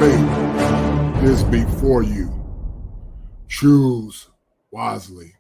fate is before you. Choose wisely.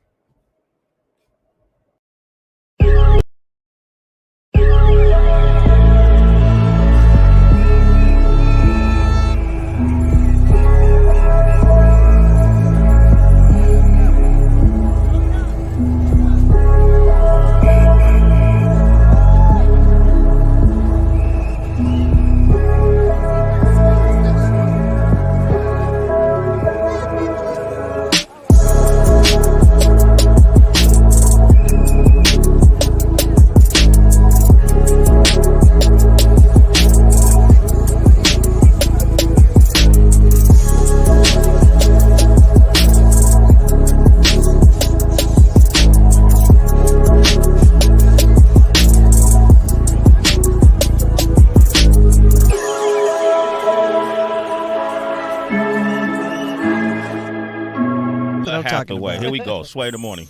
Here we go. Sway the morning.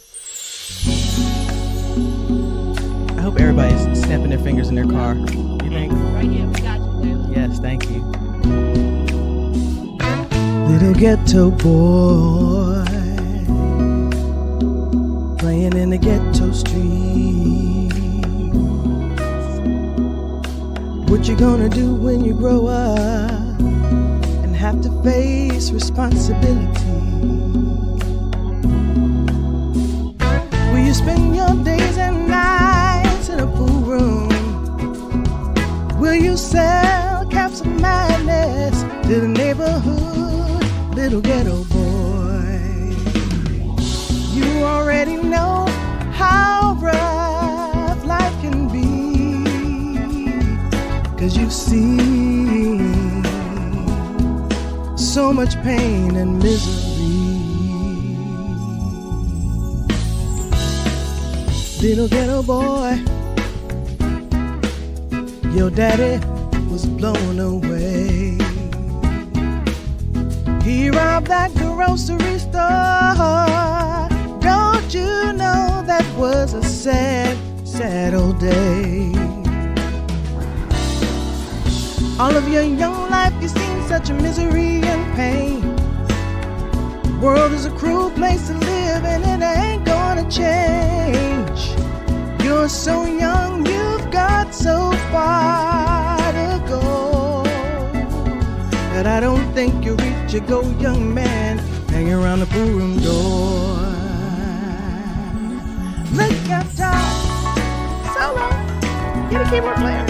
I hope everybody's snapping their fingers in their car. You think? Right here, we got you. Yes, thank you. Little ghetto boy playing in the ghetto streets. What you gonna do when you grow up and have to face responsibility? Will you spend your days and nights in a pool room? Will you sell caps of madness to the neighborhood little ghetto boy? You already know how rough life can be, 'cause you've seen so much pain and misery. Little ghetto boy, your daddy was blown away. He robbed that grocery store. Don't you know that was a sad, sad old day? All of your young life you've seen such misery and pain. The world is a cruel place to live and it ain't gonna change. You're so young, you've got so far to go, but I don't think you'll reach your goal, young man, hanging around the pool room door. Look up top, solo, get a keyboard player.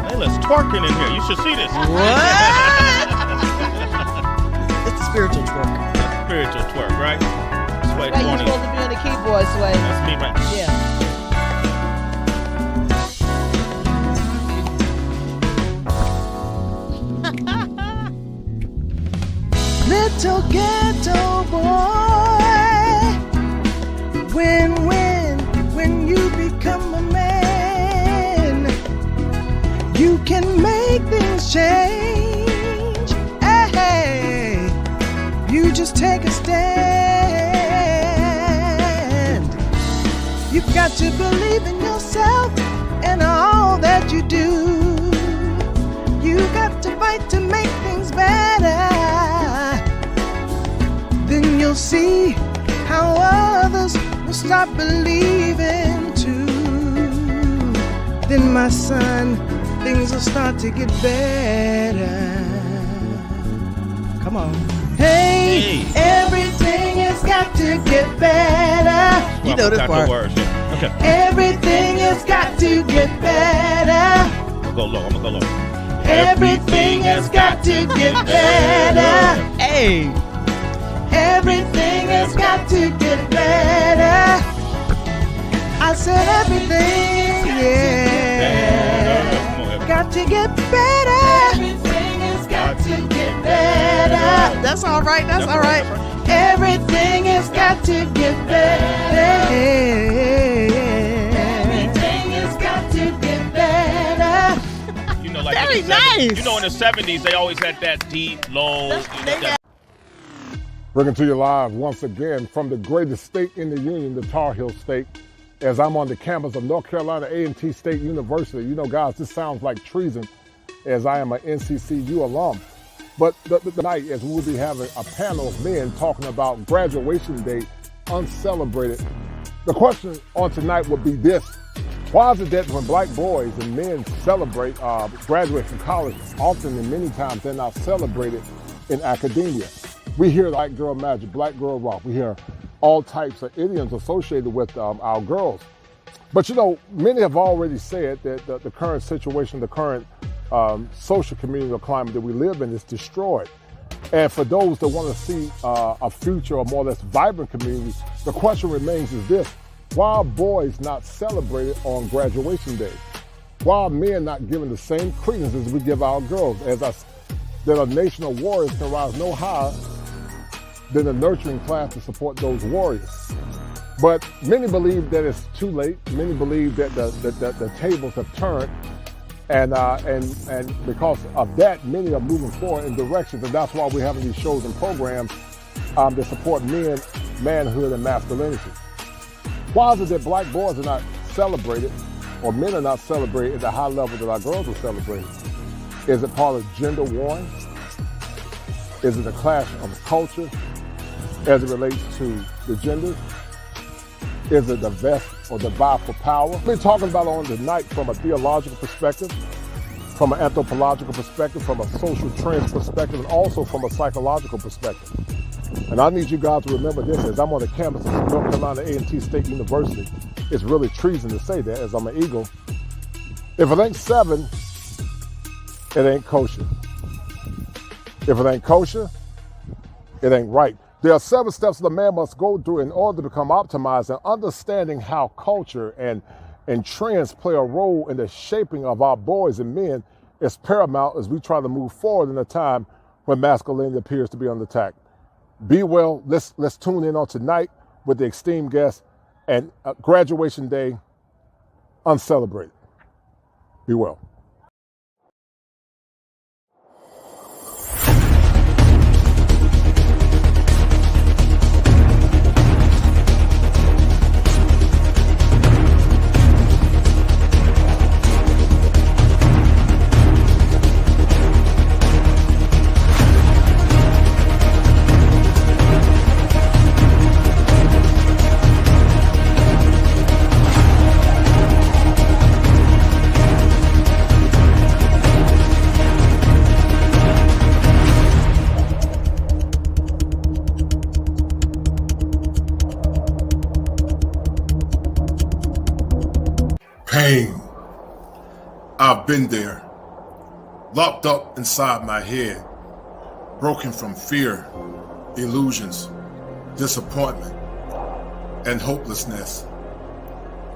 Hey, let's twerking in here. You should see this. What? It's the spiritual twerk. Spiritual twerk, right? Sway Right, you're 20. supposed to be on the keyboard, Sway. That's me, right? Yeah. Little ghetto boy, when you become a man, you can make things change. Hey, you just take a stand. You've got to believe in yourself and all that you do. You got to fight to make things better. Then you'll see how others will start believing too. Then my son, things will start to get better. Come on. Hey, everything has got to get better. You know this part. Words, yeah. Okay. Everything has got to get better. I'm gonna go low. I'm gonna go low. Everything has got to get better. Hey. Everything has got to get better. I said everything, yeah. Got to get better. Everything has got to get better. That's all right, that's all right. Everything has got to get better. Everything has got to get better. You know, like Very in the 70s, nice. You know, in the 70s, they always had that deep, low. Bringing to you live once again from the greatest state in the union, the Tar Heel State, as I'm on the campus of North Carolina A&T State University. You know, guys, this sounds like treason, as I am an NCCU alum. But tonight, as we will be having a panel of men talking about graduation day, uncelebrated, the question on tonight would be this: why is it that when black boys and men celebrate, graduate from college, often and many times they're not celebrated in academia? We hear white girl magic, black girl rock. We hear all types of idioms associated with our girls. But you know, many have already said that the current situation, the current social community or climate that we live in is destroyed. And for those that want to see a future or more or less vibrant community, the question remains is this: why are boys not celebrated on graduation day? Why are men not given the same credence as we give our girls? That a nation of warriors can rise no higher than a nurturing class to support those warriors. But many believe that it's too late. Many believe that the tables have turned. And because of that, many are moving forward in directions. And that's why we're having these shows and programs that support men, manhood, and masculinity. Why is it that black boys are not celebrated, or men are not celebrated at the high level that our girls are celebrated? Is it part of gender warring? Is it a clash of culture as it relates to the genders? Is it the vest or the vie for power? We're talking about it on tonight from a theological perspective, from an anthropological perspective, from a social trends perspective, and also from a psychological perspective. And I need you guys to remember this: as I'm on the campus of North Carolina A&T State University, it's really treason to say that, as I'm an Eagle. If it ain't 7, it ain't kosher. If it ain't kosher, it ain't right. There are 7 steps that a man must go through in order to become optimized, and understanding how culture and trends play a role in the shaping of our boys and men is paramount as we try to move forward in a time when masculinity appears to be under attack. Be well. Let's tune in on tonight with the esteemed guest and graduation day uncelebrated. Be well. Pain. I've been there, locked up inside my head, broken from fear, illusions, disappointment, and hopelessness.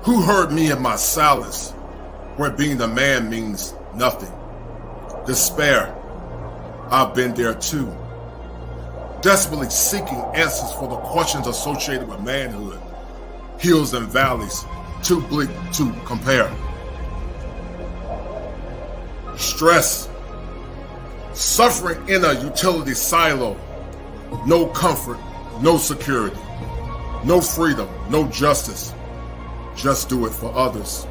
Who heard me in my silence, where being a man means nothing? Despair. I've been there too, desperately seeking answers for the questions associated with manhood, hills and valleys, too bleak to compare. Stress, suffering in a utility silo, no comfort, no security, no freedom, no justice, just do it for others.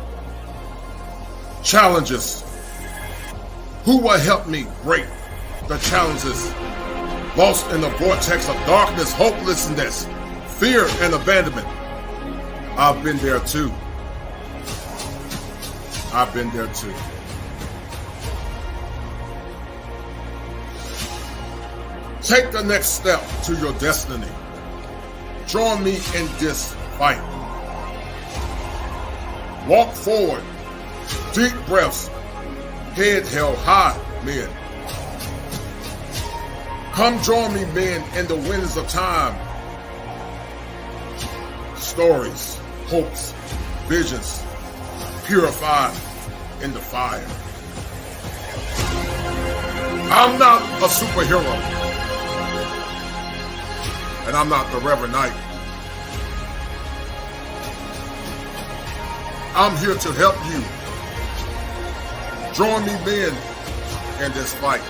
Challenges, who will help me break the challenges? Lost in the vortex of darkness, hopelessness, fear, and abandonment. I've been there too. I've been there too. Take the next step to your destiny. Join me in this fight. Walk forward. Deep breaths. Head held high, men. Come join me, men, in the winds of time. Stories, hopes, visions, purified in the fire. I'm not a superhero, and I'm not the Reverend Knight. I'm here to help you. Join me, men, in this fight.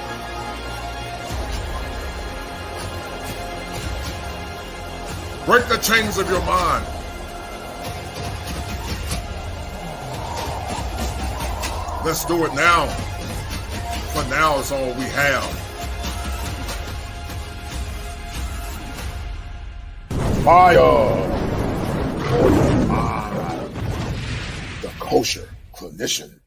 Break the chains of your mind. Let's do it now. For now, it's all we have. Fire for your mind. The kosher clinician.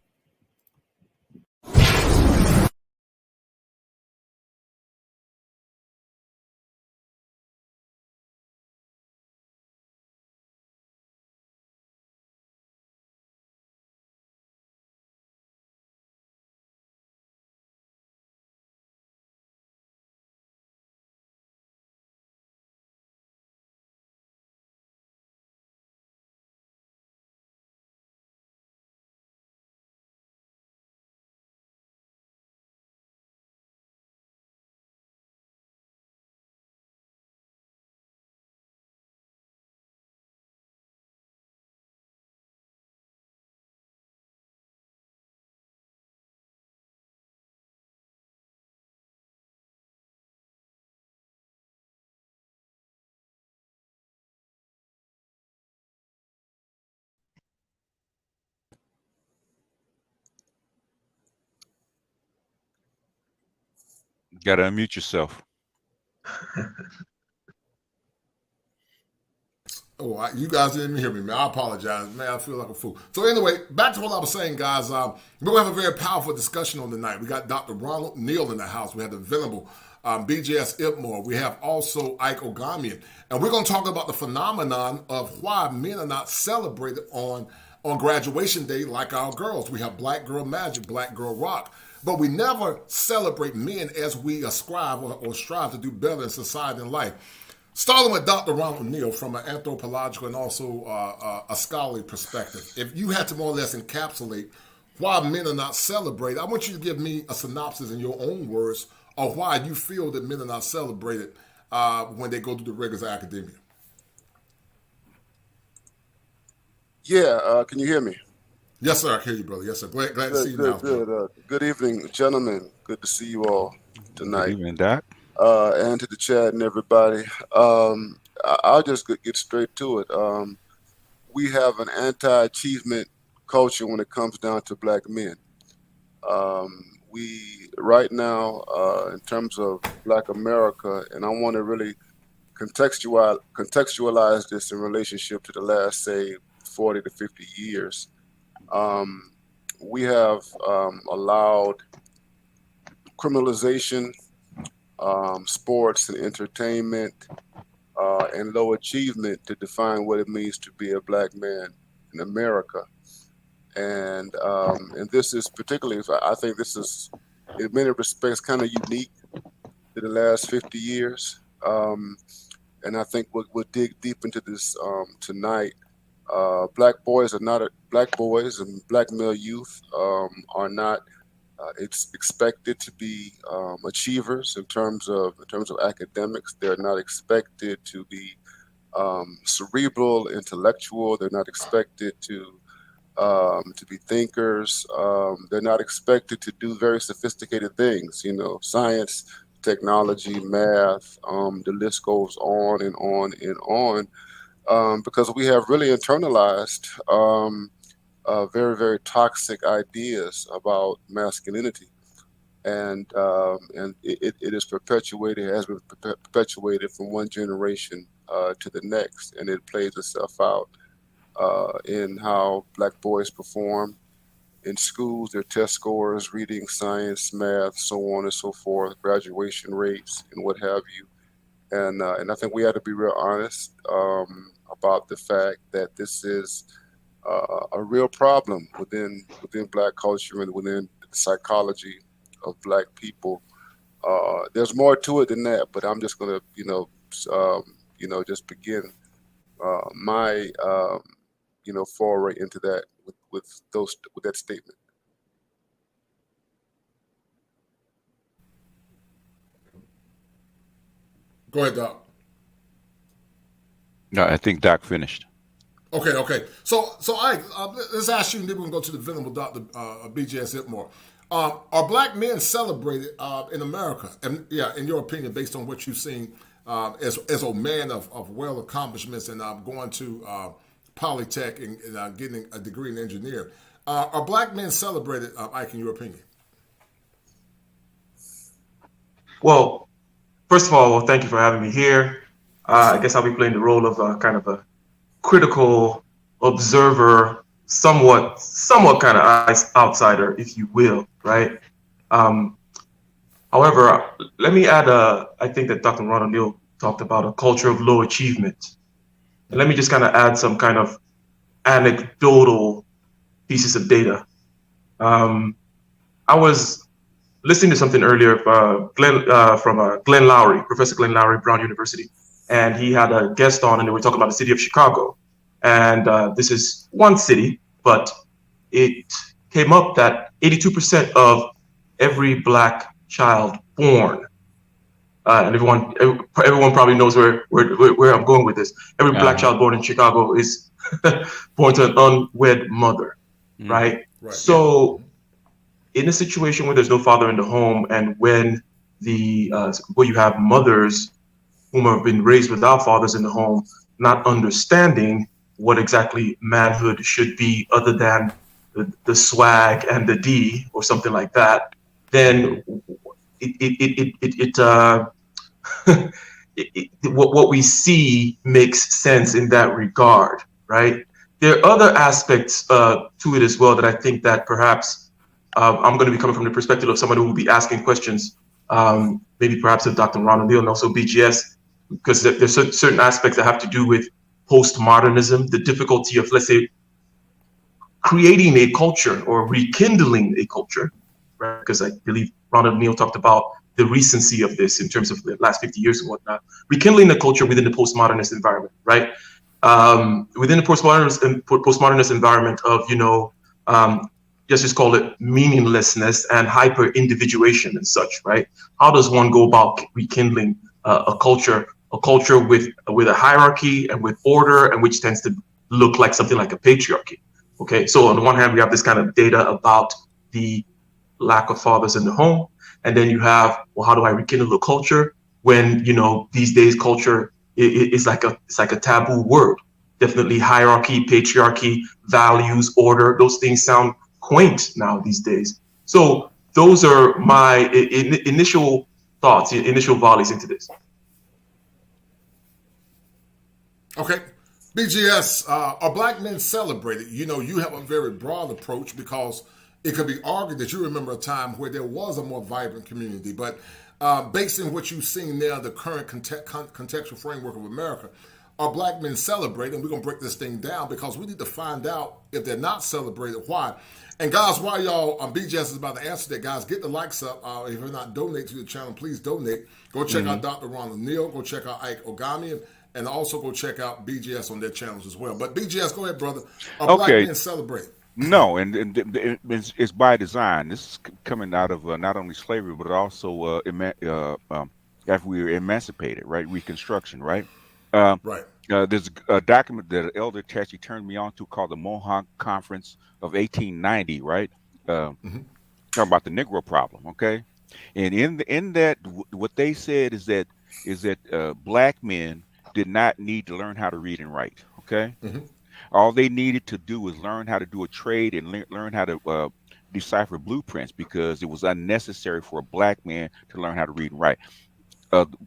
Got to unmute yourself. Oh, you guys didn't even hear me, man. I apologize, man. I feel like a fool. So anyway, back to what I was saying, guys. We're going to have a very powerful discussion on tonight. We got Dr. Ronald Neal in the house. We have the venerable BJS Ipmore. We have also Ike Ogamian. And we're going to talk about the phenomenon of why men are not celebrated on graduation day like our girls. We have Black Girl Magic, Black Girl Rock. But we never celebrate men as we ascribe or strive to do better in society and life. Starting with Dr. Ronald Neal from an anthropological and also a scholarly perspective. If you had to more or less encapsulate why men are not celebrated, I want you to give me a synopsis in your own words of why you feel that men are not celebrated when they go through the rigors of academia. Yeah, can you hear me? Yes, sir. I hear you, brother. Yes, sir. Glad to see you now. Good. Good evening, gentlemen. Good to see you all tonight. Good evening, Doc. And to the chat and everybody. I'll just get straight to it. We have an anti-achievement culture when it comes down to Black men. We right now, in terms of Black America, and I want to really contextualize this in relationship to the last, say, 40 to 50 years. We have allowed criminalization, sports and entertainment, and low achievement to define what it means to be a Black man in America. And this is particularly, I think this is in many respects kind of unique to the last 50 years. And I think we'll dig deep into this tonight. Black boys and Black male youth are not it's expected to be achievers in terms of academics. They're not expected to be cerebral, intellectual. They're not expected to be thinkers. They're not expected to do very sophisticated things. Science, technology, math. The list goes on and on and on, because we have really internalized very, very toxic ideas about masculinity, and it is perpetuated, has been perpetuated from one generation to the next, and it plays itself out in how Black boys perform in schools, their test scores, reading, science, math, so on and so forth, graduation rates, and what have you. And I think we have to be real honest about the fact that this is a real problem within Black culture and within the psychology of Black people. There's more to it than that, but I'm just going to, just begin my, foray into that with that statement. Go ahead, Doc. No, I think Doc finished. Okay. So let's ask you, and then we're going to go to the venerable Dr. BJS Ipmore. Are Black men celebrated in America? And yeah, in your opinion, based on what you've seen as a man of well accomplishments and going to Polytech and getting a degree in engineering, are Black men celebrated, Ike, in your opinion? Well, first of all, thank you for having me here. Yes, I sir. guess I'll be playing the role of kind of a critical observer, somewhat kind of outsider, if you will, right? Um, However, let me add. I think that Dr. Ron O'Neill talked about a culture of low achievement, and let me just kind of add some kind of anecdotal pieces of data. Um, I was listening to something earlier from Glenn Lowry, Professor Glenn Lowry, Brown University, and he had a guest on, and they were talking about the city of Chicago. And this is one city, but it came up that 82% of every black child born, and everyone probably knows where I'm going with this. Every black Uh-huh. child born in Chicago is born to an unwed mother, Hmm. right? Right. Yeah. So in a situation where there's no father in the home, and when the where you have mothers whom have been raised without fathers in the home, not understanding what exactly manhood should be, other than the swag and the D or something like that, then it what we see makes sense in that regard, right? There are other aspects to it as well that I think that perhaps I'm going to be coming from the perspective of somebody who will be asking questions, maybe perhaps of Dr. Ron O'Neill and also BGS, because there's certain aspects that have to do with postmodernism, the difficulty of, let's say, creating a culture or rekindling a culture, right? Because I believe Ron O'Neill talked about the recency of this in terms of the last 50 years and whatnot. Rekindling the culture within the postmodernist environment, right? Within the postmodernist environment of, let's just call it meaninglessness and hyper individuation and such, right? How does one go about rekindling a culture with a hierarchy and with order, and which tends to look like something like a patriarchy? Okay, so on the one hand, we have this kind of data about the lack of fathers in the home, and then you have, well, how do I rekindle the culture when these days culture is like a taboo word? Definitely hierarchy, patriarchy, values, order. Those things sound quaint now these days. So those are my initial thoughts, initial volleys into this. Okay. BGS, are black men celebrated? You have a very broad approach because it could be argued that you remember a time where there was a more vibrant community. But based on what you've seen now, the current contextual framework of America, are black men celebrated? And we're going to break this thing down because we need to find out if they're not celebrated, why. And guys, while y'all, BGS is about to answer that, guys, get the likes up. If you're not donating to the channel, please donate. Go check out Dr. Ron O'Neill. Go check out Ike Ogami. And also go check out BGS on their channels as well. But BGS, go ahead, brother. Are black Okay. men celebrated? No, and it's by design. This is coming out of not only slavery, but also after we were emancipated, right? Reconstruction, right? Uh, Right. there's a document that an elder actually turned me on to called the Mohawk Conference of 1890, right? Talking about the Negro problem, okay? And in that, what they said is that black men did not need to learn how to read and write, okay? All they needed to do was learn how to do a trade and learn how to decipher blueprints, because it was unnecessary for a black man to learn how to read and write.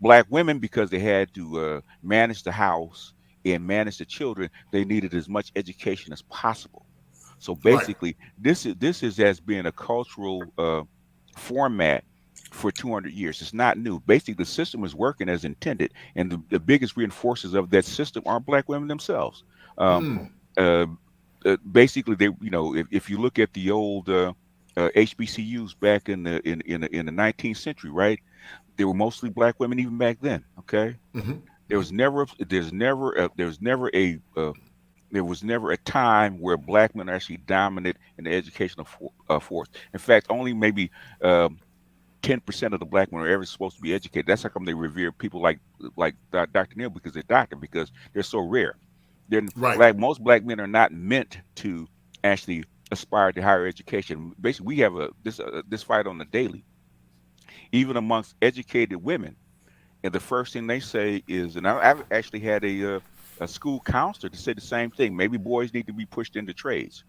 Black women, because they had to manage the house and manage the children, they needed as much education as possible. So Right. basically, this is as being a cultural format for 200 years. It's not new. Basically, the system is working as intended, and the biggest reinforcers of that system are black women themselves. Um, uh, Basically, if you look at the old HBCUs back in the 19th century, right? They were mostly black women even back then. Okay, there was never a time where black men are actually dominant in the educational force. In fact, only maybe 10% of the black men are ever supposed to be educated. That's how come they revere people like Dr. Neal, because they're doctor, because they're so rare. Right. Most black men are not meant to actually aspire to higher education. Basically, we have this fight on the daily, even amongst educated women. And the first thing they say is, and I've actually had a school counselor to say the same thing. Maybe boys need to be pushed into trades.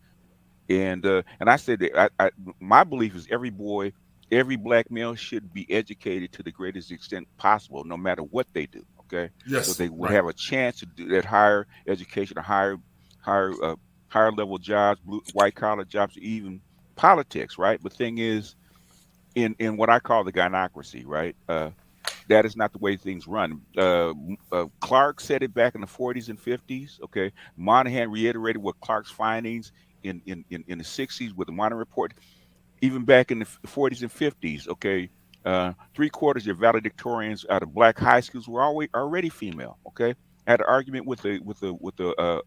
And I said that my belief is every boy every black male should be educated to the greatest extent possible, no matter what they do. Okay, so Yes, they would right. have a chance to do that higher education, or higher, higher level jobs, white collar jobs, even politics. Right. But thing is, in what I call the gynocracy, right? That is not the way things run. Clark said it back in the 40s and 50s. Okay, Monahan reiterated what Clark's findings in the 60s with the Monahan report, even back in the 40s and 50s. Okay, three-quarters of valedictorians out of black high schools were already female. Okay, I had an argument with the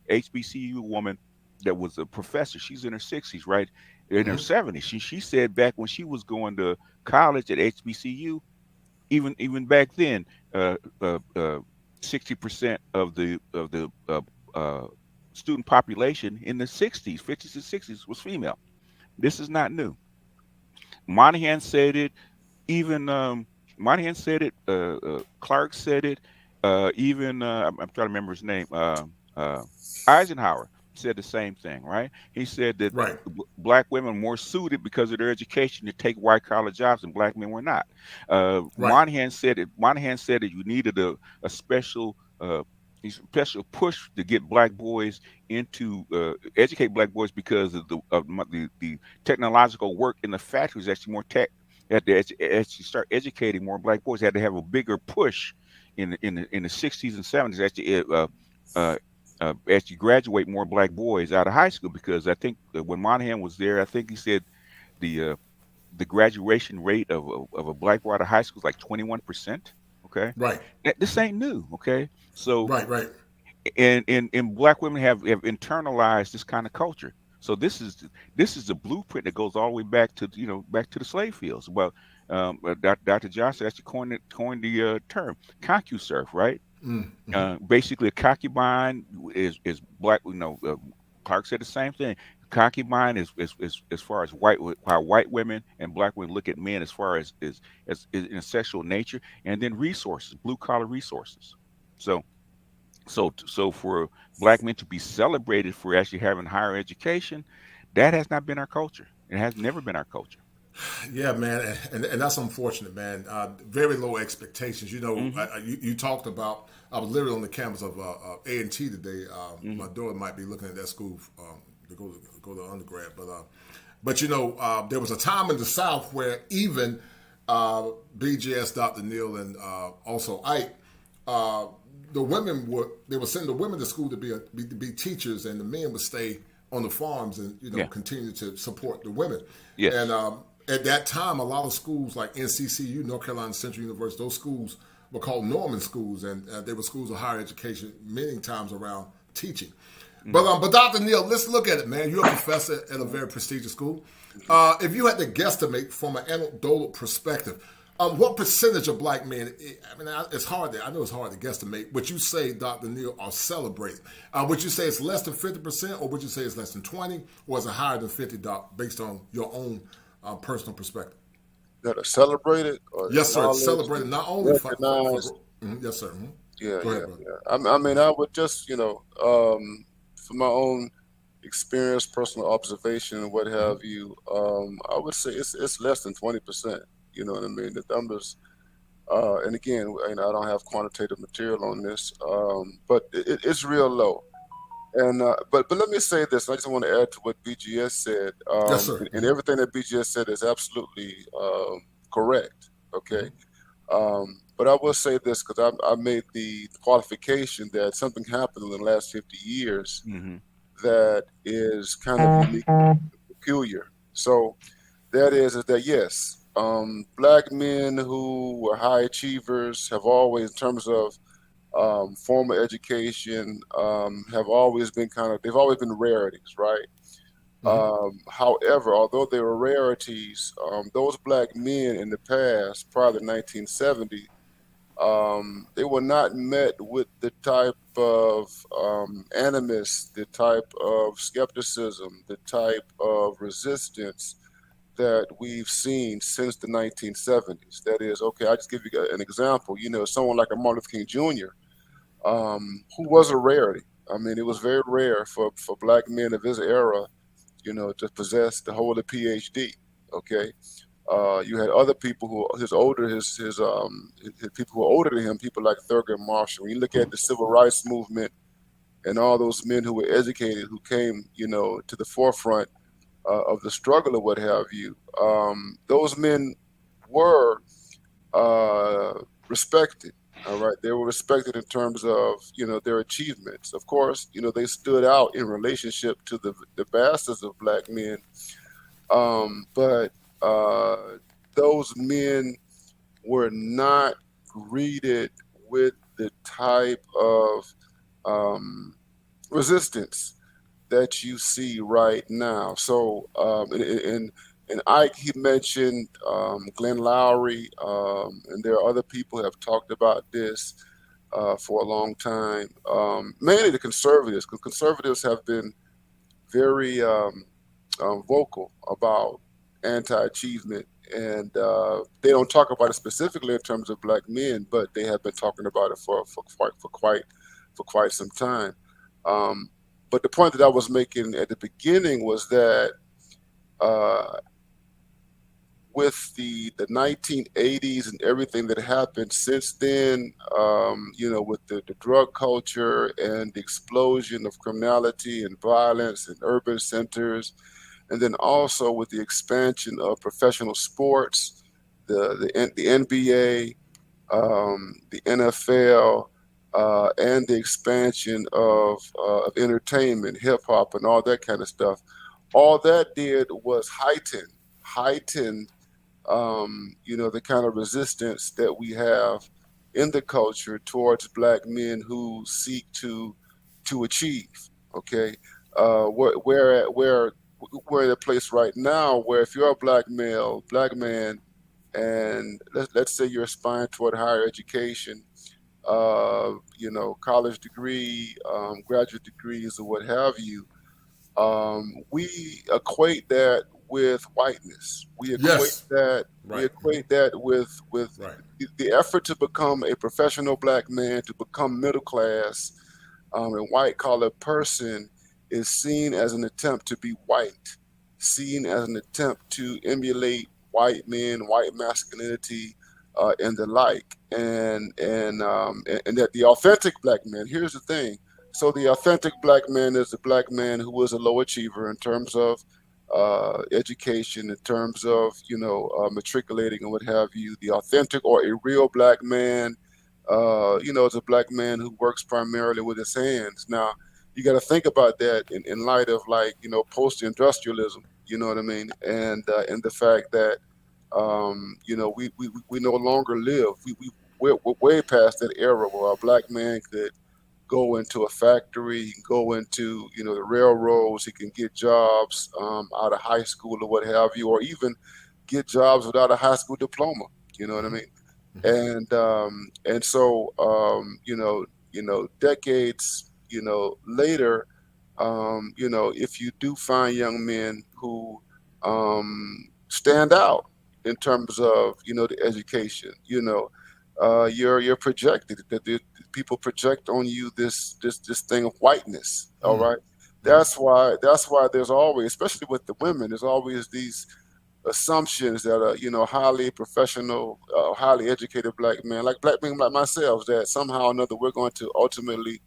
HBCU woman that was a professor. She's in her 60s, right? In her Hmm. 70s. She said back when she was going to college at HBCU, even back then, 60% of the student population in the 60s, 50s and 60s was female. This is not new. Monahan said it. Even Monahan said it. Clark said it. Even I'm trying to remember his name. Eisenhower said the same thing, right? He said that Right, black women were more suited because of their education to take white collar jobs, and black men were not. right. Monahan said it. Monahan said that you needed a special push to get black boys into educate black boys because of the technological work in the factories. Actually, more tech had to actually start educating more black boys. Had to have a bigger push in the 60s and 70s. Actually, actually graduate more black boys out of high school, because I think when Monahan was there, I think he said the uh, the graduation rate of a black boy out of high school is like 21%. Okay, Right, this ain't new. Okay, so right, right. and black women have internalized this kind of culture. So this is a blueprint that goes all the way back to back to the slave fields. Well, Dr. Johnson actually coined the term ConcuSurf, right? Mm-hmm. Basically, a concubine is black. Clark said the same thing. Concubine is as far as how white women and black women look at men, as far as in sexual nature, and then resources, blue collar resources. So so for black men to be celebrated for actually having higher education, that has not been our culture. It has never been our culture. Yeah, man, and that's unfortunate, man. Very low expectations. Hmm. You talked about. I was literally on the campus of A&T today. My Hmm. daughter might be looking at that school to go to undergrad, but there was a time in the South where even BGS, Dr. Neal, and also Ike, uh, they were sending the women to school to be teachers, and the men would stay on the farms and Yeah. continue to support the women. And Yes. at that time, a lot of schools like NCCU, North Carolina Central University, those schools were called Norman schools, and they were schools of higher education, many times around teaching. Hmm. But Dr. Neal, let's look at it, man. You're a professor at a very prestigious school. If you had to guesstimate from an anecdotal perspective, what percentage of black men? I mean, it's hard. I know it's hard to guesstimate. Would you say, Dr. Neal, are celebrated? Would you say it's less than 50%, or would you say it's less than 20, or is it higher than 50, Doc, based on your own personal perspective? That are celebrated or Yes, sir. It's acknowledged celebrated and not only recognized. yes, sir. Mhm. Yeah, Go yeah, ahead, brother. yeah. I mean, I would just, from my own experience, personal observation, and what Hmm. have you, I would say it's less than 20%. You know what I mean? The numbers, and again, I don't have quantitative material on this, but it's real low. And but let me say this. I just want to add to what BGS said, Yes, sir. and everything that BGS said is absolutely correct. Okay. Hmm. But I will say this because I made the qualification that something happened in the last 50 years Hmm. that is kind of unique and peculiar. So that is that yes, black men who were high achievers have always, in terms of formal education, have always been they've always been rarities, right? Hmm. However, although they were rarities, those black men in the past, prior to 1970, they were not met with the type of animus, the type of skepticism, the type of resistance that we've seen since the 1970s. That is, okay, I just give you an example. Someone like a Martin Luther King Jr., who was a rarity. I mean, it was very rare for black men of his era, to possess, to hold a PhD. Okay. You had other people who his people who were older than him, people like Thurgood Marshall. When you look at the civil rights movement and all those men who were educated, who came, to the forefront of the struggle or what have you, those men were respected. All right, they were respected in terms of their achievements. Of course, they stood out in relationship to the bastards of black men. But those men were not greeted with the type of resistance that you see right now. So, and Ike, he mentioned Glenn Lowry, and there are other people who have talked about this for a long time. Mainly the conservatives, because conservatives have been very vocal about anti-achievement, and they don't talk about it specifically in terms of black men, but they have been talking about it for quite some time. Um, but the point that I was making at the beginning was that uh, with the 1980s and everything that happened since then, with the drug culture and the explosion of criminality and violence in urban centers, and then also with the expansion of professional sports, the NBA, the NFL, and the expansion of entertainment, hip hop, and all that kind of stuff. All that did was heighten the kind of resistance that we have in the culture towards black men who seek to achieve. Okay, we're in a place right now where if you're a black man, and let's say you're aspiring toward higher education, college degree, graduate degrees, or what have you, we equate that with whiteness. We equate Yes. that we Right. equate that with Right. the effort to become a professional black man, to become middle class, a white collar person is seen as an attempt to be white, seen as an attempt to emulate white men, white masculinity, and the like, and that the authentic black man. Here's the thing: so the authentic black man is the black man who is a low achiever in terms of education, in terms of matriculating and what have you. The authentic or a real black man, is a black man who works primarily with his hands. Now, you got to think about that in light of like post-industrialism. You know what I mean? And the fact that we no longer live. We're way past that era where a black man could go into a factory, he can go into the railroads, he can get jobs out of high school or what have you, or even get jobs without a high school diploma. You know what I mean? And so decades later, if you do find young men who stand out in terms of the education, you're projected that people project on you this thing of whiteness. All right, that's why there's always, especially with the women, there's always these assumptions that are highly professional, highly educated black men, like black men like myself, that somehow or another we're going to ultimately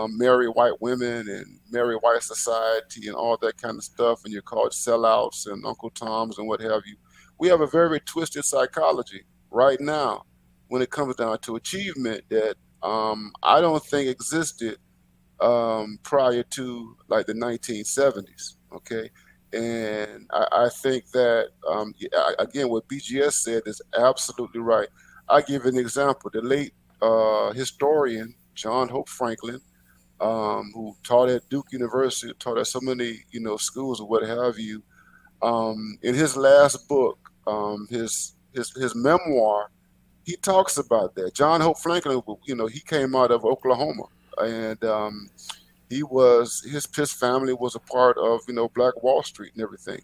marry white women and marry white society and all that kind of stuff, and you're called sellouts and Uncle Toms and what have you. We have a very twisted psychology right now when it comes down to achievement that I don't think existed prior to like the 1970s. Okay. And I think that, again, what BGS said is absolutely right. I give an example. The late historian, John Hope Franklin, who taught at Duke University, taught at so many, schools or what have you, in his last book, his memoir, he talks about that. John Hope Franklin, he came out of Oklahoma, and his family was a part of Black Wall Street and everything,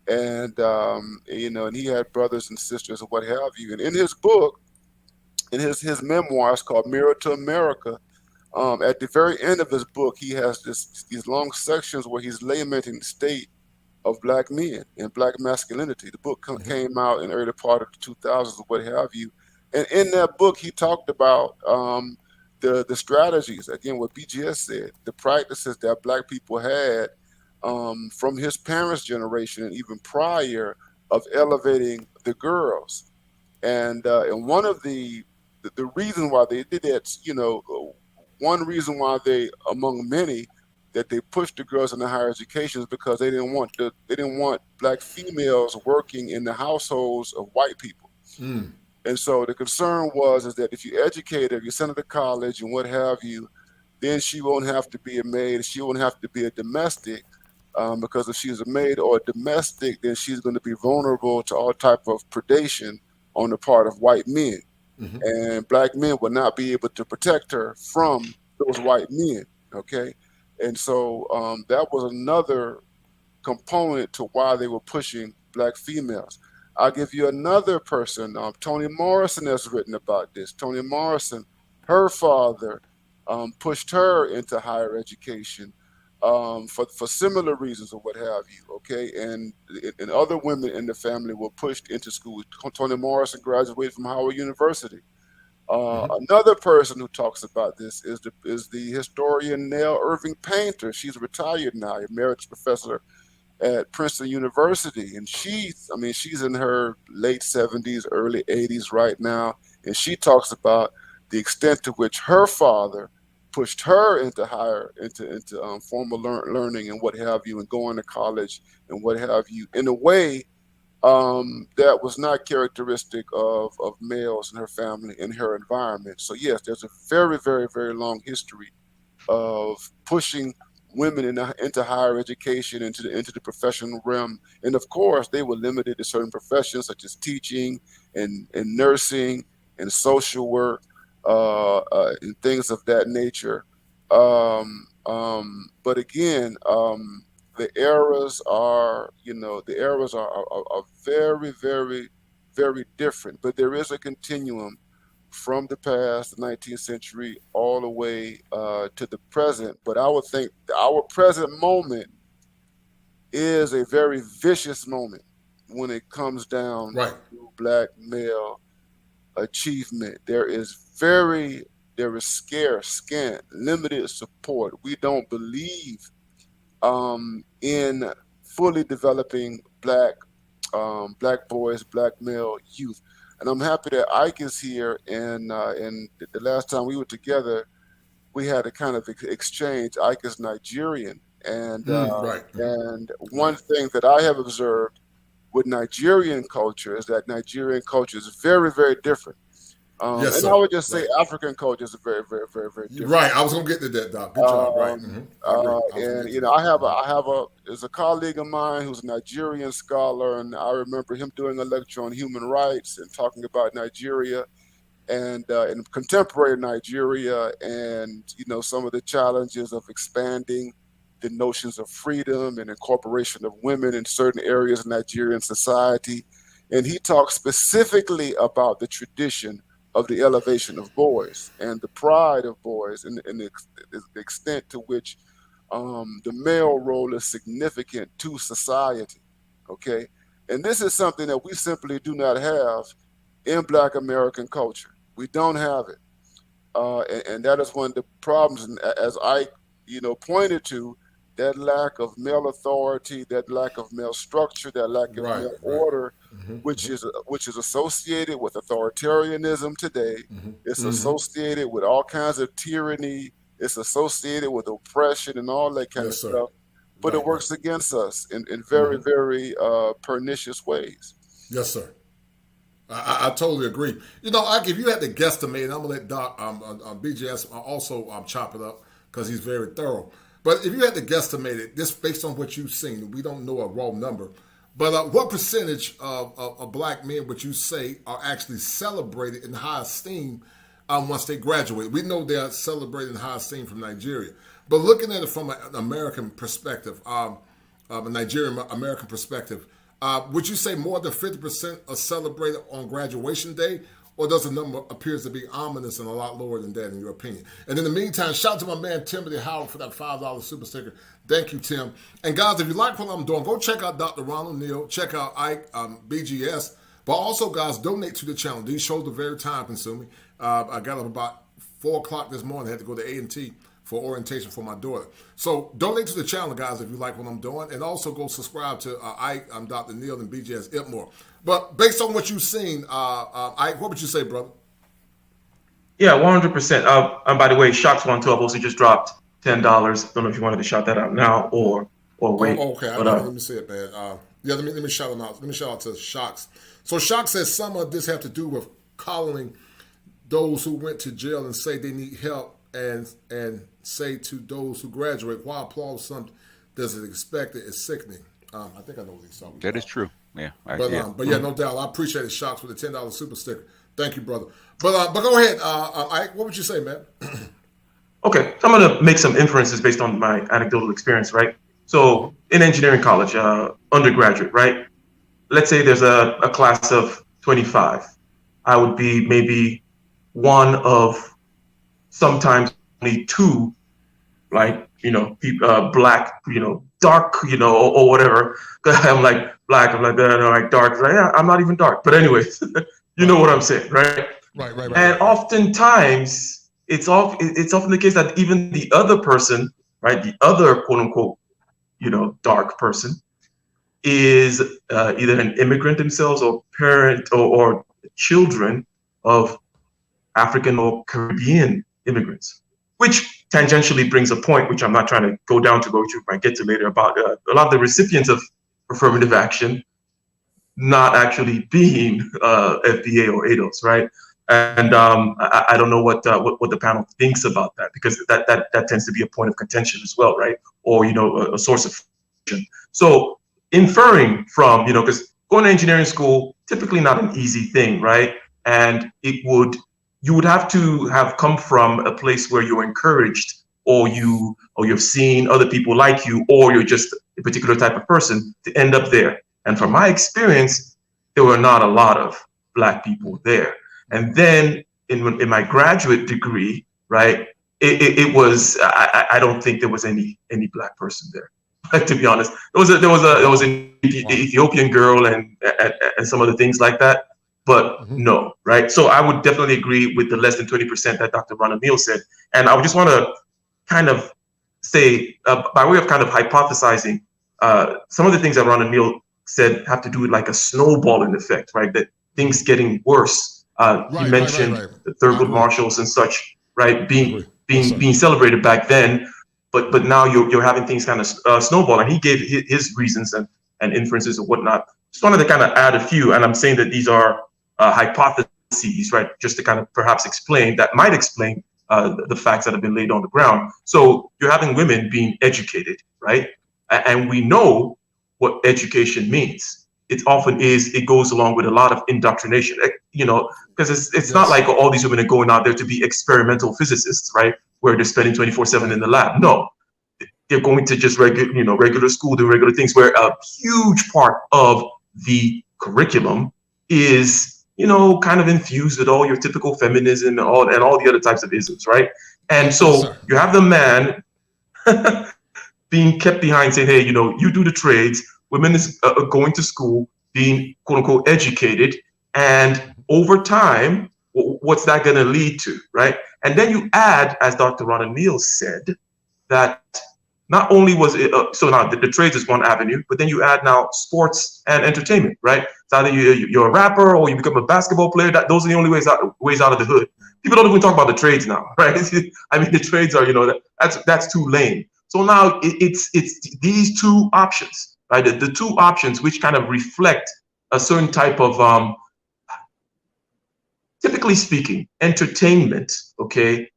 and and he had brothers and sisters and what have you. And in his book, in his memoirs called Mirror to America, at the very end of his book, he has these long sections where he's lamenting the state of black men and black masculinity. The book came out in the early part of the 2000s or what have you. And in that book, he talked about the strategies, again, what BGS said, the practices that black people had from his parents' generation and even prior of elevating the girls. And one of the reason why they did that, one reason why they, among many, that they pushed the girls into higher education is because they didn't want black females working in the households of white people. And so the concern is that if you educate her, you send her to college and what have you, then she won't have to be a maid. She won't have to be a domestic, because if she's a maid or a domestic, then she's going to be vulnerable to all type of predation on the part of white men. And black men would not be able to protect her from those white men. Okay. And so that was another component to why they were pushing black females. I'll give you another person. Toni Morrison has written about this. Toni Morrison, her father pushed her into higher education for similar reasons or what have you. Okay. And other women in the family were pushed into school. Toni Morrison graduated from Howard University. Another person who talks about this is the historian Nell Irving Painter. She's retired now, a emeritus professor at Princeton University, and she's in her late 70s, early 80s right now, and she talks about the extent to which her father pushed her into formal learning and what have you, and going to college and what have you, in a way that was not characteristic of males in her family, in her environment. So yes, there's a very, very, very long history of pushing women into higher education, into the professional realm. And of course, they were limited to certain professions such as teaching and nursing and social work and things of that nature. But again, the eras are very, very, very different. But there is a continuum from the past, the 19th century, all the way to the present. But I would think our present moment is a very vicious moment when it comes down to black male achievement. There is scarce, scant, limited support. We don't believe in fully developing black boys, black male youth. And I'm happy that Ike is here. And the last time we were together, we had a kind of exchange. Ike is Nigerian, and one thing that I have observed with Nigerian culture is that Nigerian culture is very, very different. Yes, and sir. I would just say African culture is very, very, very, very different. Right. I was gonna get to that, Doc. Good job. Right. There's a colleague of mine who's a Nigerian scholar, and I remember him doing a lecture on human rights and talking about Nigeria and in contemporary Nigeria, and some of the challenges of expanding the notions of freedom and incorporation of women in certain areas of Nigerian society. And he talked specifically about the tradition of the elevation of boys and the pride of boys, and the extent to which the male role is significant to society. Okay. And this is something that we simply do not have in Black American culture. We don't have it. And that is one of the problems. And as I, pointed to, that lack of male authority, that lack of male structure, that lack of male order, which is associated with authoritarianism today. It's associated with all kinds of tyranny. It's associated with oppression and all that kind of stuff. But it works against us in very, very pernicious ways. Yes, sir. I totally agree. Ike, if you had to guesstimate, and I'm gonna let Doc BJS also chop it up because he's very thorough. But if you had to guesstimate it, this based on what you've seen, we don't know a raw number, but what percentage of black men would you say are actually celebrated in high esteem once they graduate? We know they are celebrated in high esteem from Nigeria, but looking at it from an American perspective, a Nigerian American perspective, would you say more than 50% are celebrated on graduation day, or does the number appears to be ominous and a lot lower than that in your opinion? And in the meantime, shout out to my man Timothy Howard for that $5 super sticker. Thank you, Tim. And guys, if you like what I'm doing, go check out Dr. Ronald Neal, check out Ike, BGS, but also, guys, donate to the channel. These shows are very time consuming. I got up about 4 o'clock this morning. I had to go to A&T for orientation for my daughter. So donate to the channel, guys, if you like what I'm doing. And also go subscribe to Ike, Dr. Neal, and BGS Ipmore. But based on what you've seen, Ike, what would you say, brother? Yeah, 100%. And by the way, Shocks 112 also just dropped $10. Don't know if you wanted to shout that out now or wait. Oh, okay, let me see it, man. Yeah, let me shout them out. Let me shout out to Shocks. So Shocks says some of this have to do with calling those who went to jail and say they need help and say to those who graduate, why applaud something that's expected is sickening. I think I know what he's talking about. That is true. Yeah. But yeah, no doubt. I appreciate it, Shocks, with the $10 super sticker. Thank you, brother. But go ahead, Ike. What would you say, man? Okay, so I'm going to make some inferences based on my anecdotal experience, right? So in engineering college, undergraduate, right? Let's say there's a class of 25. I would be maybe one of sometimes only two, like, black, dark, or whatever. I'm like black, I'm like, no, like dark. Like, yeah, I'm not even dark. But anyways, you know what I'm saying, right? Right. And oftentimes, it's often the case that even the other person, right, the other quote unquote, dark person, is either an immigrant themselves or parent or children of African or Caribbean immigrants, which tangentially brings a point, which I'm not trying to go down to, which we might get to later, about a lot of the recipients of affirmative action not actually being FBA or ADOS, right? And I don't know what the panel thinks about that, because that tends to be a point of contention as well, right? Or a source of friction. So inferring from because going to engineering school, typically not an easy thing, right? And you would have to have come from a place where you're encouraged, or you've seen other people like you, or you're just a particular type of person to end up there. And from my experience, there were not a lot of Black people there. And then in my graduate degree, right, it was I don't think there was any Black person there. To be honest, there was an Ethiopian girl and some other things like that. But no, right? So I would definitely agree with the less than 20% that Dr. Ronald Neal said. And I would just want to kind of say, by way of kind of hypothesizing, some of the things that Ronald Neal said have to do with like a snowballing effect, right? That things getting worse. He mentioned the Thurgood Marshalls and such, right? Being celebrated back then, but now you're having things kind of snowball. And he gave his reasons and inferences and whatnot. Just wanted to kind of add a few, and I'm saying that these are hypotheses, right? Just to kind of perhaps explain the facts that have been laid on the ground. So you're having women being educated, right? And we know what education means. It goes along with a lot of indoctrination, because it's not like all these women are going out there to be experimental physicists, right? Where they're spending 24/7 in the lab. No, they're going to just regular school, do regular things, where a huge part of the curriculum is kind of infused with all your typical feminism and all the other types of isms, right? And so you have the man being kept behind, saying, hey, you do the trades. Women is going to school, being quote unquote educated, and over time, what's that going to lead to, right? And then you add, as Dr. Ronald Neal said, that not only was it so now the trades is one avenue, but then you add now sports and entertainment, right? It's either you're a rapper or you become a basketball player. Those are the only ways out of the hood. People don't even talk about the trades now, right? I mean, the trades are that's too lame. So now it's these two options, right? The two options which kind of reflect a certain type of typically speaking, entertainment, okay,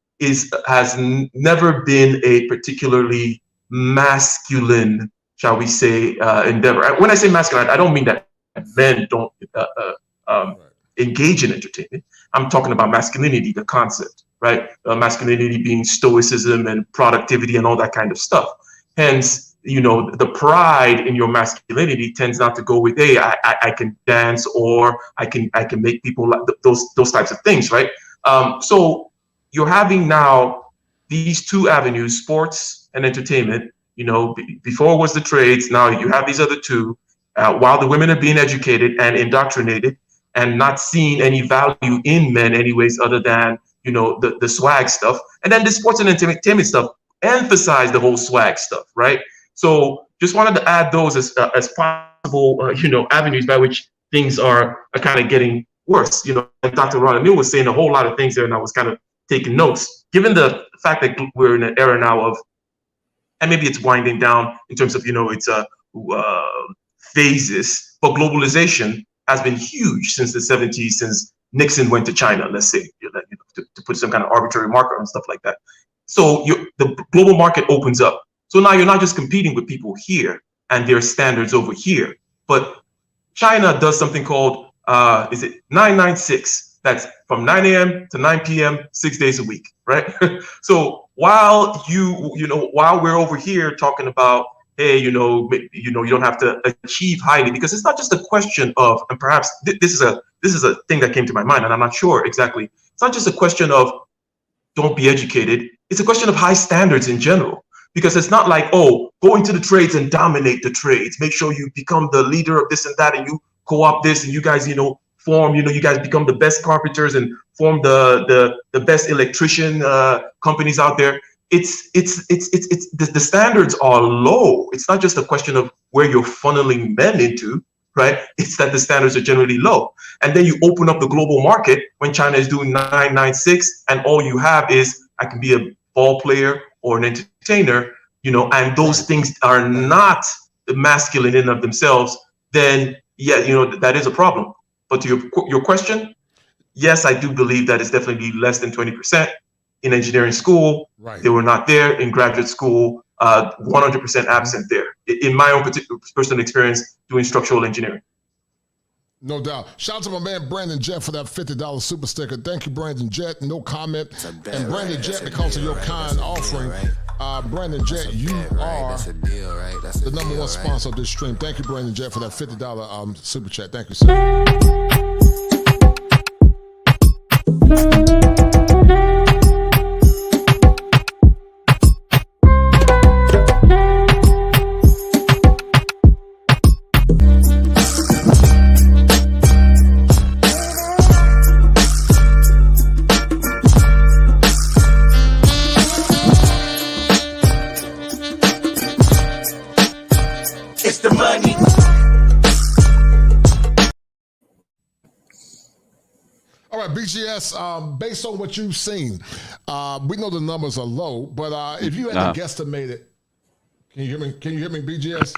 has never been a particularly masculine, shall we say, endeavor. When I say masculine, I don't mean that men don't engage in entertainment. I'm talking about masculinity, the concept, right? Masculinity being stoicism and productivity and all that kind of stuff. Hence, the pride in your masculinity tends not to go with, hey, I can dance, or I can make people like those types of things, right? So you're having now these two avenues, sports and entertainment. Before was the trades. Now you have these other two, while the women are being educated and indoctrinated and not seeing any value in men anyways, other than the swag stuff. And then the sports and entertainment stuff emphasize the whole swag stuff, right? So just wanted to add those as possible avenues by which things are kind of getting worse. And Dr. Ron Emil was saying a whole lot of things there, and I was kind of taking notes. Given the fact that we're in an era now of, and maybe it's winding down in terms of it's phases, but globalization has been huge since the 70s, since Nixon went to China, let's say, to put some kind of arbitrary marker and stuff like that. So the global market opens up. So now you're not just competing with people here and their standards over here, but China does something called, is it 996? That's from 9 a.m. to 9 p.m., 6 days a week, right? So while while we're over here talking about, hey, you don't have to achieve highly, because it's not just a question of, and perhaps this is a thing that came to my mind, and I'm not sure exactly. It's not just a question of don't be educated. It's a question of high standards in general, because it's not like, oh, go into the trades and dominate the trades. Make sure you become the leader of this and that, and you co-op this, and you guys, form, you guys become the best carpenters and form the best electrician companies out there. It's the standards are low. It's not just a question of where you're funneling men into, right? It's that the standards are generally low. And then you open up the global market when China is doing 996, and all you have is, I can be a ball player or an entertainer, and those things are not masculine in and of themselves, then yeah, that is a problem. But to your question, yes, I do believe that it's definitely less than 20% in engineering school. Right. They were not there in graduate school, 100% absent there. In my own particular personal experience doing structural engineering. No doubt. Shout out to my man Brandon Jett for that $50 super sticker. Thank you, Brandon Jett. No comment. And Brandon Jett, because of your kind offering, Brandon Jett, you are the #1 sponsor of this stream. Thank you, Brandon Jett, for that $50 super chat. Thank you, sir. BGS, based on what you've seen, we know the numbers are low, but if you had to guesstimate it, can you hear me? Can you hear me, BGS?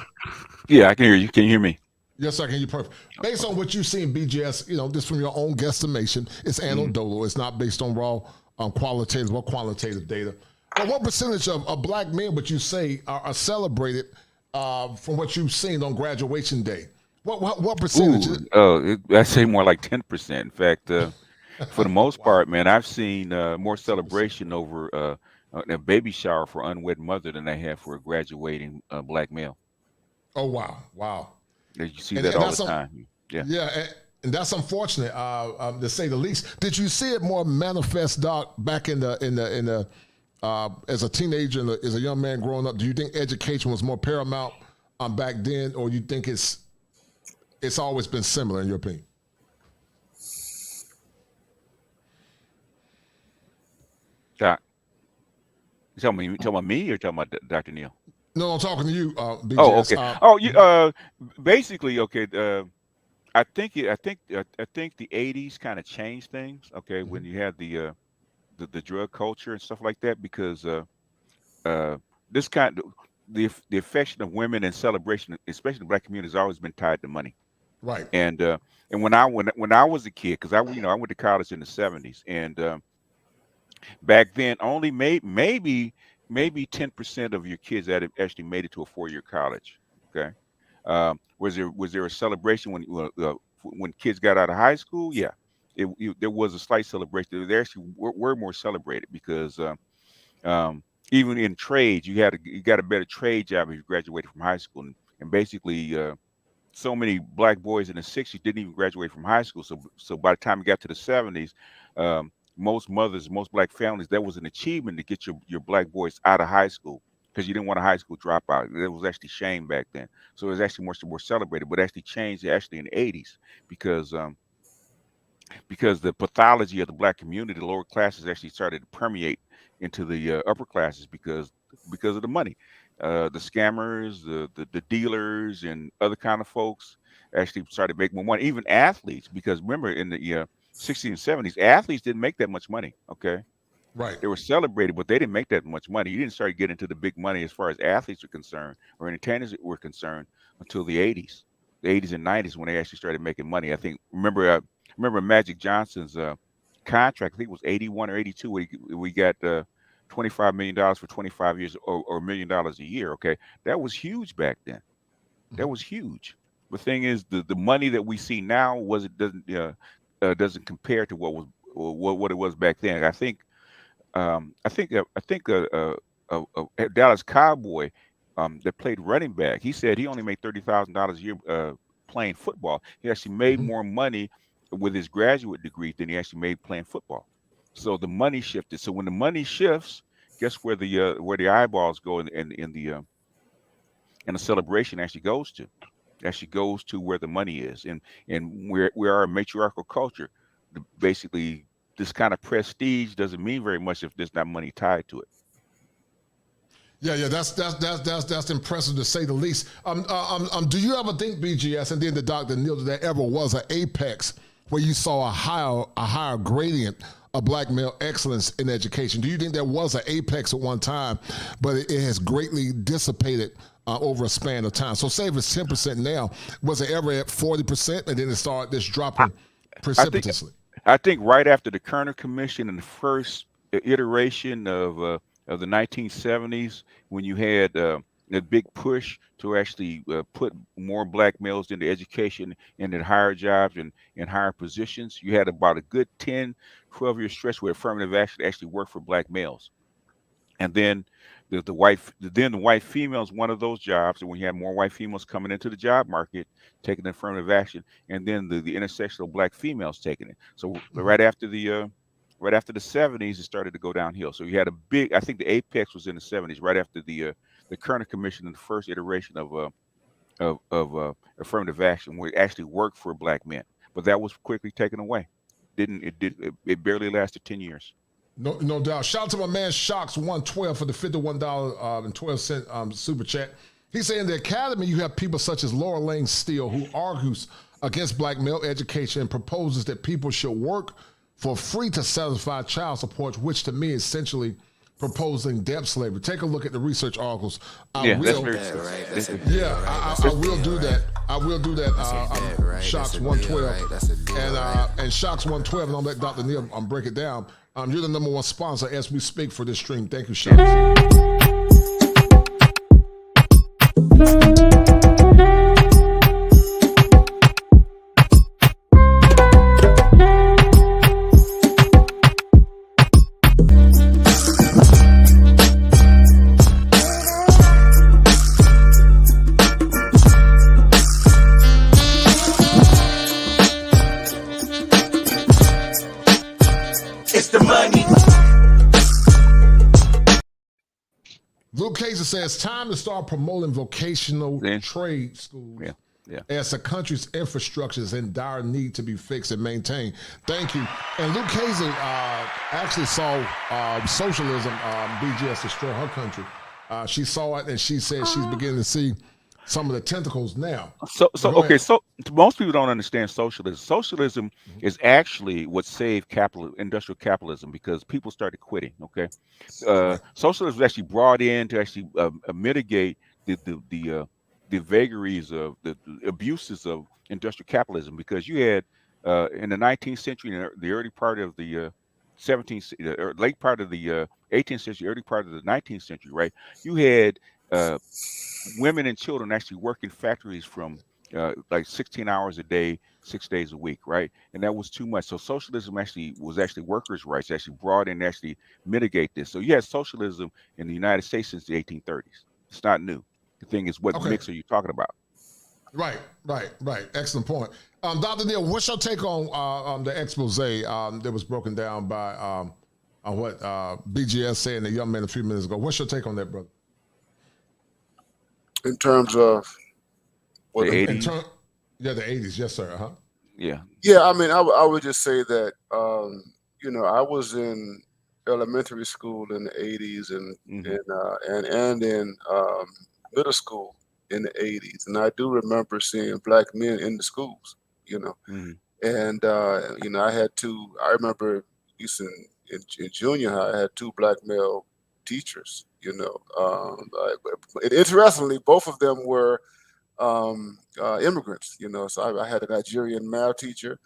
Yeah, I can hear you. Can you hear me? Yes, I can hear you perfect. Based on what you've seen, BGS, just from your own guesstimation, it's anecdotal. It's not based on raw qualitative or quantitative data. But what percentage of black men would you say are celebrated from what you've seen on graduation day? What percentage? I'd say more like 10%. In fact, for the most part, man, I've seen more celebration over a baby shower for unwed mother than I have for a graduating black male. Oh, wow. You see that all the time. Yeah, and that's unfortunate, to say the least. Did you see it more manifest, Doc, back in the as a teenager and as a young man growing up? Do you think education was more paramount back then, or you think it's always been similar in your opinion? Doc, you talking about me or talking about Dr. Neal? No, I'm talking to you, BGS. Oh, okay. Basically, okay. I think the '80s kind of changed things. Okay, when you had the drug culture and stuff like that, because this kind of the affection of women and celebration, especially in the black community, has always been tied to money. Right. And when I was a kid, because I went to college in the '70s, and back then only maybe 10% of your kids that actually made it to a 4-year college. Okay. Was there a celebration when kids got out of high school? Yeah, there was a slight celebration. They actually were more celebrated because even in trades, you got a better trade job if you graduated from high school, and basically so many black boys in the 60s didn't even graduate from high school. So by the time we got to the 70s, most mothers, most black families, that was an achievement to get your black boys out of high school because you didn't want a high school dropout. It was actually shame back then. So it was actually much more celebrated, but actually changed actually in the 80s because the pathology of the black community, the lower classes actually started to permeate into the upper classes because of the money. The scammers, the dealers, and other kind of folks actually started making more money. Even athletes, because remember in the 60s and 70s, athletes didn't make that much money. Okay, Right. they were celebrated, but they didn't make that much money. You didn't start getting into the big money as far as athletes are concerned or entertainers were concerned until the 80s, and 90s when they actually started making money. I think remember Magic Johnson's contract. I think it was 81 or 82 where we got $25 million for 25 years or $1 million a year. Okay, that was huge back then. That was huge. The thing is, the money that we see now doesn't compare to what it was back then. I think a Dallas Cowboy that played running back. He said he only made $30,000 a year playing football. He actually made more money with his graduate degree than he actually made playing football. So the money shifted. So when the money shifts, guess where the eyeballs go in the celebration actually goes to? Actually goes to where the money is, and we are a matriarchal culture. Basically, this kind of prestige doesn't mean very much if there's not money tied to it. Yeah, that's impressive to say the least. Do you ever think, BGS, and then the Dr. Neil, that there ever was an apex where you saw a higher gradient of black male excellence in education? Do you think there was an apex at one time, but it has greatly dissipated over a span of time? So say if it's 10% now, was it ever at 40% and then it started this dropping precipitously? I think right after the Kerner Commission and the first iteration of the 1970s, when you had a big push to actually put more black males into education and in higher jobs and in higher positions, you had about a good 10, 12-year stretch where affirmative action actually worked for black males. And then the white females wanted those jobs, and when you had more white females coming into the job market, taking affirmative action, and then the intersectional black females taking it. So right after the 70s, it started to go downhill. So you had I think the apex was in the 70s, right after the Kerner Commission and the first iteration of affirmative action, where it actually worked for black men. But that was quickly taken away. It barely lasted 10 years. No doubt. Shout out to my man Shocks 112 for the $51.12 super chat. He's saying in the academy you have people such as Laura Lane Steele, who argues against black male education and proposes that people should work for free to satisfy child support, which to me is essentially proposing debt slavery. Take a look at the research articles. I will do that. I will do that. Shocks 112 and Shocks 112, and I'll let Dr. Neil break it down. You're the number one sponsor as we speak for this stream. Thank you, Shocks. Luke Kaiser says, time to start promoting vocational trade schools as the country's infrastructure is in dire need to be fixed and maintained. Thank you. And Luke Kaiser actually saw socialism, BGS, destroy her country. She saw it and she said she's beginning to see some of the tentacles now. So most people don't understand socialism. Socialism is actually what saved industrial capitalism, because people started quitting. Okay, socialism was actually brought in to actually mitigate the vagaries of the abuses of industrial capitalism, because you had in the 19th century and the early part of the 17th, late part of the 18th century, early part of the 19th century, right? You had women and children actually work in factories from like 16 hours a day, 6 days a week, right? And that was too much. So socialism was actually workers' rights, actually brought in, actually mitigate this. So you had socialism in the United States since the 1830s. It's not new. The thing is, what Okay. mix are you talking about? Right. Excellent point. Dr. Neal, what's your take on the expose that was broken down by on what BGS said and the young man a few minutes ago? What's your take on that, brother? In terms of The In 80s? the 80s, yes, sir. Uh-huh. Yeah. Yeah, I mean, I would just say that I was in elementary school in the '80s and in middle school in the '80s, and I do remember seeing black men in the schools. And I had two. I remember at least in junior high, I had two black male teachers. Interestingly, both of them were immigrants. So I had a Nigerian math teacher.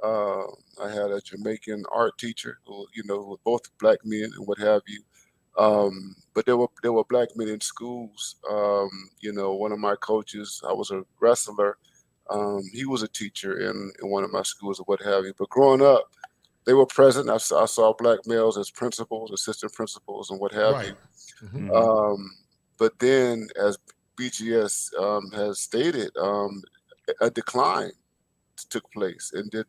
I had a Jamaican art teacher who were both black men and what have you. But there were black men in schools. One of my coaches, I was a wrestler. He was a teacher in one of my schools or what have you. But growing up, they were present. I saw black males as principals, assistant principals, and what have you. But then, as BGS has stated, a decline took place, and then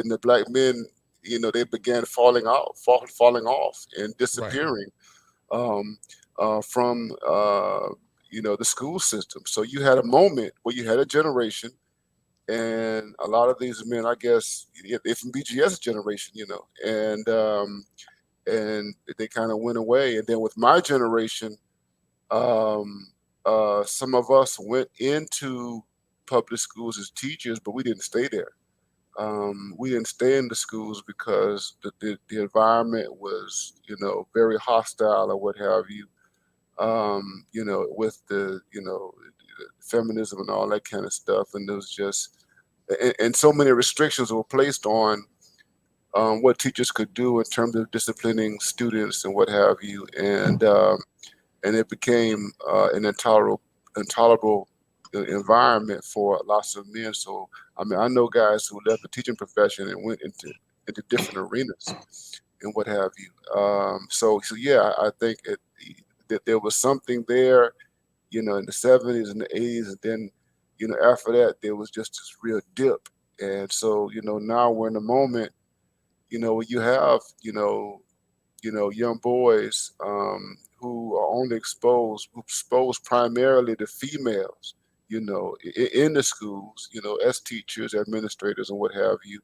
the black men, they began falling off and disappearing from the school system. So you had a moment where you had a generation, and a lot of these men, I guess, if from BGS generation, and they kind of went away. And then with my generation, some of us went into public schools as teachers, but we didn't stay there. We didn't stay in the schools because the environment was, very hostile or what have you. With the feminism and all that kind of stuff, and there was just and so many restrictions were placed on what teachers could do in terms of disciplining students and what have you, and it became an intolerable environment for lots of men. So I mean, I know guys who left the teaching profession and went into different arenas and what have you. So yeah, I think that there was something there, in the '70s and the '80s, and then after that there was just this real dip. And so now we're in a moment, where you have young boys who are only exposed primarily to females, in the schools, as teachers, administrators, and what have you.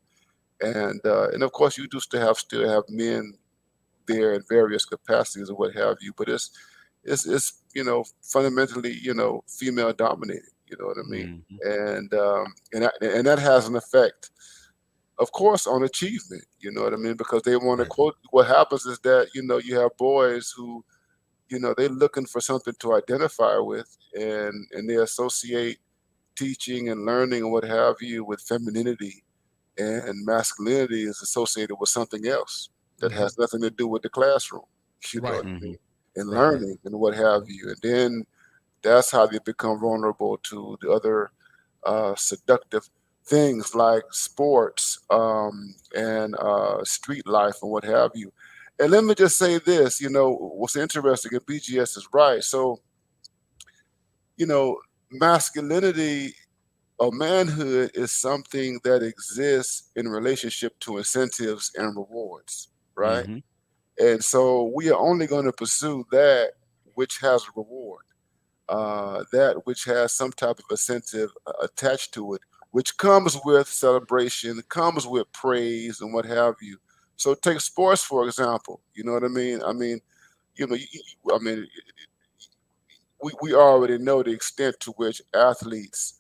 And of course, you do still have men there in various capacities and what have you. But it's fundamentally female dominated. You know what I mean? And that has an effect, of course, on achievement. You know what I mean? Because they want to quote. What happens is that you have boys who they're looking for something to identify with, and they associate teaching and learning and what have you with femininity, and masculinity is associated with something else that has nothing to do with the classroom, what I mean? And learning and what have you. And then that's how they become vulnerable to the other seductive things like sports and street life and what have you. And let me just say this, what's interesting, and BGS is right. So, masculinity or manhood is something that exists in relationship to incentives and rewards, right? And so we are only going to pursue that which has a reward, that which has some type of incentive attached to it, which comes with celebration, comes with praise and what have you. So take sports, for example. You know what I mean? I mean, we already know the extent to which athletes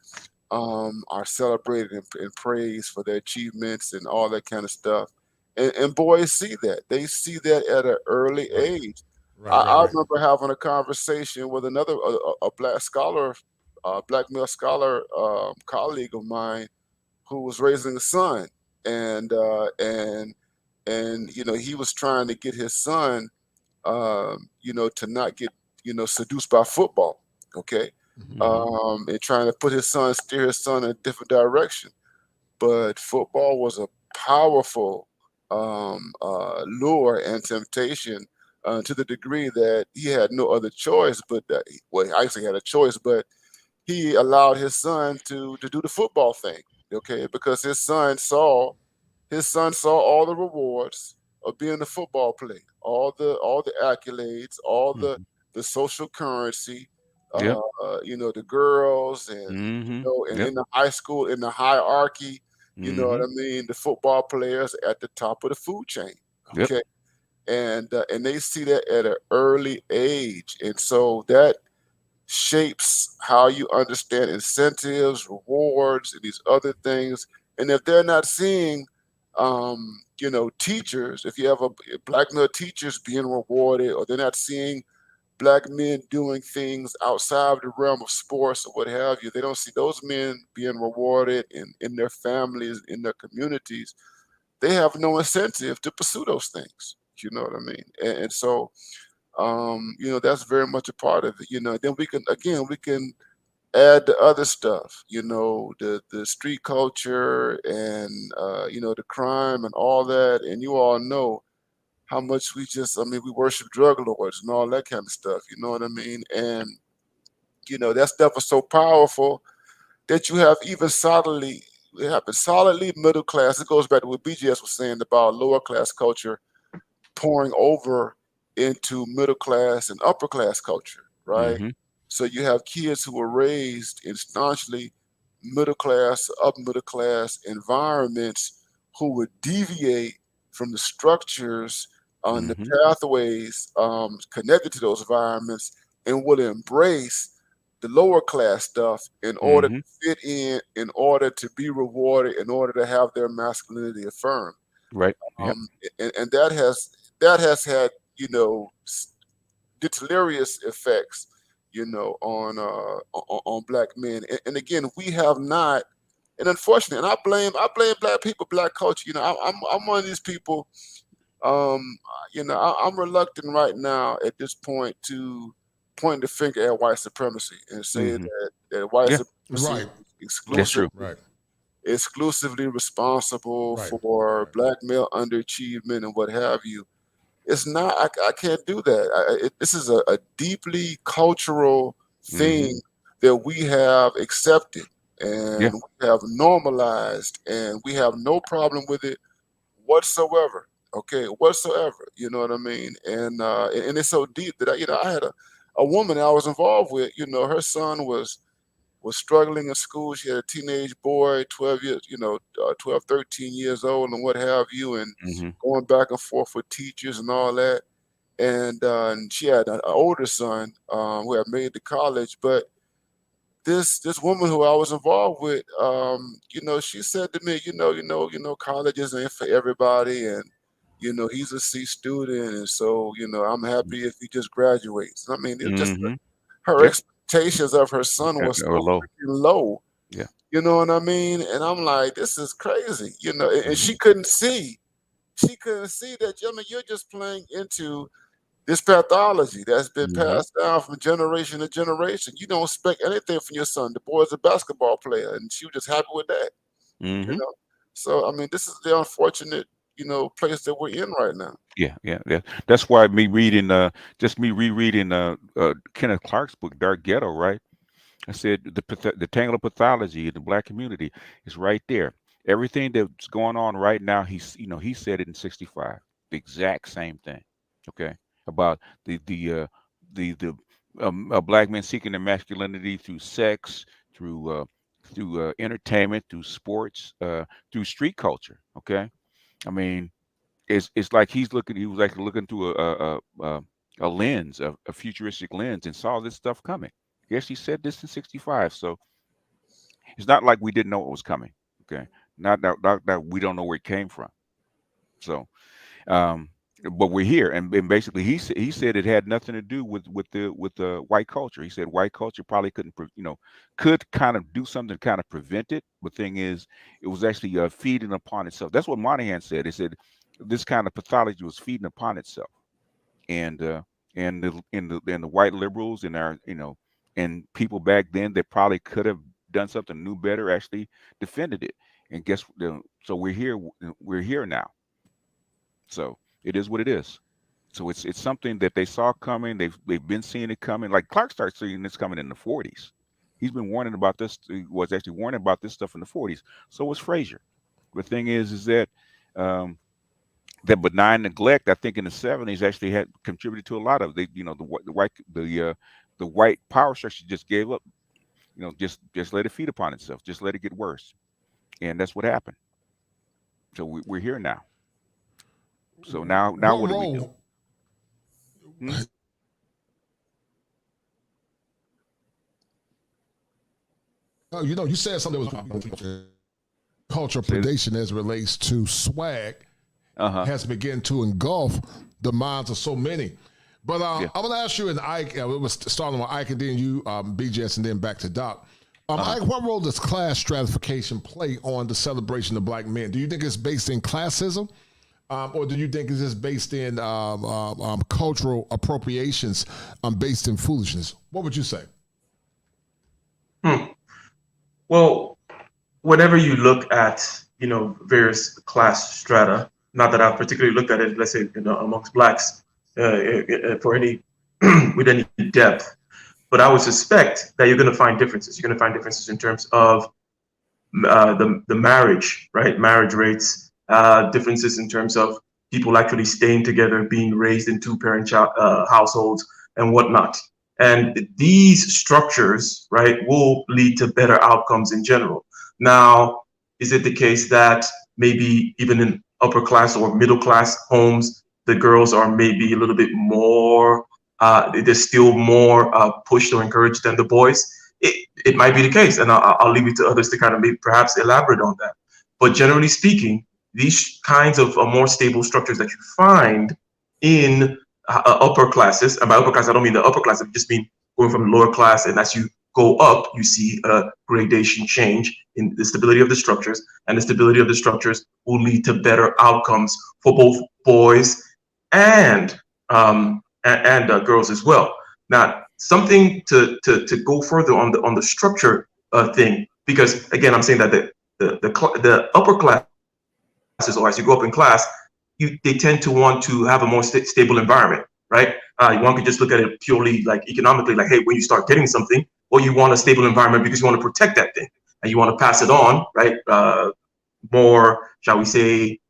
are celebrated and praised for their achievements and all that kind of stuff. And boys see that. They see that at an early age. I remember having a conversation with another a black scholar, black male scholar colleague of mine who was raising a son, and he was trying to get his son to not get seduced by football. Okay. and trying to steer his son in a different direction. But football was a powerful lure and temptation to the degree that he had no other choice. But well, he actually had a choice, but he allowed his son to do the football thing. Okay, because his son saw all the rewards of being a football player, all the accolades, all the social currency, Yep. the girls, and and Yep. in the high school, in the hierarchy, you know what Mm-hmm. I mean, the football players at the top of the food chain. Yep. Okay, and they see that at an early age, and so that shapes how you understand incentives, rewards, and these other things. And if they're not seeing, teachers, if you have a black male teachers being rewarded, or they're not seeing black men doing things outside the realm of sports or what have you, they don't see those men being rewarded in their families, in their communities. They have no incentive to pursue those things. You know what I mean? And so that's very much a part of it. Then we can add the other stuff, the street culture, and the crime and all that. And you all know how much we worship drug lords and all that kind of stuff. You know what I mean? And that stuff is so powerful that you have even solidly middle class. It goes back to what BGS was saying about lower class culture pouring over into middle class and upper class culture, right? Mm-hmm. So you have kids who were raised in staunchly middle class, upper middle class environments who would deviate from the structures on the Mm-hmm. pathways connected to those environments, and will embrace the lower class stuff in order to Mm-hmm. fit in order to be rewarded, in order to have their masculinity affirmed. Right. Yep. And that has had deleterious effects, on black men. And again, we have not. And unfortunately, and I blame black people, black culture. I'm one of these people. I'm reluctant right now at this point to point the finger at white supremacy and say Mm-hmm. that white Yeah. supremacy Right. is That's true. Right. exclusively responsible Right. for black male underachievement and what have you. It's not. I can't do that. This is a deeply cultural Mm-hmm. thing that we have accepted Yeah. and we have normalized, and we have no problem with it whatsoever. Okay, whatsoever. You know what I mean? And it's so deep that I had a woman that I was involved with. Her son was struggling in school. She had a teenage boy, 12 years, 12, 13 years old, and what have you, and Mm-hmm. going back and forth with teachers and all that. And she had an older son who had made it to college. But this woman who I was involved with, she said to me, colleges ain't for everybody, and he's a C student, and so I'm happy if he just graduates. I mean, it just Mm-hmm. her Yep. expectations of her son was Or so low. freaking low. Yeah. You know what I mean? And I'm like, this is crazy. And Mm-hmm. she couldn't see. She couldn't see that. I mean, you're just playing into this pathology that's been Mm-hmm. passed down from generation to generation. You don't expect anything from your son. The boy's a basketball player, and she was just happy with that. You Mm-hmm. know. So I mean, this is the unfortunate, place that we're in right now. Yeah, yeah, yeah. That's why me rereading Kenneth Clark's book, Dark Ghetto, right? I said the tangle of pathology in the black community is right there. Everything that's going on right now, he said it in '65, the exact same thing. Okay, about the a black men seeking their masculinity through sex, through entertainment, through sports, through street culture. Okay, I mean, it's like he was like looking through a lens, a futuristic lens, and saw this stuff coming. Yes, he said this in '65, so it's not like we didn't know it was coming. Okay, not that we don't know where it came from. So, um, but we're here, and basically he said it had nothing to do with the white culture. He said white culture probably couldn't, could kind of do something to kind of prevent it. But thing is, it was actually feeding upon itself. That's what Monahan said. He said this kind of pathology was feeding upon itself, and and the white liberals and our And people back then that probably could have done something new better actually defended it. And so we're here now. So it is what it is. So it's something that they saw coming. They've been seeing it coming. Like Clark started seeing this coming in the 40s. He's been warning about this. He was actually warning about this stuff in the 40s. So was Frazier. The thing is that that benign neglect, I think, in the 70s actually had contributed to a lot of the white power structure just gave up. Just let it feed upon itself. Just let it get worse, and that's what happened. So we're here now. So now what do we do? Oh, you said something that was cultural predation as it relates to swag has begun to engulf the minds of so many. But I'm going to ask you, and Ike, it was starting with Ike and then you, BJS, and then back to Doc. Ike, what role does class stratification play on the celebration of black men? Do you think it's based in classism? Or do you think it's just based in cultural appropriations based in foolishness? What would you say? Well, whenever you look at, various class strata, not that I've particularly looked at it, let's say, amongst blacks for any, with any depth, but I would suspect that you're going to find differences. You're going to find differences in terms of the marriage, right? Marriage rates, differences in terms of people actually staying together, being raised in two-parent households and whatnot. And these structures, right, will lead to better outcomes in general. Now, is it the case that maybe even in upper class or middle class homes, the girls are maybe a little bit more, they're still more pushed or encouraged than the boys? It might be the case, and I'll leave it to others to kind of maybe perhaps elaborate on that. But generally speaking, these kinds of more stable structures that you find in upper classes, and by upper class, I don't mean the upper class, I just mean going from lower class, and as you go up, you see a gradation change in the stability of the structures, and the stability of the structures will lead to better outcomes for both boys and girls as well. Now, something to go further on the structure thing, because again, I'm saying that the upper classes, or as you go up in class, they tend to want to have a more stable environment, right? One could just look at it purely like economically, like, hey, when you start getting something, or you want a stable environment because you want to protect that thing and you want to pass it on, right? More, shall we say,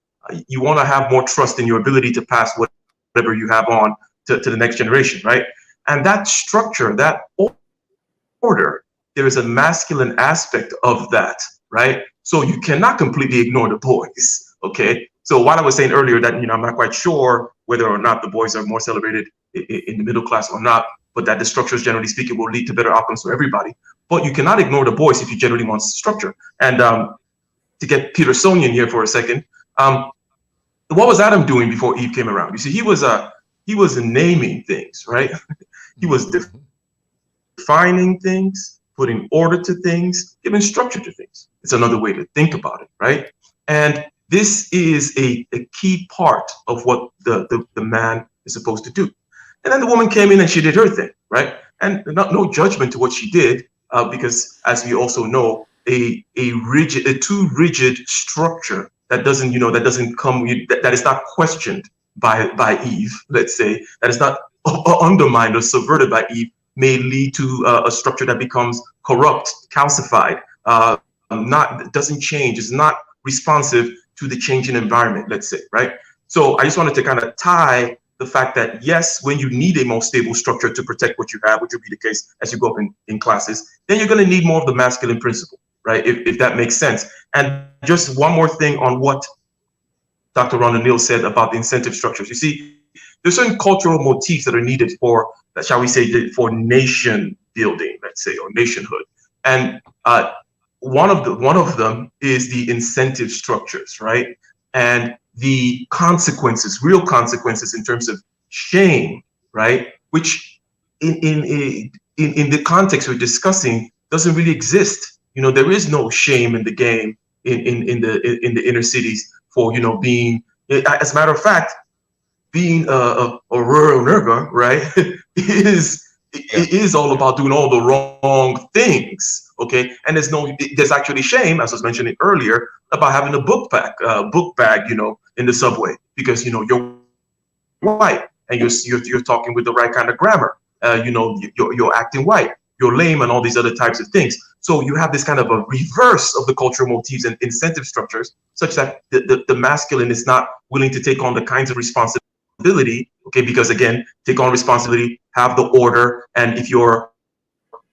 you want to have more trust in your ability to pass whatever you have on to the next generation, right? And that structure, that order, there is a masculine aspect of that, right? So you cannot completely ignore the boys, okay? So while I was saying earlier that, I'm not quite sure whether or not the boys are more celebrated in the middle class or not, but that the structures, generally speaking, will lead to better outcomes for everybody. But you cannot ignore the boys if you generally want structure. And to get Petersonian here for a second, what was Adam doing before Eve came around? You see, he was naming things, right? He was defining things, putting order to things, giving structure to things. It's another way to think about it, right? And this is a key part of what the man is supposed to do. And then the woman came in and she did her thing, right? And no judgment to what she did, because as we also know, a too rigid structure that doesn't come, that is not questioned by Eve, let's say, that is not undermined or subverted by Eve, may lead to a structure that becomes corrupt, calcified, doesn't change, is not responsive to the changing environment, let's say, right? So I just wanted to kind of tie the fact that, yes, when you need a more stable structure to protect what you have, which will be the case as you go up in classes, then you're going to need more of the masculine principle, right? If that makes sense. And just one more thing on what Dr. Ron O'Neill said about the incentive structures. You see, there's certain cultural motifs that are needed for, shall we say, for nation building, let's say, or nationhood. And one of them is the incentive structures, right? And the consequences, real consequences in terms of shame, right? Which in the context we're discussing doesn't really exist. There is no shame in the game in the inner cities for being, as a matter of fact, being a rural nigger, right, is it is all about doing all the wrong things. Okay, and there's actually shame, as I was mentioning earlier, about having a book bag, in the subway, because you're white and you're talking with the right kind of grammar. You're acting white, you're lame, and all these other types of things. So you have this kind of a reverse of the cultural motifs and incentive structures, such that the masculine is not willing to take on the kinds of responsibility. Okay, because again, take on responsibility, have the order, and if you're,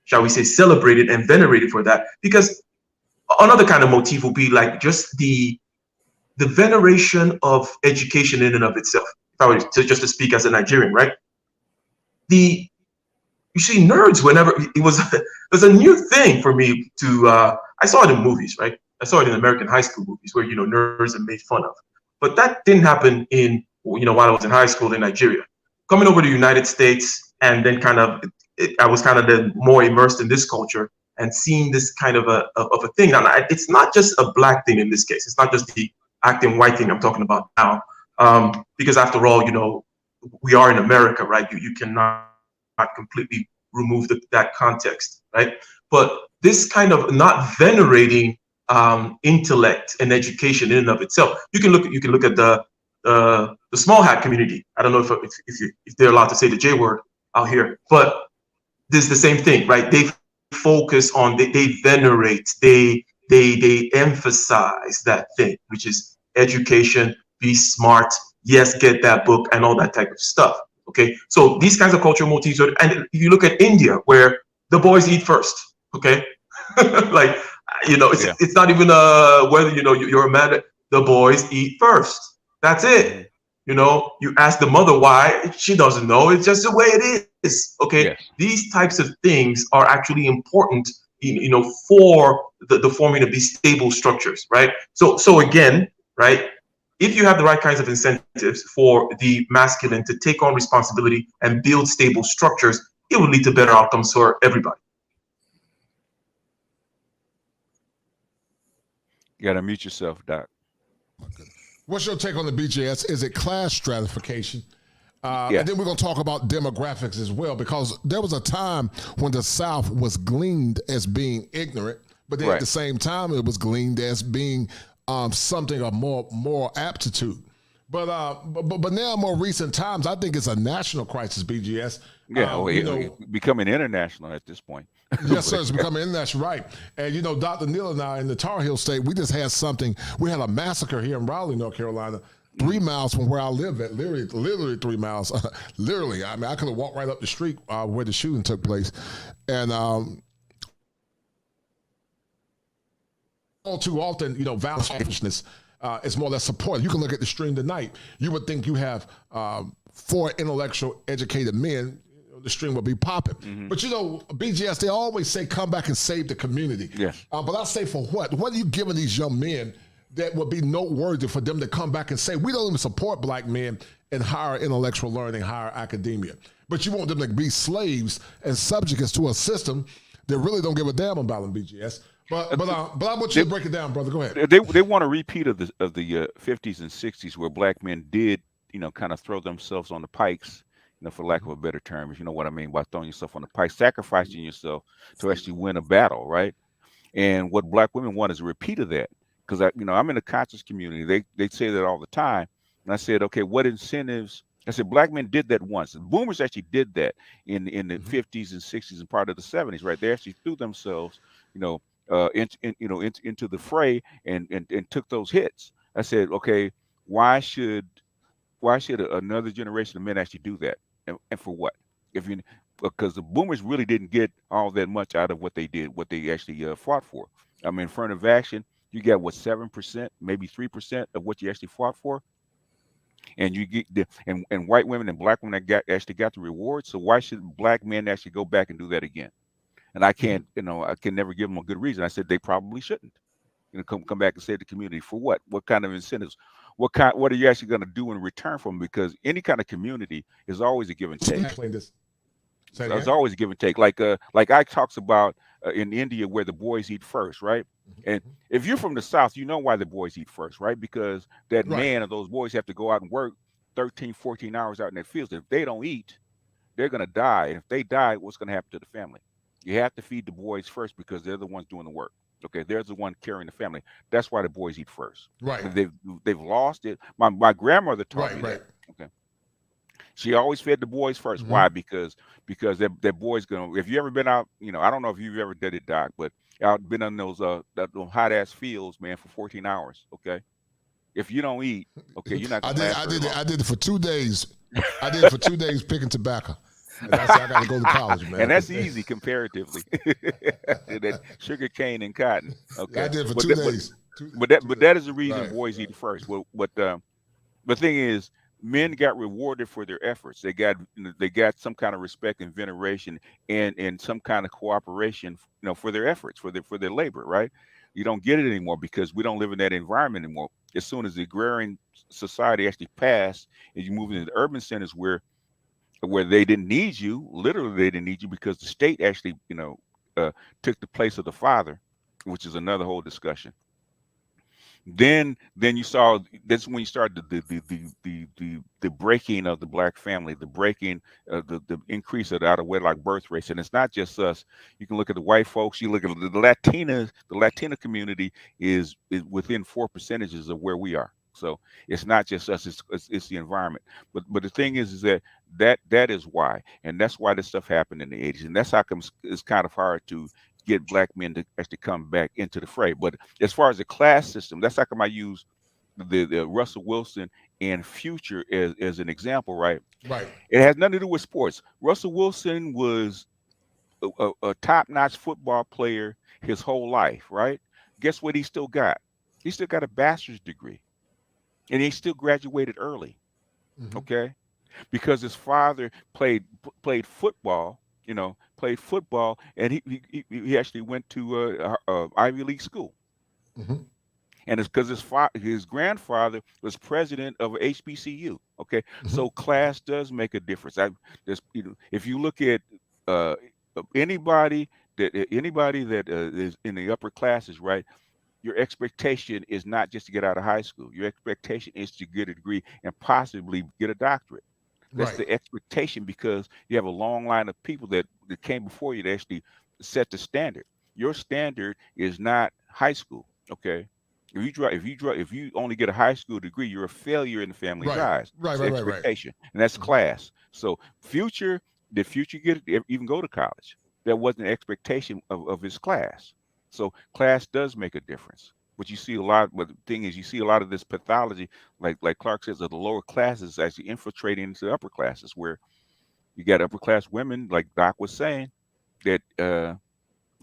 shall we say, celebrated and venerated for that, because another kind of motif will be like just the veneration of education in and of itself. If I were to speak as a Nigerian, right? You see, nerds, whenever it was a new thing for me to I saw it in movies, right? I saw it in American high school movies where nerds are made fun of, but that didn't happen in while I was in high school in Nigeria. Coming over to the United States, and then I was kind of then more immersed in this culture and seeing this kind of a thing. Now, it's not just a black thing in this case. It's not just the acting white thing I'm talking about now, because after all, we are in America, right? You cannot completely remove that context, right? But this kind of not venerating intellect and education in and of itself. You can look at the small hat community. I don't know if they're allowed to say the J word out here, but this is the same thing, right? They focus on, they venerate, they emphasize that thing, which is education, be smart, yes, get that book, and all that type of stuff. Okay, so these kinds of cultural motifs and if you look at India, where the boys eat first, okay, like it's not even whether you're a man. The boys eat first. That's it. You ask the mother why, she doesn't know. It's just the way it is. Okay, yes. These types of things are actually important, for the forming of these stable structures, right? So again, right, if you have the right kinds of incentives for the masculine to take on responsibility and build stable structures, it will lead to better outcomes for everybody. You got to mute yourself, Doc. What's your take on the BJS? Is it class stratification? And then we're going to talk about demographics as well, because there was a time when the South was gleaned as being ignorant, but then at the same time it was gleaned as being something of more aptitude. But now, more recent times, I think it's a national crisis, BGS. Becoming international at this point. Yes, sir, it's becoming international, right. And, Dr. Neal and I in the Tar Heel State, we just had we had a massacre here in Raleigh, North Carolina, 3 miles from where I live at, literally 3 miles. Literally, I mean, I could have walked right up the street where the shooting took place. And all too often, violence is more or less supported. You can look at the stream tonight. You would think you have 4 intellectual, educated men, the stream would be popping. Mm-hmm. But BGS, they always say, come back and save the community. Yes. But I say, for what? What are you giving these young men that would be noteworthy for them to come back and say, we don't even support black men in higher intellectual learning, higher academia. But you want them to be slaves and subjects to a system that really don't give a damn about them, BGS. But I want you to break it down, brother. Go ahead. They want a repeat of the 50s and 60s, where black men did, kind of throw themselves on the pikes, for lack of a better term, if you know what I mean by throwing yourself on the pike, sacrificing yourself to actually win a battle, right? And what black women want is a repeat of that. Because I'm in the conscious community. They say that all the time. And I said, okay, what incentives? I said, black men did that once. The boomers actually did that in the 50s and 60s and part of the 70s, right? They actually threw themselves, into the fray and took those hits. I said, okay, why should another generation of men actually do that, and for what? Because the boomers really didn't get all that much out of what they did, what they actually fought for. I mean, affirmative action, you got 7%, maybe 3% of what you actually fought for, and you get and white women and black women actually got the reward. So why should black men actually go back and do that again? And I can't, I can never give them a good reason. I said they probably shouldn't. Come back and save the community for what? What kind of incentives? What are you actually going to do in return for them? Because any kind of community is always a give and take. There's always a give and take. Like Ike talks about in India, where the boys eat first, right? And if you're from the South, you know why the boys eat first, right? Because man or those boys have to go out and work 13, 14 hours out in their fields. If they don't eat, they're going to die. And if they die, what's going to happen to the family? You have to feed the boys first because they're the ones doing the work. Okay, they're the one carrying the family. That's why the boys eat first. Right. They've lost it. My grandmother taught me Right. that. Okay, she always fed the boys 1st. Why? Because that boy's gonna. If you ever been out, I don't know if you've ever did it, Doc, but out been on those hot ass fields, man, for 14 hours. Okay, if you don't eat, okay, you're not gonna last very long. I did it for 2 days. I did it for 2 days picking tobacco. And I said I got to go to college, man. And that's easy comparatively. That sugar cane and cotton. Okay, I did it for 2 days. But that is the reason boys eat first. But the thing is, men got rewarded for their efforts. They got some kind of respect and veneration and some kind of cooperation, for their efforts, for their labor, right? You don't get it anymore because we don't live in that environment anymore. As soon as the agrarian society actually passed and you move into the urban centers where they didn't need you, literally they didn't need you because the state actually, took the place of the father, which is another whole discussion. Then you saw that's when you started the breaking of the black family, the breaking the increase of the out of wedlock birth rates. And it's not just us. You can look at the white folks, you look at the Latinas, the Latina community is within 4% of where we are. So it's not just us, it's the environment. But the thing is that is why, and that's why this stuff happened in the 80s. And that's how come it's kind of hard to get black men to actually come back into the fray. But as far as the class system, that's how come I use the Russell Wilson and Future as an example, right? Right. It has nothing to do with sports. Russell Wilson was a top-notch football player his whole life, right? Guess what he still got? He still got a bachelor's degree. And he still graduated early, okay? Because his father played football, and he actually went to Ivy League school. And it's because his grandfather was president of HBCU, okay? So class does make a difference. If you look at anybody that is in the upper classes, right? Your expectation is not just to get out of high school. Your expectation is to get a degree and possibly get a doctorate. That's the expectation because you have a long line of people that came before you to actually set the standard. Your standard is not high school, okay? If you only get a high school degree, you're a failure in the family's eyes. Right. Expectation, and that's class. So did Future even go to college? That wasn't an expectation of his class. So class does make a difference. But you see a lot, but the thing is, you see a lot of this pathology, like Clark says, of the lower classes actually infiltrating into the upper classes, where you got upper class women, like Doc was saying, that you're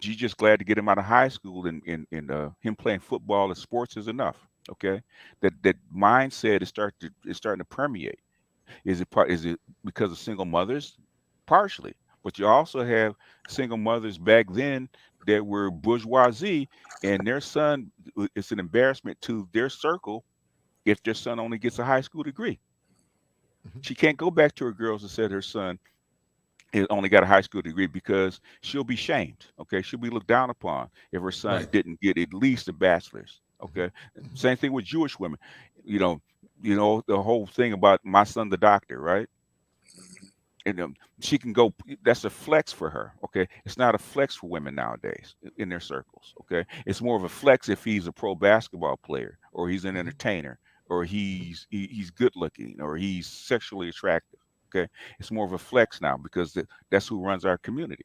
just glad to get him out of high school, and him playing football and sports is enough. Okay, that mindset is starting to permeate. Is it because of single mothers? Partially, but you also have single mothers back then that were bourgeoisie, and their son, it's an embarrassment to their circle if their son only gets a high school degree. She can't go back to her girls and say her son only got a high school degree because she'll be shamed. Okay, she'll be looked down upon if her son didn't get at least a bachelor's. Okay, same thing with Jewish women. You know the whole thing about my son, the doctor, right? And she can go, that's a flex for her, okay? It's not a flex for women nowadays in their circles, okay? It's more of a flex if he's a pro basketball player, or he's an entertainer, or he's good looking, or he's sexually attractive, okay? It's more of a flex now because that's who runs our community.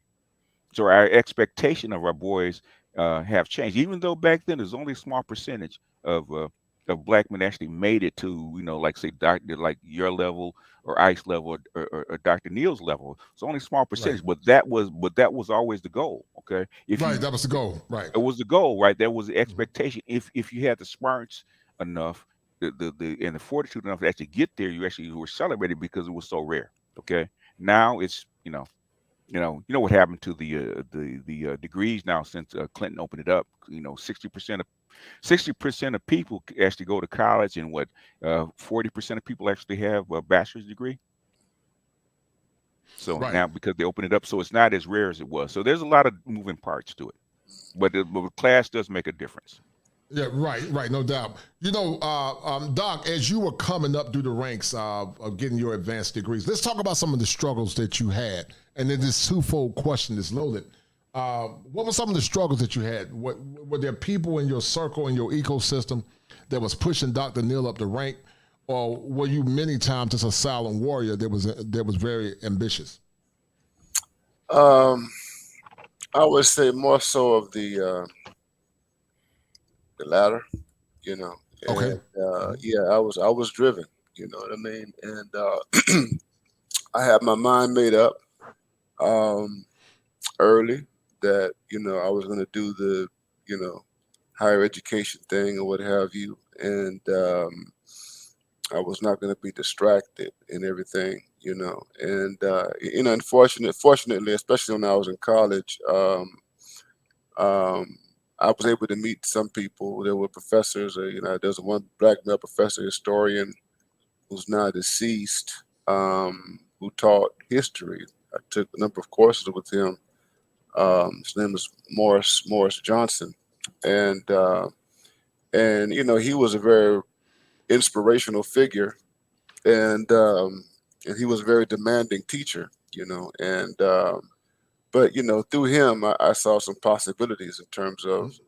So our expectation of our boys have changed, even though back then there's only a small percentage of black men actually made it to, like say doctor, like your level or ICE level or Dr. Neal's level. It's only a small percentage, but that was always the goal. Okay. That was the goal. Right. It was the goal, right? That was the expectation. If you had the smarts enough, and the fortitude enough to actually get there, you were celebrated because it was so rare. Okay. Now it's, you know what happened to the degrees now since Clinton opened it up. 60% of people actually go to college, and 40% of people actually have a bachelor's degree. So now because they open it up, so it's not as rare as it was. So there's a lot of moving parts to it, but class does make a difference. Yeah, right, no doubt. Doc, as you were coming up through the ranks of getting your advanced degrees, let's talk about some of the struggles that you had. And then this twofold question is loaded. What were some of the struggles that you had? Were there people in your circle, in your ecosystem, that was pushing Dr. Neal up the rank, or were you many times just a silent warrior that was very ambitious? I would say more so of the latter, you know. Okay. And yeah, I was driven, you know what I mean? And I had my mind made up early that, I was going to do the, higher education thing or what have you. And I was not going to be distracted and everything, And fortunately, especially when I was in college, I was able to meet some people. There were professors. There's one black male professor, historian, who's now deceased, who taught history. I took a number of courses with him. His name is Morris Johnson, and he was a very inspirational figure, and he was a very demanding teacher, and but through him I saw some possibilities in terms of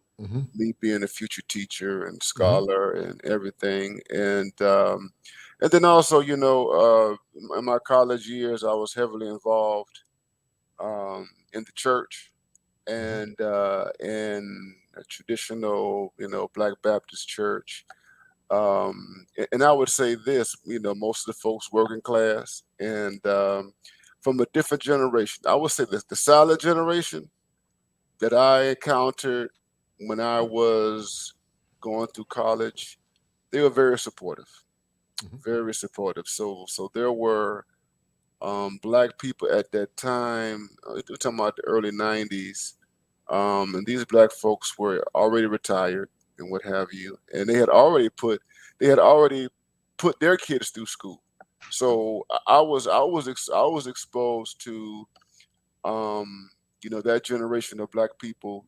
me being a future teacher and scholar and everything, and then also in my college years I was heavily involved in the church and in a traditional Black Baptist church. And I would say this, most of the folks working class and from a different generation. I would say this, the silent generation that I encountered when I was going through college, they were very supportive, very supportive. So there were Black people at that time, we're talking about the early 90s, and these Black folks were already retired and what have you, and they had already put their kids through school. So I was exposed to that generation of Black people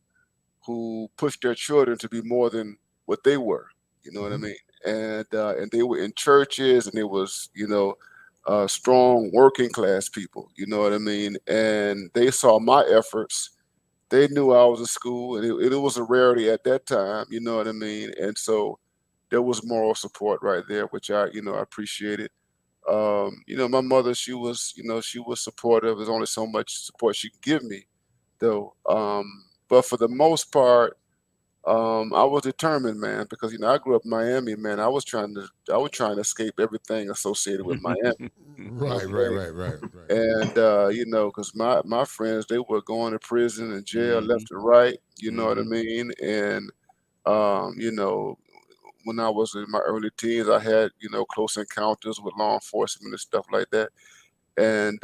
who pushed their children to be more than what they were. You know what I mean? And they were in churches, and it was strong working class people. You know what I mean? And they saw my efforts. They knew I was in school, and it was a rarity at that time. You know what I mean? And so there was moral support right there, which I appreciated. My mother, she was supportive. There's only so much support she could give me, though. But for the most part, I was determined, man, because I grew up in Miami, man. I was trying to escape everything associated with Miami. Right. And because my friends, they were going to prison and jail left and right. You know what I mean? And when I was in my early teens, I had close encounters with law enforcement and stuff like that. And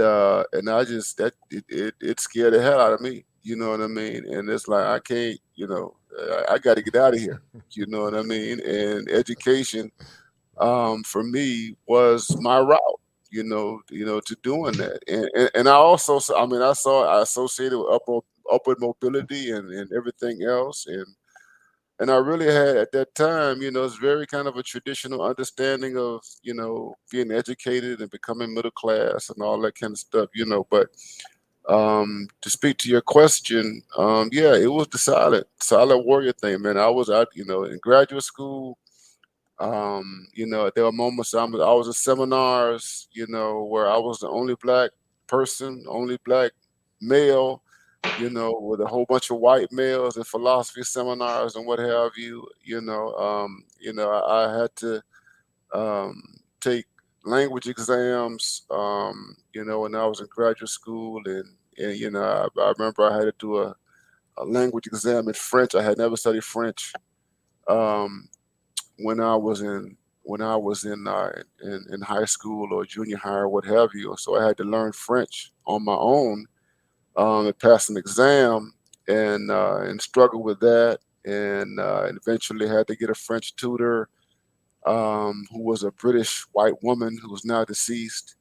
I just it scared the hell out of me. You know what I mean? And it's like I can't. I got to get out of here. You know what I mean? And education, for me, was my route. To doing that, and I also, I associated with upward mobility and everything else, and I really had at that time, it's very kind of a traditional understanding of, being educated and becoming middle class and all that kind of stuff, But to speak to your question, yeah, it was the silent warrior thing, man. I was out, in graduate school. There were moments I was in seminars, where I was the only Black person, only Black male, with a whole bunch of white males in philosophy seminars and what have you. I had to take language exams, when I was in graduate school, and I remember I had to do a language exam in French. I had never studied French. When I was in high school or junior high or what have you, so I had to learn French on my own, and pass an exam, and struggle with that, and eventually had to get a French tutor, who was a British white woman who was now deceased,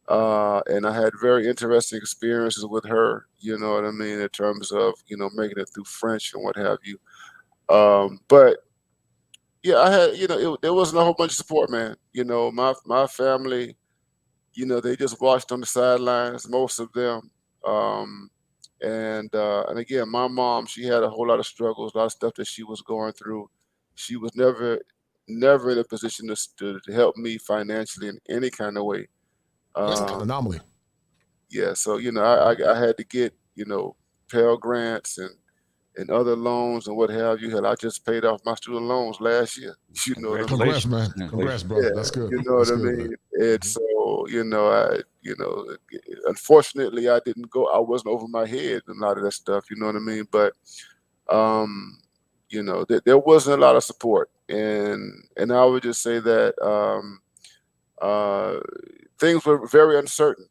and I had very interesting experiences with her. You know what I mean, in terms of making it through French and what have you, but Yeah, I had, there wasn't a whole bunch of support, man. My family, they just watched on the sidelines, most of them. Um, and again, my mom, she had a whole lot of struggles, a lot of stuff that she was going through. She was never in a position to help me financially in any kind of way. That's an Um, anomaly. yeah, so I had to get Pell grants and other loans and what have you. Hell, I just paid off my student loans last year. You know what I mean? Congrats, man. Congratulations. Congrats, Congratulations. bro. Yeah, That's good. you know what That's I good, mean. man. And so unfortunately, I didn't go. I wasn't over my head and a lot of that stuff. You know what I mean? But um, there wasn't a lot of support, and I would just say that uh, things were very uncertain.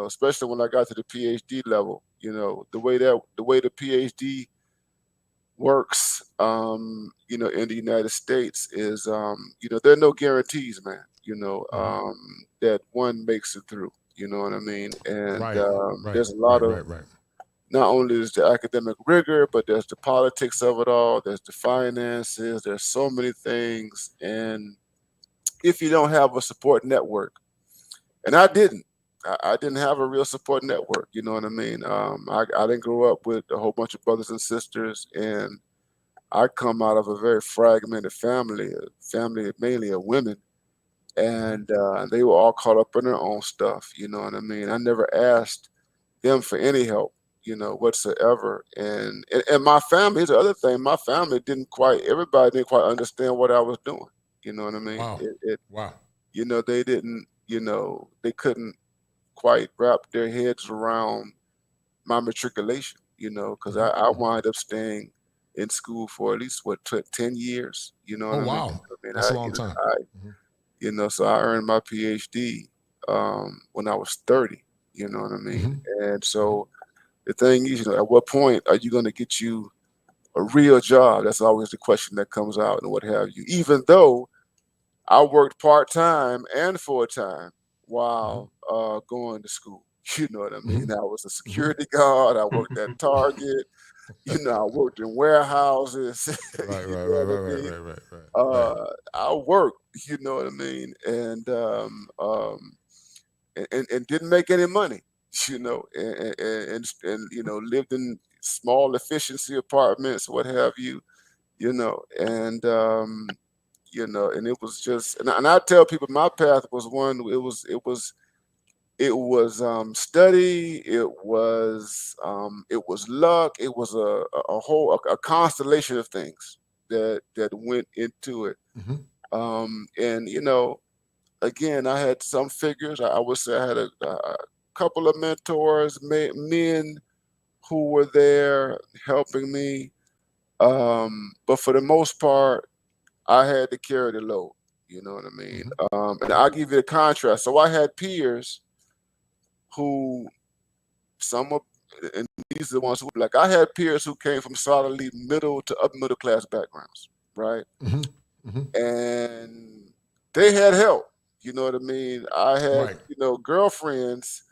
Especially when I got to the PhD level. The way the PhD works, in the United States is, there are no guarantees, man. That one makes it through. You know what I mean? And Right, right, there's a lot right, of, right, right. not only is the academic rigor, but there's the politics of it all. There's the finances. There's so many things, and if you don't have a support network, and I didn't. I didn't have a real support network. You know what I mean? I didn't grow up with a whole bunch of brothers and sisters, and I come out of a very fragmented family, a family mainly of women, and they were all caught up in their own stuff. You know what I mean? I never asked them for any help, whatsoever. And my family, here's the other thing, my family everybody didn't quite understand what I was doing. You know what I mean? Wow. Wow. They didn't, they couldn't quite wrap their heads around my matriculation, because I wind up staying in school for at least 10 years. You know what Oh, I mean? wow. I mean, That's a long time. so I earned my PhD when I was 30. You know what I mean? And so the thing is, at what point are you going to get you a real job? That's always the question that comes out and what have you. Even though I worked part time and full time while going to school. You know what I mean? I was a security guard. I worked at Target. I worked in warehouses. Right, You right, know right, what I right, mean? right, right, right, right. I worked. You know what I mean? And didn't make any money. And lived in small efficiency apartments, what have you. And it was just, and I tell people my path was one. It was study. It was luck. It was a whole a constellation of things that went into it. And again, I had some figures. I would say I had a couple of mentors, men who were there helping me. But for the most part, I had to carry the load. You know what I mean? And I'll give you the contrast. So I had peers who, some of, and these are the ones who, like, I had peers who came from solidly middle to upper middle class backgrounds, right? And they had help. You know what I mean? I had, Right. girlfriends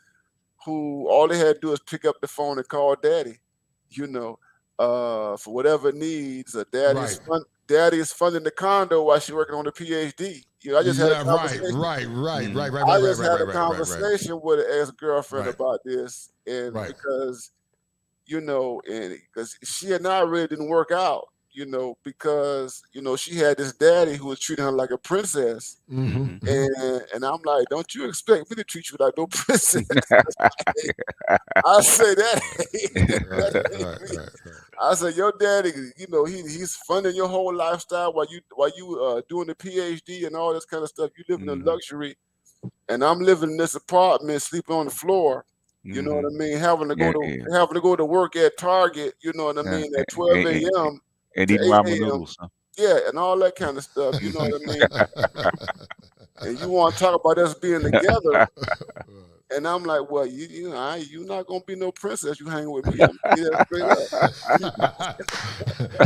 who all they had to do is pick up the phone and call daddy, for whatever needs. Right. Daddy is funding the condo while she's working on the PhD. I just had a Yeah, right, conversation. right, right, right, right, right, I right, just right, had right, a right, right, right. conversation with an ex-girlfriend Right. about this, and Right. because and because she and I really didn't work out, because she had this daddy who was treating her like a princess, and I'm like, don't you expect me to treat you like no princess? I say that Right, that ain't right, me. right, right. I said, your daddy, he's funding your whole lifestyle while you doing the PhD and all this kind of stuff. You living in luxury, and I'm living in this apartment, sleeping on the floor. You know what I mean? Having to go And, to and, having to go to work at Target. You know what I mean? At 12 and, a.m. and to eating 8 ramen a.m. noodles. Huh? Yeah, and all that kind of stuff. You know what I mean? And you want to talk about us being together? And I'm like, well, you're not gonna be no princess. You hang with me. I'm gonna be that straight up.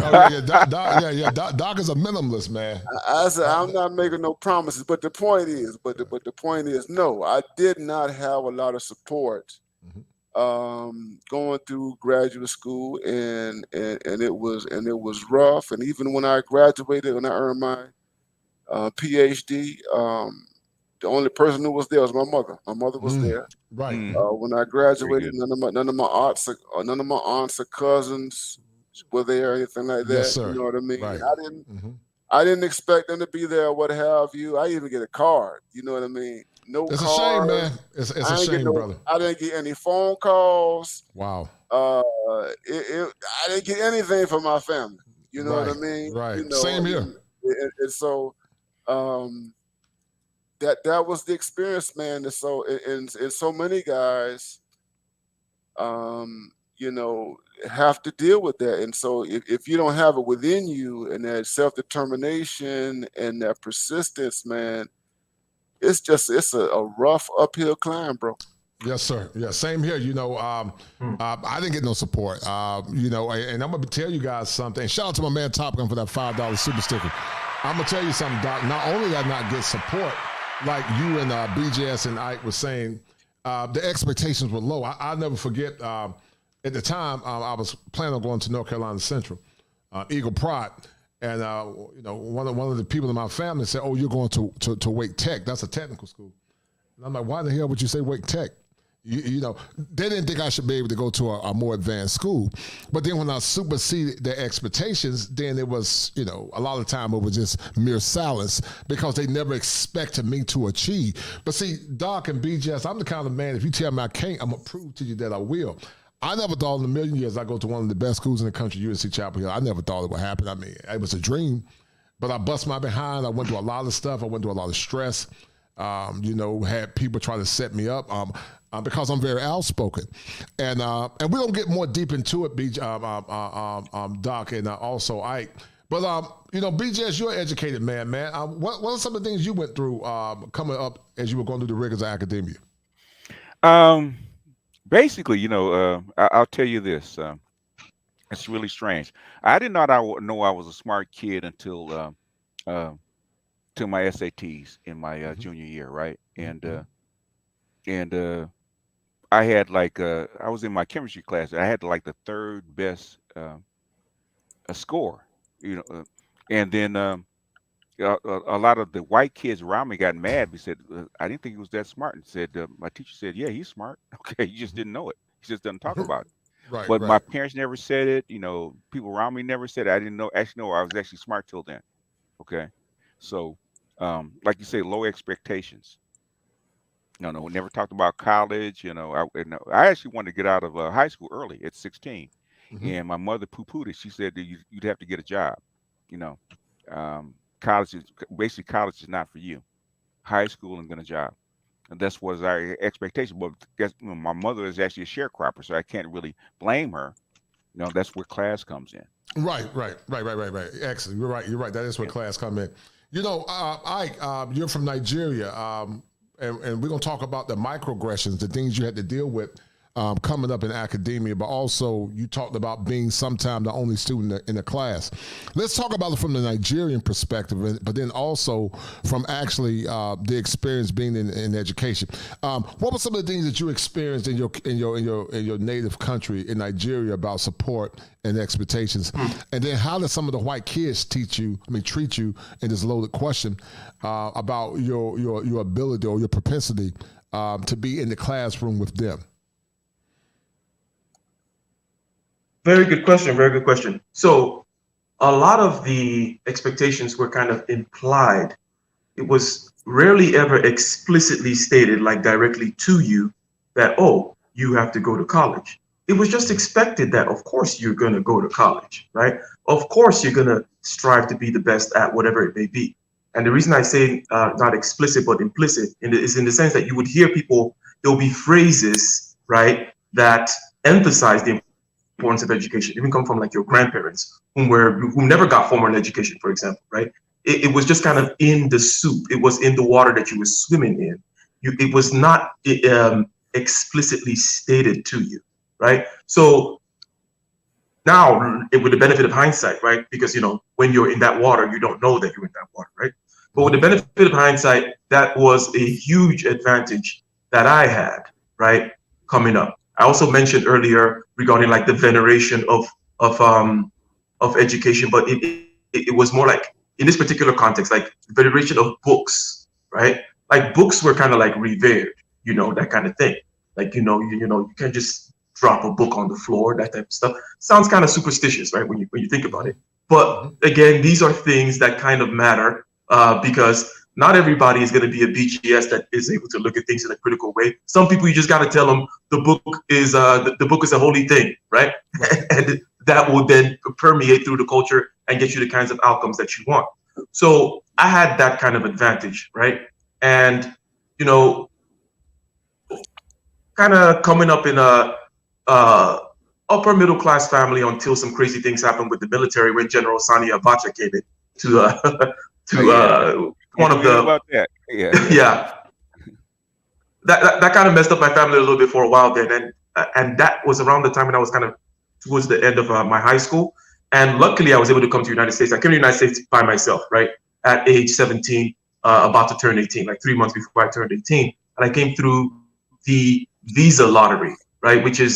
Oh yeah, yeah, Doc is a minimalist, man. I said, I'm not making no promises, but the point is, no, I did not have a lot of support going through graduate school, and it was rough. And even when I graduated, when I earned PhD. The only person who was there was my mother. My mother was there. Right. When I Very graduated, good. none of my aunts or cousins were there or anything like that. Yes, sir. You know what I mean? Right. And I didn't expect them to be there or what have you. I even get a card. You know what I mean? No It's a card. shame, man. It's a shame, brother. I didn't get any phone calls. Wow. I didn't get anything from my family. You know what I mean? Right. You know, Same here. And so that was the experience, man. And so and so many guys, you know, have to deal with that. And so if you don't have it within you and that self-determination and that persistence, man, it's a rough uphill climb, bro. Yes, sir. Yeah, same here. You know, I didn't get no support. You know, and I'm gonna tell you guys something. And shout out to my man Top Gun for that $5 super sticker. I'm gonna tell you something, Doc. Not only did I not get support, like you and BJS and Ike was saying, the expectations were low. I'll never forget. At the time, I was planning on going to North Carolina Central, Eagle Pride, and you know, one of the people in my family said, "Oh, you're going to Wake Tech. That's a technical school." And I'm like, "Why the hell would you say Wake Tech?" You know, they didn't think I should be able to go to a more advanced school. But then when I superseded their expectations, then it was, you know, a lot of the time it was just mere silence because they never expected me to achieve. But see, Doc and BJS, I'm the kind of man, if you tell me I can't, I'm going to prove to you that I will. I never thought in a million years I'd go to one of the best schools in the country, UNC Chapel Hill. I never thought it would happen. I mean, it was a dream. But I bust my behind. I went through a lot of stuff. I went through a lot of stress. You know, had people try to set me up because I'm very outspoken, and we don't get more deep into it, Doc, and also Ike. But you know, BJS, you're an educated man. What are some of the things you went through coming up as you were going through the rigors of academia? Basically, you know, I'll tell you this. It's really strange. I did not know I was a smart kid until to my SATs in my junior year, right? And I had like I was in my chemistry class. I had like the third best score, you know, and then a lot of the white kids around me got mad. We said I didn't think he was that smart, and said my teacher said, "Yeah, he's smart. Okay, you just didn't know it. He just doesn't talk about it." Right. But my parents never said it. You know, people around me never said it. I didn't know. Actually, no, I was actually smart till then. Okay, so like you say, low expectations. No, never talked about college. You know, I actually wanted to get out of high school early at 16, and my mother poo-pooed it. She said that you'd have to get a job. You know, college is not for you. High school and then a job, and that's was our expectation. But guess my mother is actually a sharecropper, so I can't really blame her. You know, that's where class comes in. Right. Excellent. You're right. That is where class come in. You know, Ike, you're from Nigeria. And we're going to talk about the microaggressions, the things you had to deal with coming up in academia, but also you talked about being sometime the only student in the class. Let's talk about it from the Nigerian perspective, but then also from actually the experience being in education. What were some of the things that you experienced in your native country in Nigeria about support and expectations? And then how did some of the white kids treat you in this loaded question about your ability or your propensity to be in the classroom with them? Very good question. So a lot of the expectations were kind of implied. It was rarely ever explicitly stated, like directly to you, that, oh, you have to go to college. It was just expected that, of course, you're going to go to college, right? Of course, you're going to strive to be the best at whatever it may be. And the reason I say not explicit, but implicit is in the sense that you would hear people, there'll be phrases, right, that emphasize the importance of education, even come from like your grandparents who never got formal education, for example, right? It was just kind of in the soup. It was in the water that you were swimming in. It was not explicitly stated to you, right? So now, with the benefit of hindsight, right? Because, you know, when you're in that water, you don't know that you're in that water, right? But with the benefit of hindsight, that was a huge advantage that I had, right, coming up. I also mentioned earlier regarding like the veneration of education, but it was more like in this particular context, like veneration of books, right? Like books were kind of like revered, that kind of thing. Like, you can't just drop a book on the floor, that type of stuff. Sounds kind of superstitious, right? When you think about it. But again, these are things that kind of matter because not everybody is going to be a BGS that is able to look at things in a critical way. Some people, you just got to tell them the book is a holy thing, right? And that will then permeate through the culture and get you the kinds of outcomes that you want. So I had that kind of advantage, right? And, kind of coming up in a upper middle class family until some crazy things happened with the military when General Sani Abacha came in to one of the about that. Yeah. That kind of messed up my family a little bit for a while then, and that was around the time when I was kind of towards the end of my high school. And luckily, I was able to come to the United States. I came to the United States by myself, right, at age 17, about to turn 18, like 3 months before I turned 18. And I came through the visa lottery, right, which is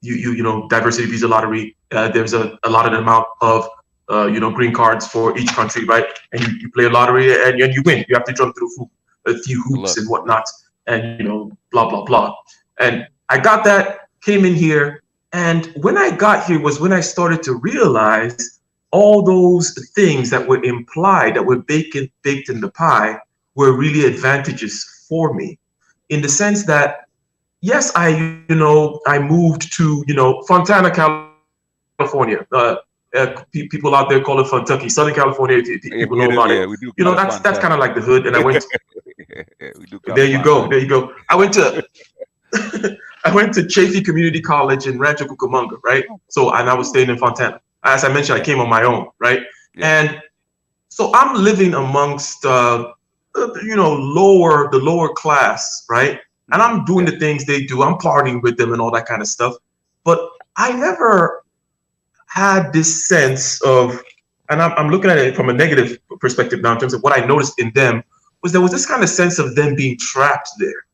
diversity visa lottery. There's a allotted amount of green cards for each country, right? And you play a lottery and you win. You have to jump through a few hoops and whatnot, and blah blah blah. And I got that, came in here, and when I got here was when I started to realize all those things that were implied, that were baked in the pie, were really advantages for me, in the sense that yes, I moved to Fontana, California. People out there call it Kentucky, Southern California. People know about it. That's kind of like the hood. And I went. There you go. I went to Chaffee Community College in Rancho Cucamonga, right? And I was staying in Fontana. As I mentioned, I came on my own, right? Yeah. And so I'm living amongst the lower class, right? And I'm doing the things they do. I'm partying with them and all that kind of stuff. But I never had this sense of, and I'm looking at it from a negative perspective now in terms of what I noticed in them, was there was this kind of sense of them being trapped there.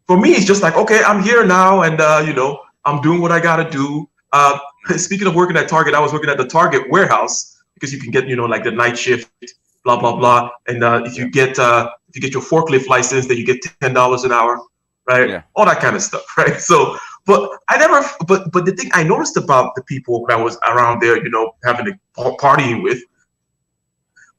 For me, it's just like, okay, I'm here now, and I'm doing what I gotta do. Speaking of working at Target, I was working at the Target warehouse because you can get like the night shift, blah blah blah, and if you get your forklift license, then you get $10 an hour, right? Yeah. All that kind of stuff, right? So. But the thing I noticed about the people that was around there, having a partying with,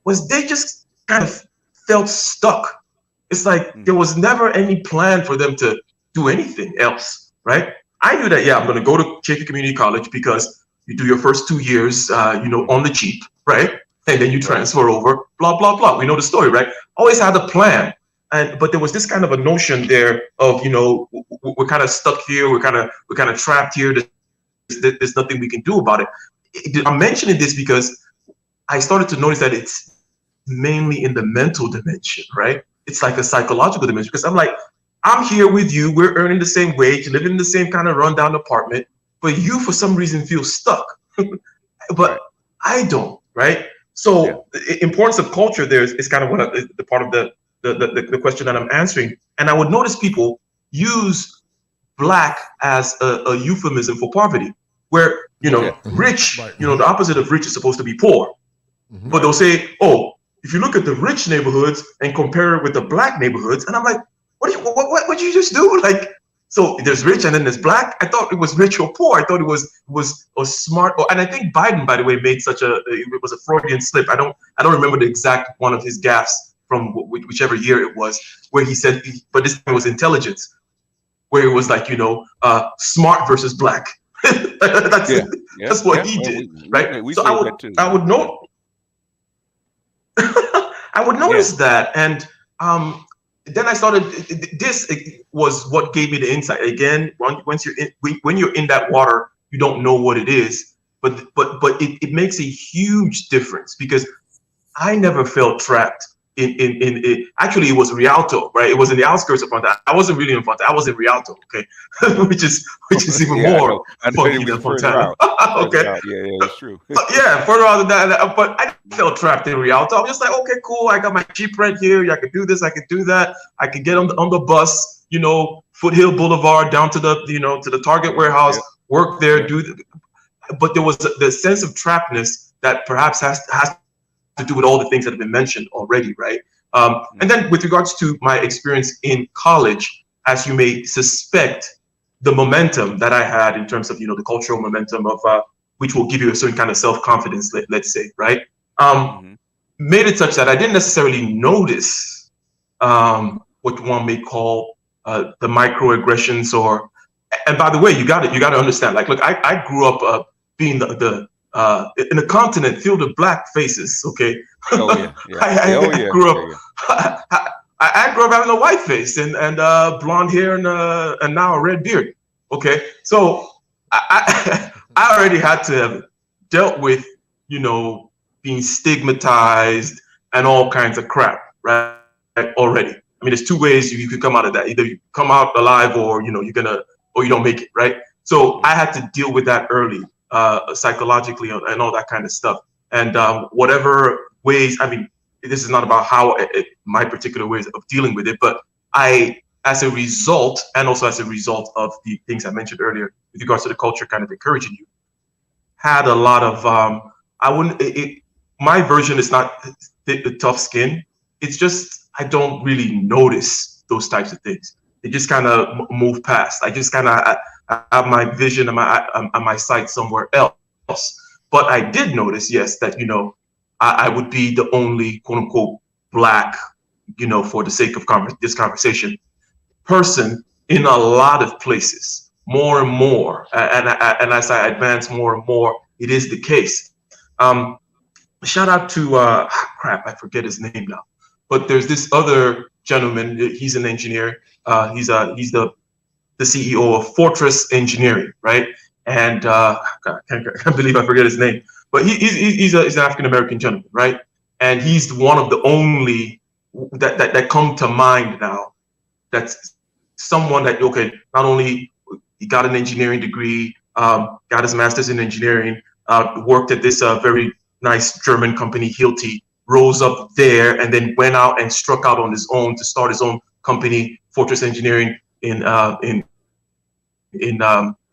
was they just kind of felt stuck. It's like there was never any plan for them to do anything else, right? I knew that, I'm going to go to Chaffee Community College because you do your first 2 years, on the cheap, right? And then you transfer over, blah, blah, blah. We know the story, right? Always had a plan. But there was this kind of a notion there of, we're kind of stuck here. We're kind of trapped here. There's nothing we can do about it. I'm mentioning this because I started to notice that it's mainly in the mental dimension, right? It's like a psychological dimension, because I'm like, I'm here with you. We're earning the same wage, living in the same kind of rundown apartment, but you, for some reason, feel stuck. But I don't, right? So the importance of culture there is kind of what the part of the question that I'm answering. And I would notice people use black as a euphemism for poverty, where, rich, the opposite of rich is supposed to be poor. Mm-hmm. But they'll say, oh, if you look at the rich neighborhoods and compare it with the black neighborhoods, and I'm like, what did you just do? Like, so there's rich and then there's black. I thought it was rich or poor. I thought it was a smart, and I think Biden, by the way, made it was a Freudian slip. I don't remember the exact one of his gaffes from whichever year it was, where he said, but this time was intelligence, where it was like, smart versus black. That's what he did, right? So I would know. I would notice that, and then I started. This was what gave me the insight. Again, once when you're in that water, you don't know what it is, but it makes a huge difference, because I never felt trapped in it. Actually, it was Rialto, right? It was in the outskirts of Fontana. I wasn't really in Fontana. I was in Rialto, okay, which is even more funky than Fontana. Okay, yeah, that's true. Further out than that. But I felt trapped in Rialto. I'm just like, okay, cool. I got my cheap rent here. I could do this. I could do that. I could get on the bus, Foothill Boulevard down to the to the Target warehouse, work there, but there was the sense of trappedness that perhaps has to do with all the things that have been mentioned already, right? And then with regards to my experience in college, as you may suspect, the momentum that I had in terms of, the cultural momentum of which will give you a certain kind of self-confidence, let's say, right? Made it such that I didn't necessarily notice what one may call the microaggressions, and by the way, you got to understand, like, look, I grew up being in a continent filled with black faces. Okay. Oh yeah, yeah. I grew up. I grew up having a white face and blonde hair and now a red beard. Okay, so I already had to have dealt with being stigmatized and all kinds of crap, right? Already. I mean, there's two ways you could come out of that. Either you come out alive, or you don't make it, right? So I had to deal with that early, psychologically and all that kind of stuff. And whatever ways, I mean, this is not about how my particular ways of dealing with it, but as a result, and also as a result of the things I mentioned earlier with regards to the culture kind of encouraging you, had a lot of my version is not the tough skin. It's just I don't really notice those types of things. They just kind of move past. I just kind of have my vision and my sight somewhere else. But I did notice, yes, that I would be the only quote unquote black, for the sake of this conversation, person in a lot of places, more and more, and as I advance more and more, it is the case. Shout out to crap, I forget his name now, but there's this other gentleman. He's an engineer. He's the CEO of Fortress Engineering, right? And God, I can't believe I forget his name, but he's an African American gentleman, right? And he's one of the only that come to mind now. That's someone that, okay, not only he got an engineering degree, got his master's in engineering, worked at this very nice German company, Hilti, rose up there, and then went out and struck out on his own to start his own company, Fortress Engineering, in San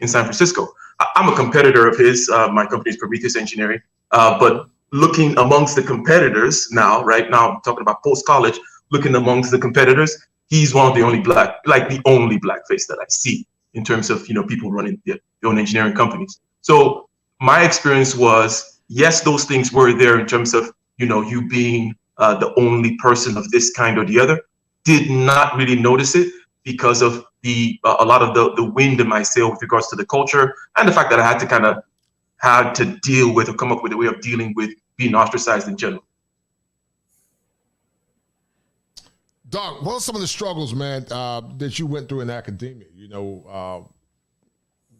Francisco. I'm a competitor of his. My company is Prometheus Engineering, but looking amongst the competitors now, right now, I'm talking about post-college, looking amongst the competitors, he's one of the only the only black face that I see in terms of, people running their own engineering companies. So my experience was, yes, those things were there in terms of, you being the only person of this kind or the other. Did not really notice it because of a lot of the wind in my sail with regards to the culture and the fact that I had to deal with or come up with a way of dealing with being ostracized in general. Doc, what are some of the struggles, man, that you went through in academia?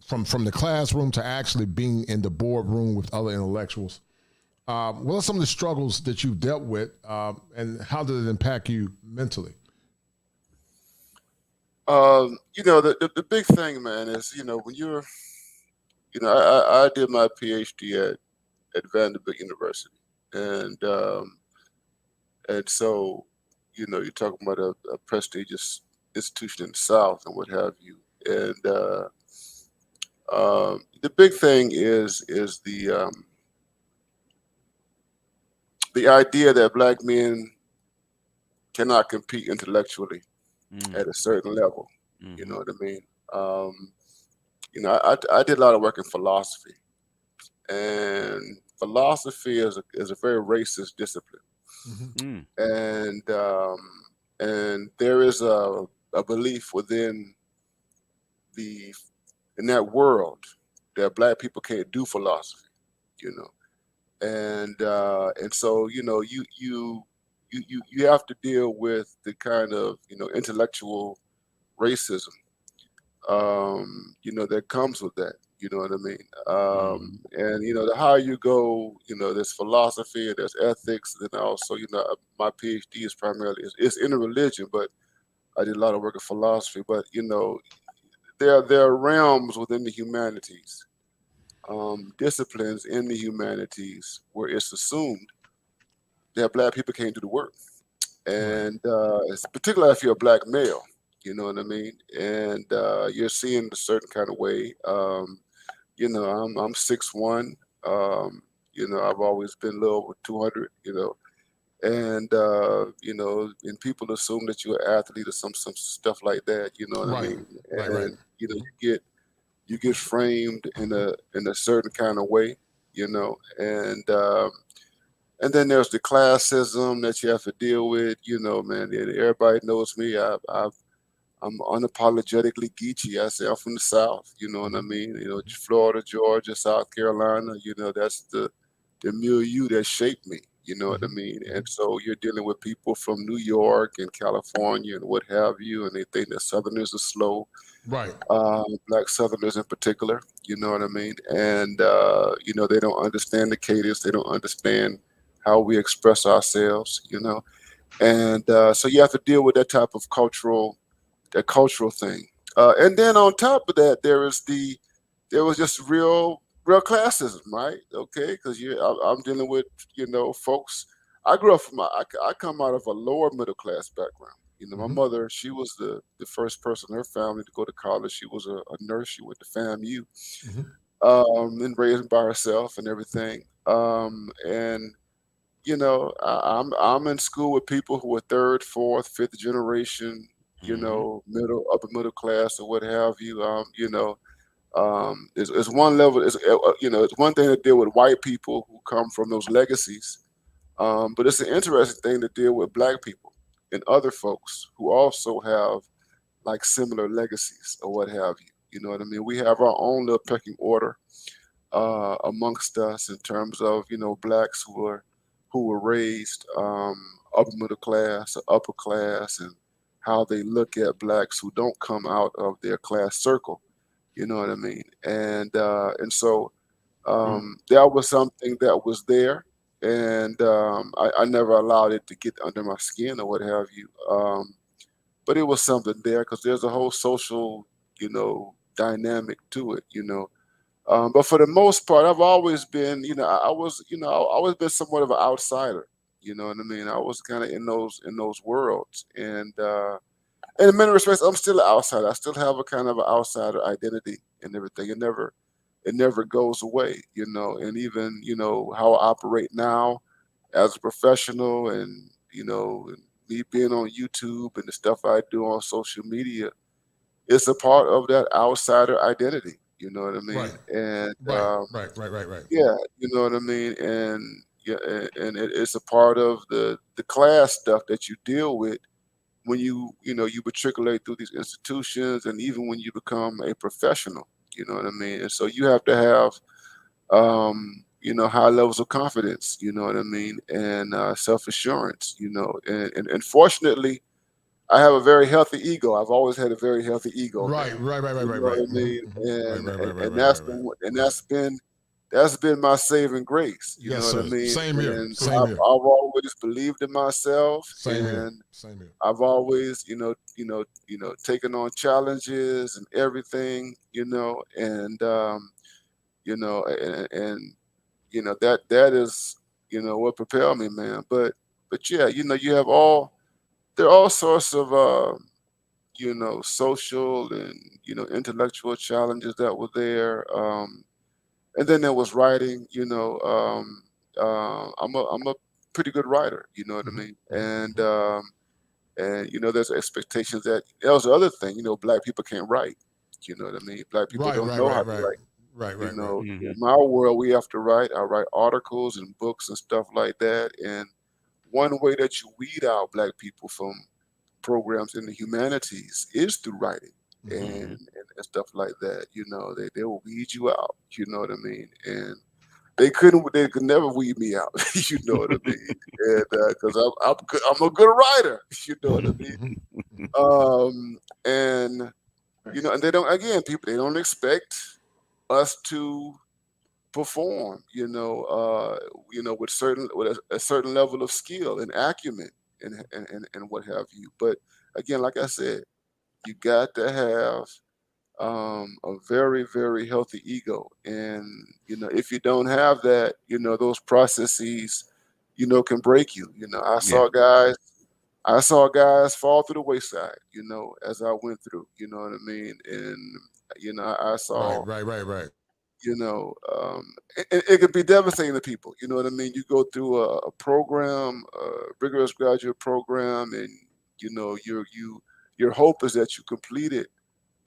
From the classroom to actually being in the boardroom with other intellectuals. What are some of the struggles that you dealt with, and how did it impact you mentally? The big thing, man, is when you're, I did my PhD at Vanderbilt University, and so you're talking about a prestigious institution in the South and what have you, and the big thing is the idea that black men cannot compete intellectually at a certain level. You know what I mean? I did a lot of work in philosophy, and philosophy is a very racist discipline. And there is a belief within in that world that black people can't do philosophy, and so you have to deal with the kind of intellectual racism that comes with that, you know what I mean? And the higher you go, there's philosophy and there's ethics, and then also my PhD is primarily it's in a religion, but I did a lot of work in philosophy. But there are realms within the humanities, disciplines in the humanities where it's assumed that black people can't do the work, and it's particularly if you're a black male, you know what I mean, and you're seen a certain kind of way. I'm 6'1", I've always been a little over 200. And and people assume that you're an athlete or some stuff like that. You know what I Right, mean? right, right. And you get framed in a certain kind of way. And then there's the classism that you have to deal with. Man, everybody knows me. I'm unapologetically Geechee. I say I'm from the South. You know what I mean? Florida, Georgia, South Carolina. That's the milieu that shaped me. You know what I mean? And so you're dealing with people from New York and California and what have you, and they think that Southerners are slow. Right. Black Southerners in particular. You know what I mean? And they don't understand the cadence. They don't understand how we express ourselves. And so you have to deal with that type of cultural thing. And then on top of that, there was just real classism, right? Okay, because I'm dealing with folks. I grew up I come out of a lower middle class background. My mother, she was the first person in her family to go to college. She was a nurse. She went to FAMU, and raised by herself and everything. And I'm in school with people who are third, fourth, fifth generation, upper middle class or what have you. It's one level. It's one thing to deal with white people who come from those legacies, but it's an interesting thing to deal with Black people and other folks who also have like similar legacies or what have you. You know what I mean? We have our own little pecking order amongst us in terms of Blacks who were raised upper middle class or upper class, and how they look at Blacks who don't come out of their class circle. You know what I mean? And so that was something that was there, and I never allowed it to get under my skin or what have you. But it was something there because there's a whole social, dynamic to it. But for the most part, I've always been, I was, I've always been somewhat of an outsider. You know what I mean? I was kind of in those worlds, and in many respects, I'm still an outsider. I still have a kind of an outsider identity and everything. It never goes away. And even how I operate now as a professional, and and me being on YouTube and the stuff I do on social media, it's a part of that outsider identity. You know what I mean? Right. And Right. yeah, you know what I mean. And yeah, and it's a part of the class stuff that you deal with when you matriculate through these institutions, and even when you become a professional. You know what I mean. And so you have to have high levels of confidence. You know what I mean, and self assurance. And fortunately, I have a very healthy ego. I've always had a very healthy ego, Right. man. Right. You know what I mean? And Right. that's been my saving grace. You know Yes, what I sir. mean? Same here. And Same I've here. always believed in myself, Same here. and Same here. I've always, taken on challenges and everything, and that is, what propelled me, man. But yeah, you have there are all sorts of social and intellectual challenges that were there. And then there was writing. I'm a pretty good writer. You know what I mean? And there's expectations that was the other thing. Black people can't write. You know what I mean? Black people Right. don't Right. know how Right. to Right. write. Right. Right. In my world, we have to write. I write articles and books and stuff like that. And one way that you weed out Black people from programs in the humanities is through writing and stuff like that. They will weed you out. You know what I mean? And they could never weed me out. You know what I mean? And because I'm a good writer. You know what I mean? And and they don't, again, people, they don't expect us to perform. With a certain level of skill and acumen and what have you. But again, like I said, you got to have a very, very healthy ego. And, if you don't have that, those processes, can break you. Yeah. I saw guys fall through the wayside, as I went through, you know what I mean? And, I Right. saw Right. Right. you know, it could be devastating to people. You know what I mean? You go through a program, a rigorous graduate program, and you know your hope is that you complete it.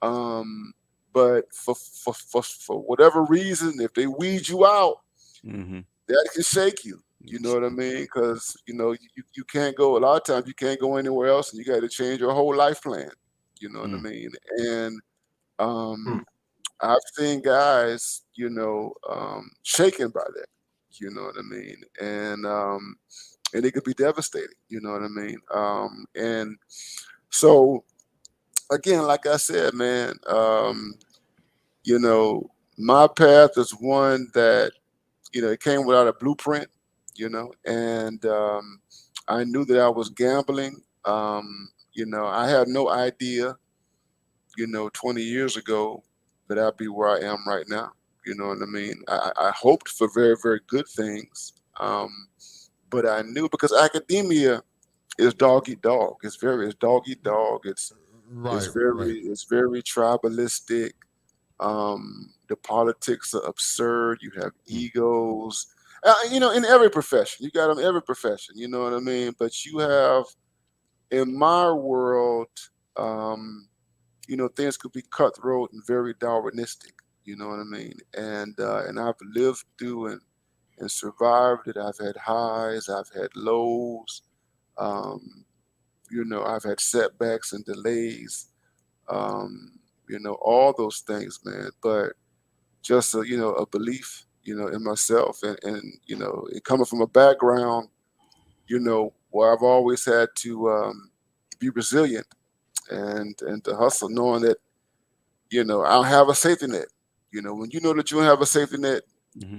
But for whatever reason, if they weed you out, Mm-hmm. that can shake you. You know what I mean? Because you know you can't go. A lot of times you can't go anywhere else, and you got to change your whole life plan. You know what I mean? And I've seen guys, you know, shaken by that. You know what I mean? And it could be devastating. You know what I mean? And so again, like I said, man, you know, my path is one that, you know, it came without a blueprint, you know, and I knew that I was gambling. You know, I had no idea, you know, 20 years ago that I'd be where I am right now. You know what I mean? I hoped for very, very good things. But I knew, because academia is dog eat dog. It's dog eat dog. It's very tribalistic. The politics are absurd. You have egos. You know, in every profession, you got them in every profession. You know what I mean? But you have, in my world, you know, things could be cutthroat and very Darwinistic. You know what I mean? And I've lived through and survived it. I've had highs. I've had lows. You know, I've had setbacks and delays. You know, all those things, man. But just you know, a belief, you know, in myself, and you know, it coming from a background, you know, where I've always had to be resilient and to hustle, knowing that, you know, I don't have a safety net. You know, when you know that you don't have a safety net,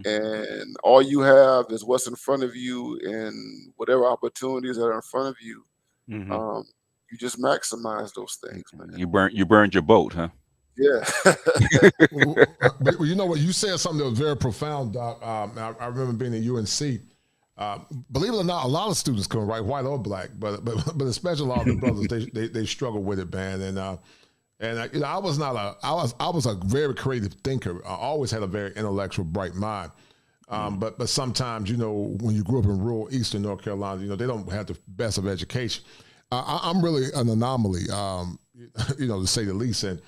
and all you have is what's in front of you and whatever opportunities that are in front of you, you just maximize those things, man. You burned your boat, huh? Yeah. But you know what? You said something that was very profound, Doc. I remember being at UNC. Believe it or not, a lot of students come, right, white or black, but especially a lot of the brothers, they struggle with it, man. And you know, I was a very creative thinker. I always had a very intellectual, bright mind. But sometimes, you know, when you grew up in rural Eastern North Carolina, you know, they don't have the best of education. I'm really an anomaly, you know, to say the least. And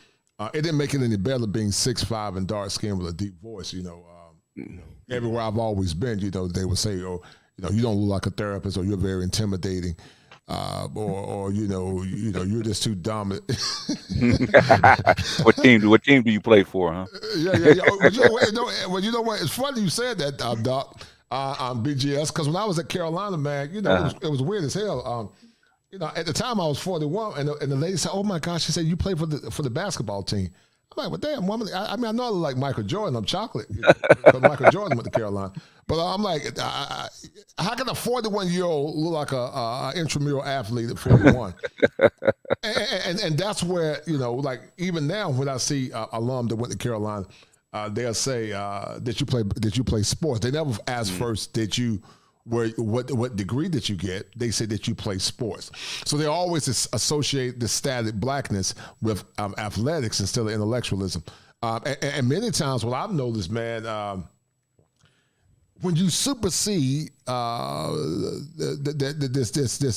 it didn't make it any better being 6'5" and dark skinned with a deep voice. You know, everywhere I've always been, you know, they would say, "Oh, you know, you don't look like a therapist, or you're very intimidating, or you know, you're just too dominant." What team do you play for, huh? Yeah. Well, you know what? It's funny you said that, Doc, on BGS, because when I was at Carolina, man, you know, it was weird as hell. You know, at the time I was 41, and the lady said, "Oh my gosh," she said, "You play for the basketball team." I'm like, "Well, damn, woman." I mean, I know I look like Michael Jordan. I'm chocolate, because Michael Jordan went to Carolina. But I'm like, how can a 41-year-old look like a intramural athlete at 41? and that's where, you know, like even now when I see alum that went to Carolina, they'll say that you play sports. They never ask first that you. What degree did you get? They say that you play sports. So they always associate the static blackness with athletics instead of intellectualism. And many times what I've noticed, man, when you supersede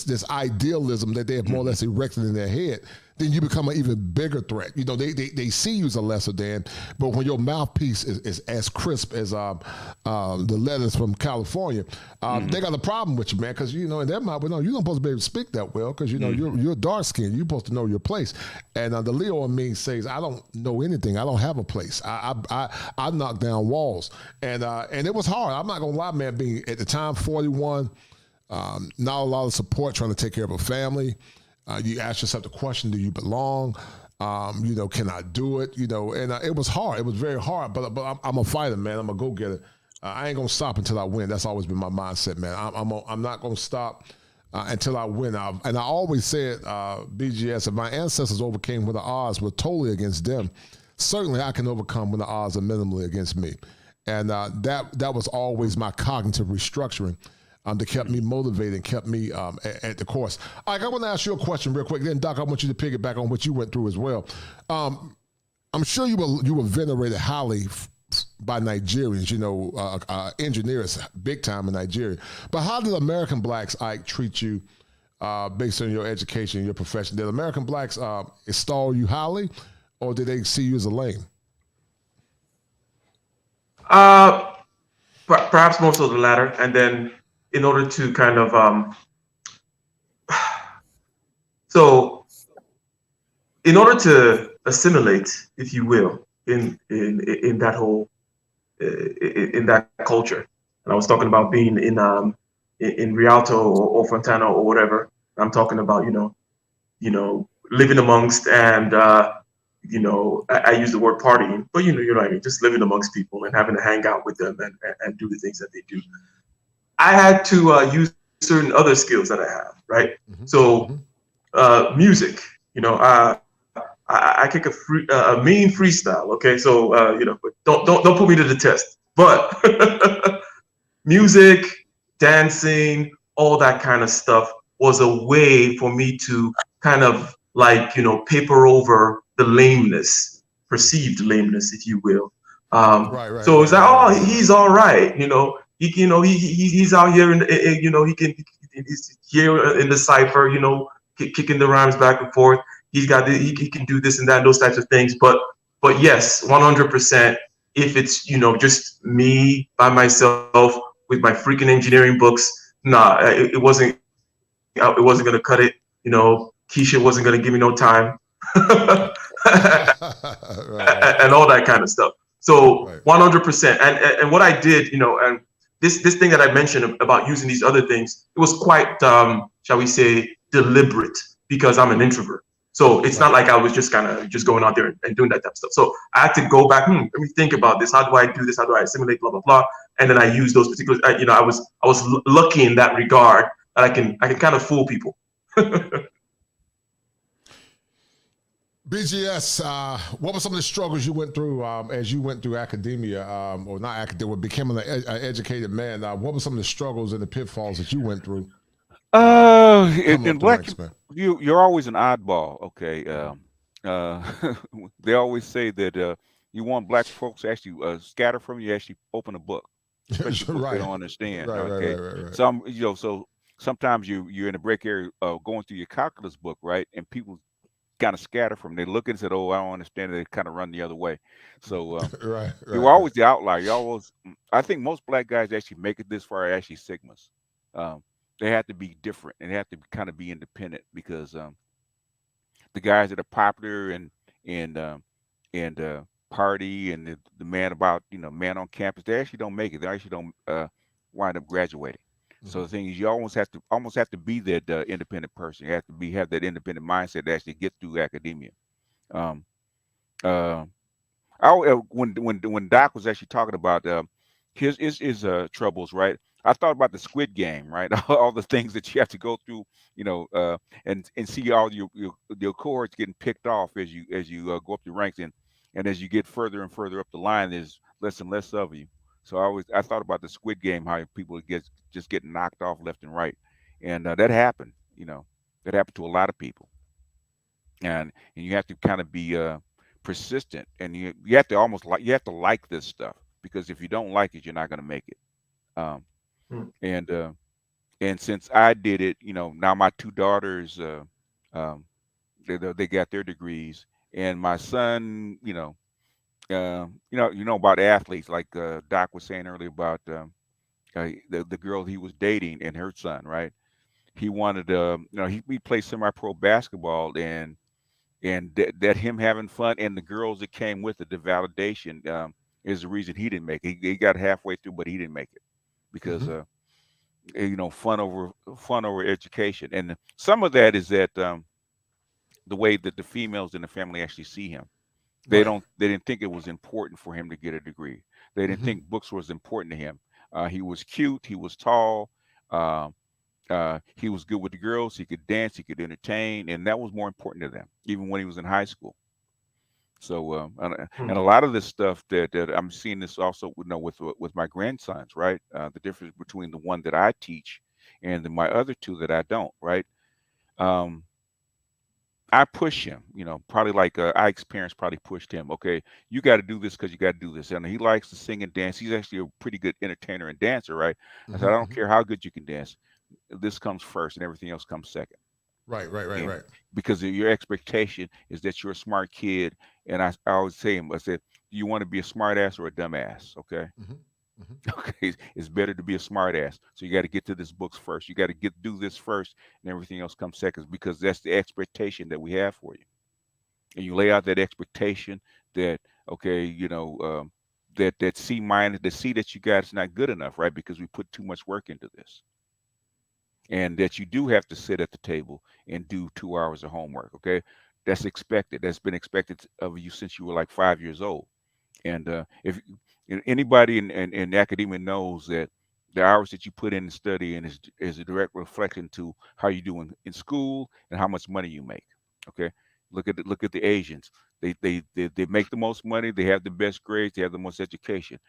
this idealism that they have more or less erected in their head, then you become an even bigger threat. You know, they see you as a lesser than, but when your mouthpiece is as crisp as the letters from California, they got a problem with you, man, because, you know, in their mind, well, no, you're not supposed to be able to speak that well because, you know, you're dark skinned. You're supposed to know your place. And the Leo in me says, I don't know anything. I don't have a place. I knock down walls. And it was hard. I'm not going to lie, man, being at the time 41, not a lot of support, trying to take care of a family. You ask yourself the question, do you belong? You know, can I do it? You know, and it was hard. It was very hard, but I'm a fighter, man. I'm a go-getter. I ain't going to stop until I win. That's always been my mindset, man. I'm not going to stop until I win. And I always said, BGS, if my ancestors overcame when the odds were totally against them, certainly I can overcome when the odds are minimally against me. And that was always my cognitive restructuring. That kept me motivated and kept me at the course. All right, I want to ask you a question real quick. Then, Doc, I want you to piggyback on what you went through as well. I'm sure you were venerated highly by Nigerians. Engineers big time in Nigeria. But how did American blacks, Ike, treat you based on your education, your profession? Did American blacks extol you highly, or did they see you as a lame? Perhaps more so the latter. And then in order to kind of so in order to assimilate, if you will, in that whole in that culture, and I was talking about being in Rialto or Fontana or whatever. I'm talking about living amongst and I use the word partying, but you know what I mean, just living amongst people and having to hang out with them and do the things that they do. I had to use certain other skills that I have, right? So music, I kick a mean freestyle. Okay, so but don't put me to the test. But music, dancing, all that kind of stuff was a way for me to kind of paper over the lameness, perceived lameness, if you will. So it's like, he's all right, he's out here he's here in the cipher, kicking the rhymes back and forth. He can do this and that, and those types of things. But yes, 100%. If it's just me by myself with my freaking engineering books, nah, it wasn't gonna cut it. Keisha wasn't gonna give me no time, and all that kind of stuff. So 100%. And what I did, and this thing that I mentioned about using these other things, it was quite, shall we say, deliberate, because I'm an introvert. So it's not like I was just kind of just going out there and doing that type of stuff. So I had to go back, let me think about this. How do I do this? How do I assimilate, blah, blah, blah. And then I use those particular, I was lucky in that regard that I can kind of fool people. BGS, what were some of the struggles you went through as you went through academia, or not academia, becoming an educated man? What were some of the struggles and the pitfalls that you went through? In black, you're always an oddball. Okay, they always say that you want black folks to actually scatter from you, actually open a book. They don't understand. Right. Some, so sometimes you're in the break area going through your calculus book, right, and people kind of scatter from. They look and said, "Oh, I don't understand it." They kind of run the other way. So you were always the outlier. You always, I think most black guys actually make it this far are actually Sigmas. They have to be different and they have to kind of be independent, because the guys that are popular and party and the man about man on campus, they actually don't make it. They actually don't wind up graduating. So the thing is, you almost have to be that independent person. You have to have that independent mindset to actually get through academia. When Doc was actually talking about his troubles, right? I thought about the Squid Game, right? All the things that you have to go through, and see all your cohorts getting picked off as you go up the ranks, and as you get further and further up the line, there's less and less of you. So I thought about the Squid Game, how people just get knocked off left and right, and that happened. That happened to a lot of people, and you have to kind of be persistent, and you have to like this stuff, because if you don't like it, you're not going to make it. And since I did it, now my two daughters, they got their degrees, and my son, about athletes, like Doc was saying earlier about the girl he was dating and her son, right? He wanted he played semi-pro basketball, and that him having fun and the girls that came with it, the validation is the reason he didn't make it. He got halfway through, but he didn't make it because fun over education. And some of that is that the way that the females in the family actually see him. They didn't think it was important for him to get a degree. They didn't think books was important to him. He was cute, he was tall, he was good with the girls, he could dance, he could entertain, and that was more important to them, even when he was in high school. So and a lot of this stuff that I'm seeing this also with my grandsons, right? The difference between the one that I teach and my other two that I don't, right? I push him, probably like Ike's parents probably pushed him. Okay, you got to do this because you got to do this. And he likes to sing and dance. He's actually a pretty good entertainer and dancer, right? I said, I don't care how good you can dance. This comes first and everything else comes second. And Right. because your expectation is that you're a smart kid. And I always say him, I said, do you want to be a smart ass or a dumb ass? Okay. Okay. It's better to be a smart ass. So you got to get to this books first. You got to do this first and everything else comes second because that's the expectation that we have for you. And you lay out that expectation that, okay, that C minus, the C that you got is not good enough, right? Because we put too much work into this. And that you do have to sit at the table and do 2 hours of homework. Okay, that's expected. That's been expected of you since you were like 5 years old. And if anybody in academia knows that the hours that you put in study and is a direct reflection to how you do in school and how much money you make. Okay, look at the Asians. They make the most money. They have the best grades. They have the most education.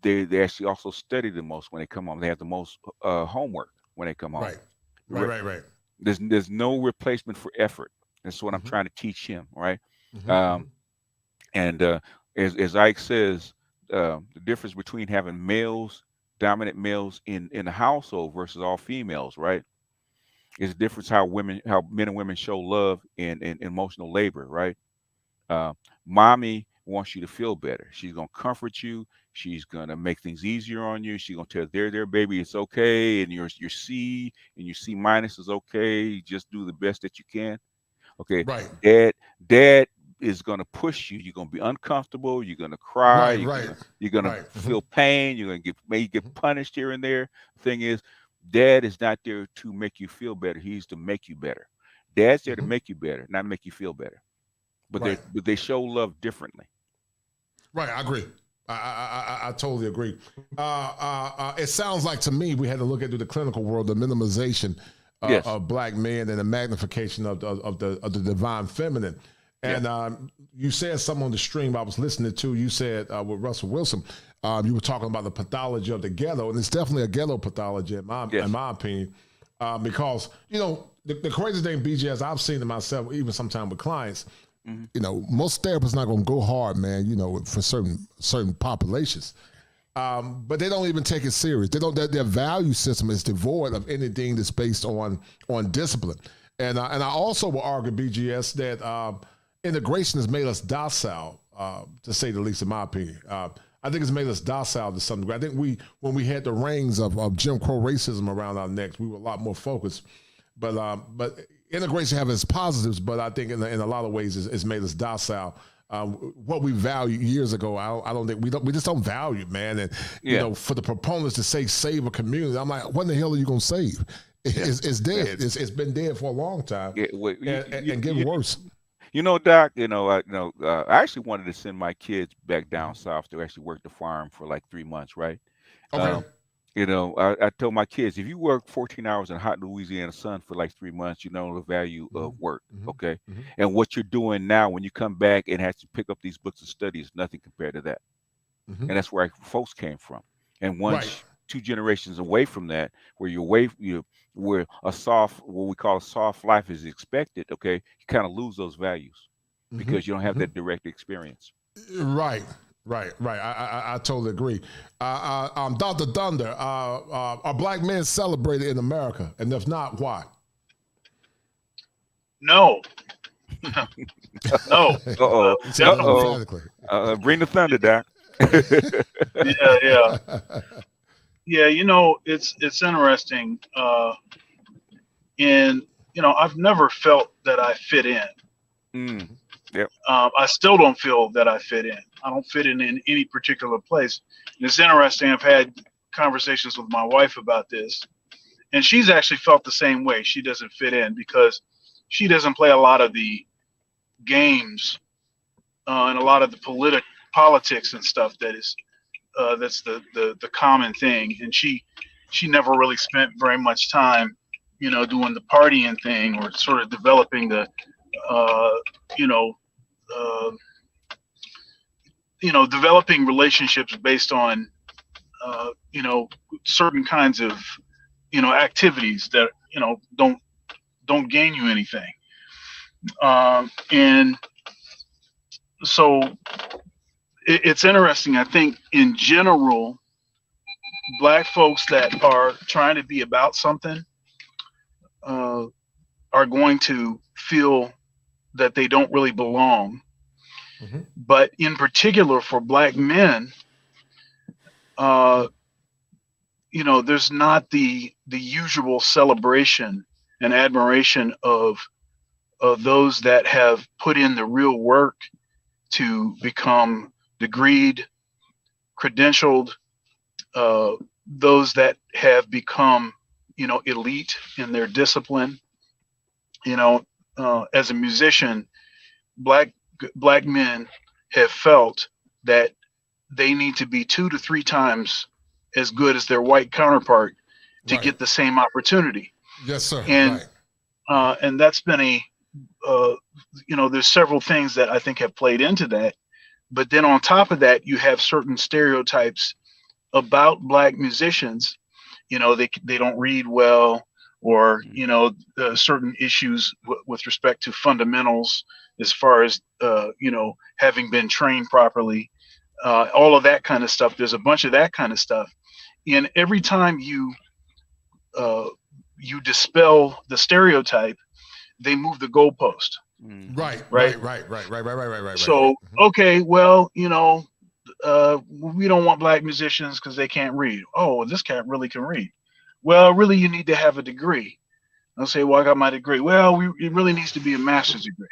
They actually also study the most when they come home. They have the most homework when they come home. Right. There's no replacement for effort. That's what I'm trying to teach him, right? And as Ike says, the difference between having dominant males in the household versus all females, right? Is the difference how men and women show love in emotional labor, right? Mommy wants you to feel better. She's gonna comfort you. She's gonna make things easier on you. She's gonna tell there, baby, it's okay, and your C and your C minus is okay. Just do the best that you can. Okay, Right. Dad is gonna push you. You're gonna be uncomfortable. You're gonna cry. You're gonna feel pain. You're gonna maybe get punished here and there. The thing is, Dad is not there to make you feel better. He's to make you better. Dad's there to make you better, not make you feel better. But they show love differently. Right, I agree. I totally agree. It sounds like to me we had to look at the clinical world, the minimization of black men and the magnification of the divine feminine. And you said something on the stream I was listening to. You said with Russell Wilson, you were talking about the pathology of the ghetto, and it's definitely a ghetto pathology in my opinion, because the crazy thing, BJ, as I've seen it myself, even sometimes with clients. Most therapists not going to go hard, man, for certain populations. But they don't even take it serious. They don't. Their value system is devoid of anything that's based on discipline. And I also will argue, BGS, that integration has made us docile, to say the least, in my opinion. I think it's made us docile to some degree. I think when we had the reins of Jim Crow racism around our necks, we were a lot more focused. But integration has its positives, but I think in a lot of ways it's made us docile. What we valued years ago, I don't think we just don't value, man. And for the proponents to say save a community, I'm like, what in the hell are you gonna save? It's dead. It's been dead for a long time, and getting worse. Doc. I actually wanted to send my kids back down south to actually work the farm for like 3 months, right? Okay. I told my kids, if you work 14 hours in hot Louisiana sun for like 3 months, you know the value of work, okay? And what you're doing now when you come back and have to pick up these books and study is nothing compared to that. And that's where folks came from. And once 2 generations away from that, where where what we call a soft life is expected, okay, you kind of lose those values because you don't have that direct experience. Right. I totally agree. Dr. Thunder, are black men celebrated in America? And if not, why? No. No. Bring the thunder, Doc. Yeah, it's interesting. I've never felt that I fit in. Yep. I still don't feel that I fit in. I don't fit in any particular place. And it's interesting. I've had conversations with my wife about this, and she's actually felt the same way. She doesn't fit in because she doesn't play a lot of the games and a lot of the politics and stuff that's the common thing. And she never really spent very much time, doing the partying thing or sort of developing the developing relationships based on, certain kinds of, activities that, don't gain you anything. And so it's interesting. I think in general, black folks that are trying to be about something are going to feel that they don't really belong. Mhm. But in particular for black men, there's not the usual celebration and admiration of those that have put in the real work to become degreed, credentialed, those that have become, elite in their discipline. As a musician, black men have felt that they need to be 2 to 3 times as good as their white counterpart to Right. get the same opportunity. Yes, sir. And Right. and that's been there's several things that I think have played into that. But then on top of that, you have certain stereotypes about black musicians. They don't read well, or certain issues with respect to fundamentals as far as having been trained properly, all of that kind of stuff. There's a bunch of that kind of stuff, and every time you dispel the stereotype, they move the goalpost. Right. Right. So, Mhm. okay, well, we don't want black musicians because they can't read. Oh, this cat really can read. Well, really, you need to have a degree. I'll say, well, I got my degree. Well, it really needs to be a master's degree.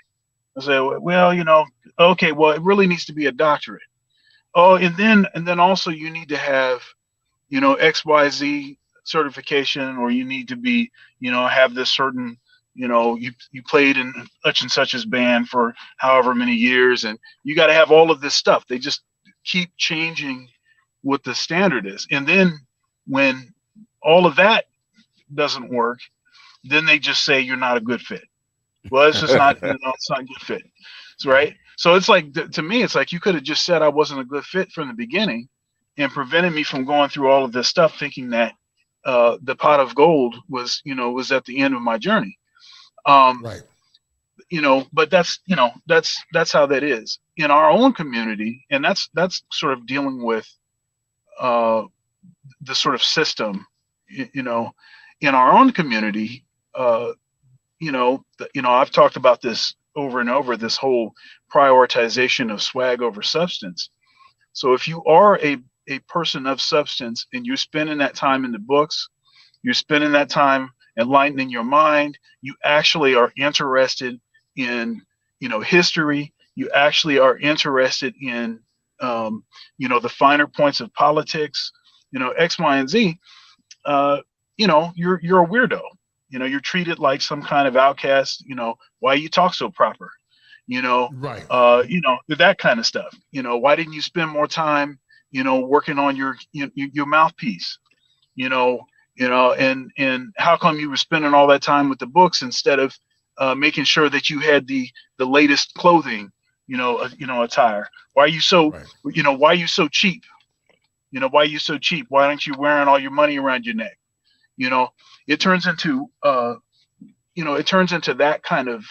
I say, well, okay, well, it really needs to be a doctorate. Oh, and then also you need to have, XYZ certification, or you need to be, have this certain, you played in such and such's band for however many years, and you got to have all of this stuff. They just keep changing what the standard is. And then when all of that doesn't work, then they just say you're not a good fit. Well, it's just not, it's not a good fit. That's right. So it's like, to me, it's like you could have just said I wasn't a good fit from the beginning and prevented me from going through all of this stuff, thinking that the pot of gold was at the end of my journey. Right. But that's how that is in our own community. And that's sort of dealing with the sort of system, in our own community. I've talked about this over and over, this whole prioritization of swag over substance. So if you are a person of substance and you're spending that time in the books, you're spending that time enlightening your mind, you actually are interested in, history, you actually are interested in, the finer points of politics, X, Y, and Z, you're a weirdo. You're treated like some kind of outcast. Why you talk so proper? Right. That kind of stuff. Why didn't you spend more time, working on your mouthpiece? And how come you were spending all that time with the books instead of making sure that you had the latest clothing, attire? Why are you so, Right. why are you so cheap? Why are you so cheap? Why aren't you wearing all your money around your neck? It turns into that kind of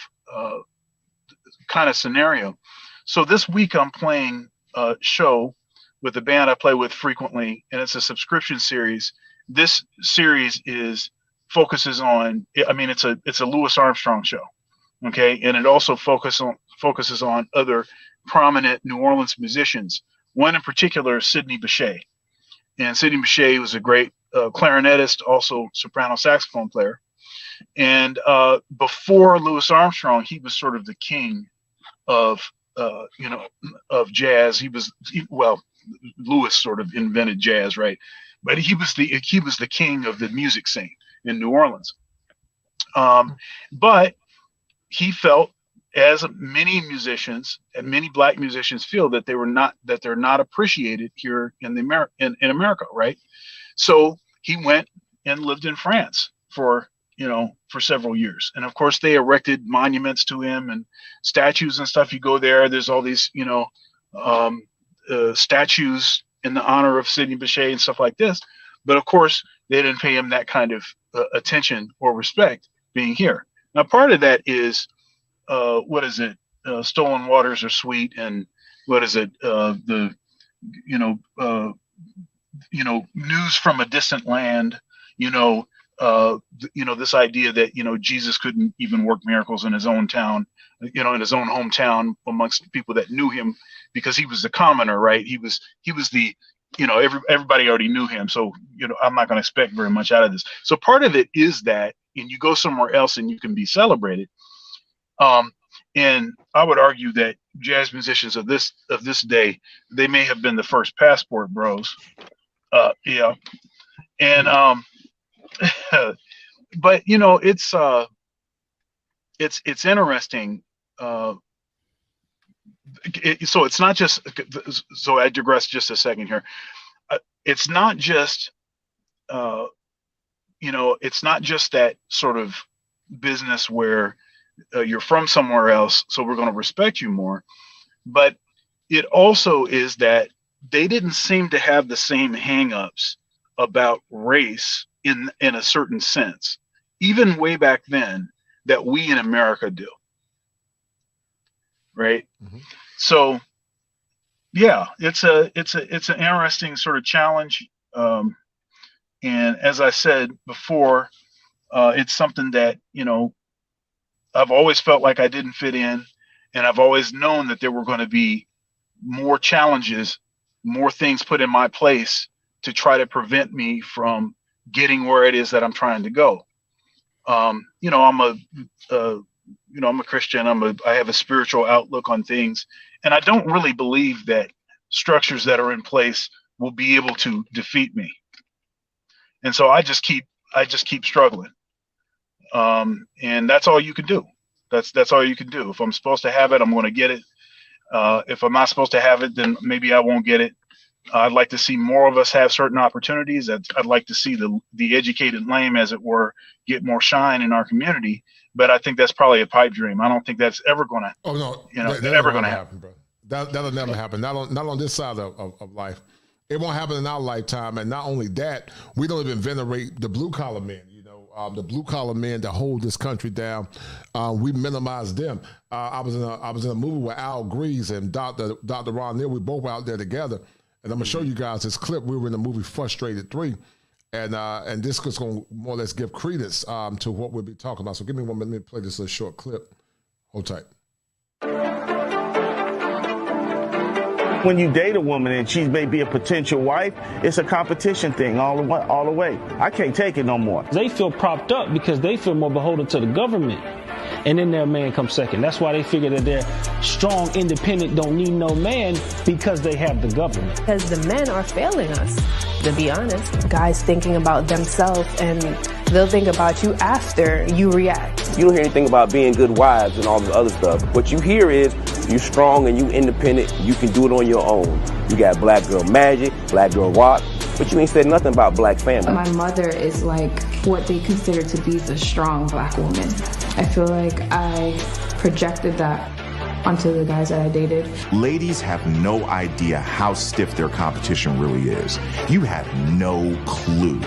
scenario. So this week I'm playing a show with a band I play with frequently, and it's a subscription series. This series focuses on, it's a Louis Armstrong show, okay, and it also focuses on other prominent New Orleans musicians. One in particular is Sidney Bechet, and Sidney Bechet was a great clarinetist, also soprano saxophone player. And before Louis Armstrong, he was sort of the king of jazz. Louis sort of invented jazz, right? But he was the king of the music scene in New Orleans. But he felt, as many musicians and many black musicians feel, that they're not appreciated here in America, right? So he went and lived in France for several years. And of course they erected monuments to him and statues and stuff. You go there, there's all these, statues in the honor of Sidney Bechet and stuff like this. But of course they didn't pay him that kind of attention or respect being here. Now, part of that is what is it? Stolen waters are sweet, and what is it? The you know, uh, news from a distant land. You know, this idea that Jesus couldn't even work miracles in his own town, in his own hometown amongst people that knew him because he was the commoner, right? He was the everybody already knew him, so I'm not going to expect very much out of this. So part of it is that, and you go somewhere else and you can be celebrated. And I would argue that jazz musicians of this day, they may have been the first passport bros. Yeah. And but it's interesting. So it's not just, so I digress just a second here. It's not just it's not just that sort of business where you're from somewhere else, so we're going to respect you more. But it also is that they didn't seem to have the same hangups about race in a certain sense, even way back then, that we in America do. Right. Mm-hmm. So yeah, it's an interesting sort of challenge. And as I said before, it's something that, I've always felt like I didn't fit in, and I've always known that there were going to be more challenges, more things put in my place to try to prevent me from getting where it is that I'm trying to go. I'm a Christian. I have a spiritual outlook on things, and I don't really believe that structures that are in place will be able to defeat me. And so I just keep struggling. And that's all you can do. That's all you can do. If I'm supposed to have it, I'm going to get it. If I'm not supposed to have it, then maybe I won't get it. I'd like to see more of us have certain opportunities. I'd like to see the educated lame, as it were, get more shine in our community. But I think that's probably a pipe dream. I don't think that's ever going to. Oh no, that's ever going to happen, bro. That'll never happen. Not on this side of life. It won't happen in our lifetime. And not only that, we don't even venerate the blue collar men. The blue collar men that hold this country down, we minimize them. I was in a movie with Al Grease and Dr. Ron Neal. We both were out there together, and I'm gonna show you guys this clip. We were in the movie Frustrated 3, and this is gonna more or less give credence to what we'll be talking about. So give me 1 minute. Let me play this little short clip. Hold tight. When you date a woman and she may be a potential wife, it's a competition thing all the way. I can't take it no more. They feel propped up because they feel more beholden to the government. And then their man comes second. That's why they figure that they're strong, independent, don't need no man, because they have the government. Because the men are failing us, to be honest. Guys thinking about themselves, and they'll think about you after you react. You don't hear anything about being good wives and all this other stuff. What you hear is you strong and you independent. You can do it on your own. You got black girl magic, black girl rock, but you ain't said nothing about black family. My mother is like what they consider to be the strong black woman. I feel like I projected that onto the guys that I dated. Ladies have no idea how stiff their competition really is. You have no clue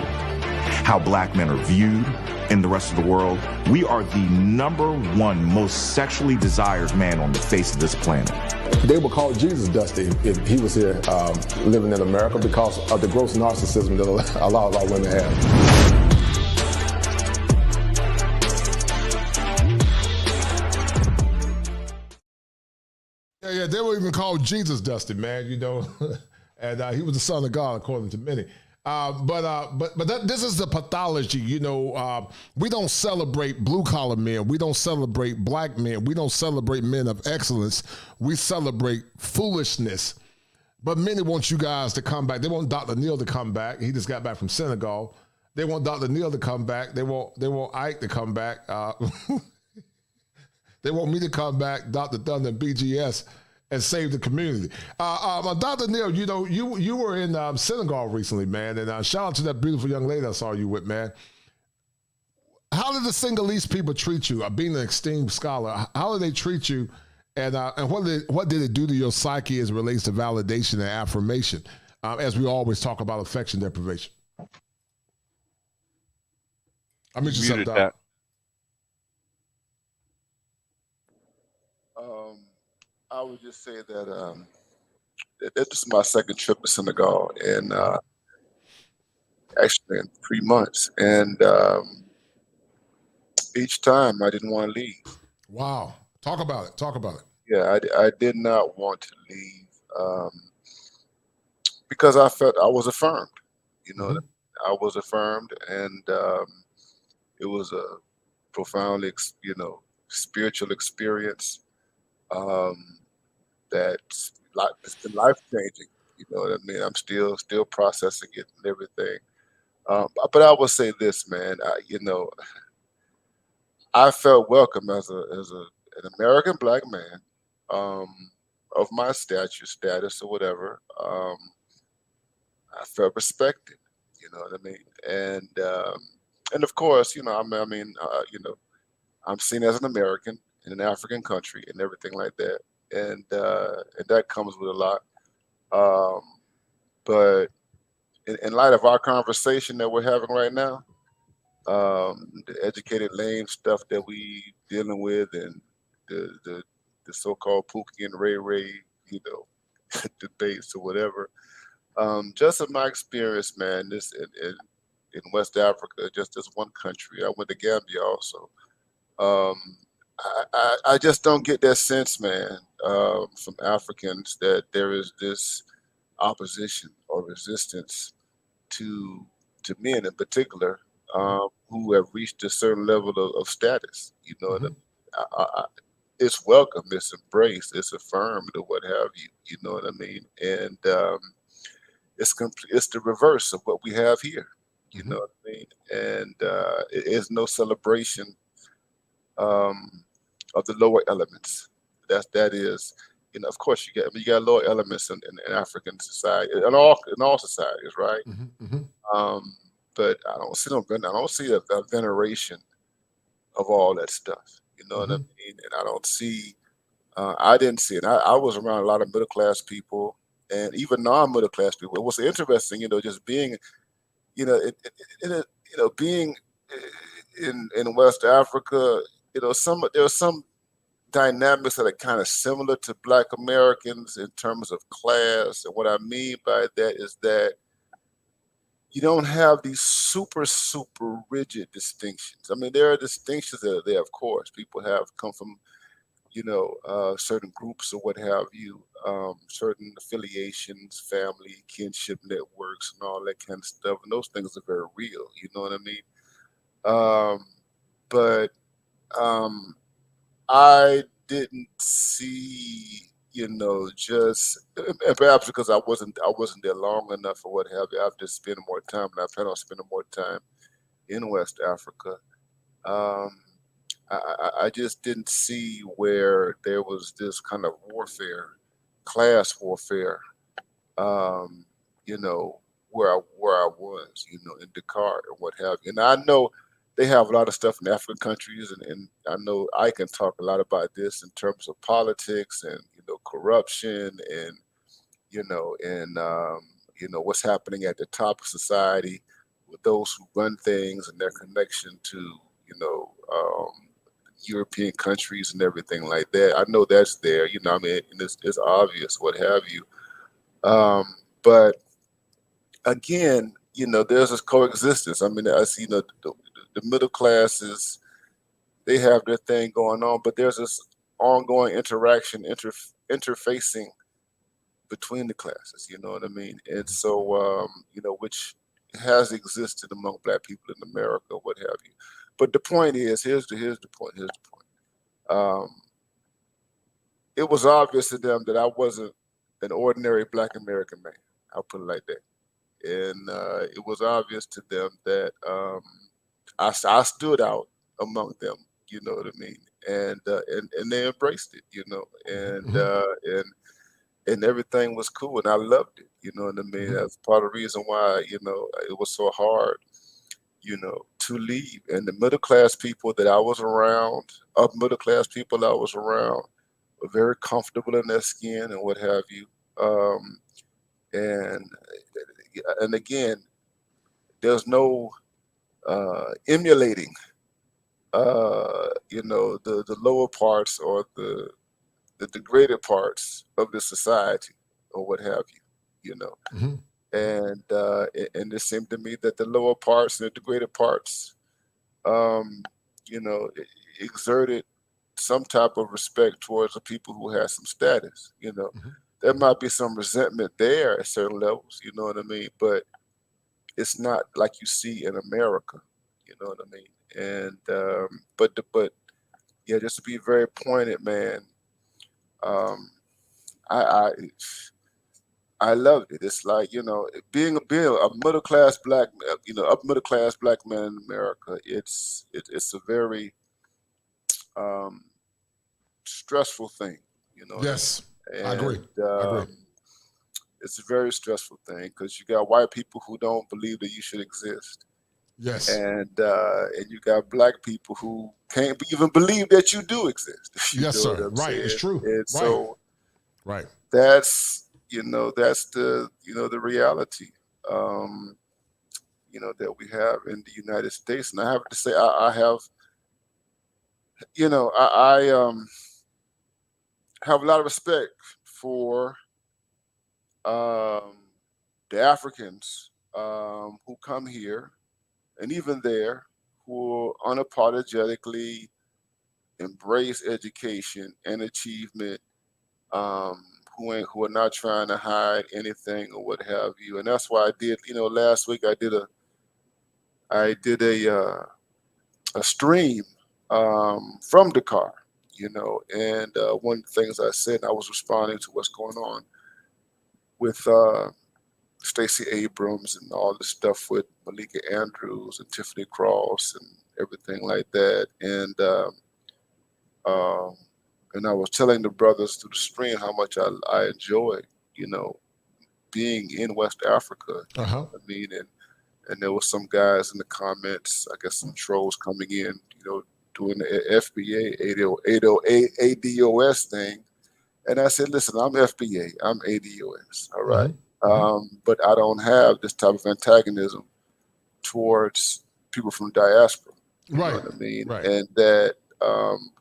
how black men are viewed in the rest of the world. We are the #1 most sexually desired man on the face of this planet. They would call Jesus Dusty if he was here living in America because of the gross narcissism that a lot of our women have. Yeah, they were even called Jesus Dusty, man, and he was the son of God, according to many. But this is the pathology, we don't celebrate blue collar men. We don't celebrate black men. We don't celebrate men of excellence. We celebrate foolishness. But many want you guys to come back. They want Dr. Neal to come back. He just got back from Senegal. They want Dr. Neal to come back. They want Ike to come back. They want me to come back, Dr. Thunder and BGS, and save the community. Dr. Neal, you were in Senegal recently, man, and shout out to that beautiful young lady I saw you with, man. How did the Senegalese people treat you? Being an esteemed scholar, how did they treat you, and what did it do to your psyche as it relates to validation and affirmation, as we always talk about affection deprivation? I mean, yourself, Doc. I would just say that this is my second trip to Senegal, and actually in 3 months, and each time I didn't want to leave. Wow. Talk about it. Talk about it. Yeah, I did not want to leave because I felt I was affirmed. You know, I was affirmed, and it was a profound, spiritual experience um, that's it's been life changing. You know what I mean? I'm still processing it and everything. But I will say this, man. I felt welcome as an American black man of my status, or whatever. I felt respected. You know what I mean? And of course, I'm seen as an American in an African country and everything like that, and that comes with a lot. Um, but in light of our conversation that we're having right now, the educated lame stuff that we dealing with, and the so-called Pookie and Ray Ray, debates or whatever. Just in my experience, man, this in West Africa, just this one country. I went to Gambia also. Um, I just don't get that sense, man, from Africans that there is this opposition or resistance to men in particular who have reached a certain level of status. You know what I mean? It's welcome, it's embraced, it's affirmed, or what have you. You know what I mean? And it's the reverse of what we have here. You know what I mean? And it is no celebration um, of the lower elements. That is, of course you got lower elements in African society, in all societies, right? But I don't see a veneration of all that stuff. You know what I mean? And I don't see. I didn't see it. I was around a lot of middle class people and even non-middle class people. It was interesting, just being, being in West Africa. There are some dynamics that are kind of similar to Black Americans in terms of class. And what I mean by that is that you don't have these super rigid distinctions. I mean, there are distinctions that are there, of course. People have come from, certain groups or what have you, certain affiliations, family, kinship networks, and all that kind of stuff. And those things are very real. You know what I mean? But I didn't see, just and perhaps because I wasn't there long enough or what have you. I've just spent more time, and I plan on spending more time in West Africa. Um, I just didn't see where there was this kind of warfare, class warfare. Um, where I was, in Dakar or what have you. And I know they have a lot of stuff in African countries, and I know I can talk a lot about this in terms of politics and corruption and what's happening at the top of society with those who run things and their connection to European countries and everything like that. I know that's there, I mean, and it's obvious, what have you. But again, there's this coexistence. I mean, I see, the middle classes, they have their thing going on, but there's this ongoing interaction, interfacing between the classes. You know what I mean? And so, which has existed among Black people in America, what have you. But the point is, here's the point. It was obvious to them that I wasn't an ordinary Black American man. I'll put it like that. And it was obvious to them that I stood out among them. You know what I mean? And they embraced it. And everything was cool, and I loved it. You know what I mean? That's part of the reason why it was so hard, to leave. And the middle class people that I was around, middle class people I was around, were very comfortable in their skin and what have you. And again, there's no emulating, the lower parts or the the degraded parts of the society or what have you, you know. Mm-hmm. And it seemed to me that the lower parts and the degraded parts, you know, exerted some type of respect towards the people who had some status. You know, there might be some resentment there at certain levels. You know what I mean? But it's not like you see in America. You know what I mean? And but yeah, just to be very pointed, man. I loved it. It's like, you know, being a middle class black, you know, upper middle class black man in America. It's a very stressful thing, you know. Yes, and, I agree. I agree. It's a very stressful thing because you got white people who don't believe that you should exist. Yes. And you got black people who can't even believe that you do exist. Yes, sir. Right. Saying. It's true. And right. so right. That's, you know, that's the, you know, the reality, you know, that we have in the United States. And I have to say, I have, you know, I have a lot of respect for the Africans who come here and even there who unapologetically embrace education and achievement, who are not trying to hide anything or what have you. And that's why I did, you know, last week I did a stream from Dakar, you know, and one of the things I said, I was responding to what's going on with Stacey Abrams and all the stuff with Malika Andrews and Tiffany Cross and everything like that. And I was telling the brothers through the stream how much I enjoy, you know, being in West Africa. Uh-huh. I mean, and there were some guys in the comments, I guess some trolls coming in, you know, doing the FBA ADOS thing. And I said, listen, I'm FBA, I'm ADOS, all right? But I don't have this type of antagonism towards people from diaspora. You know what I mean? Right. And that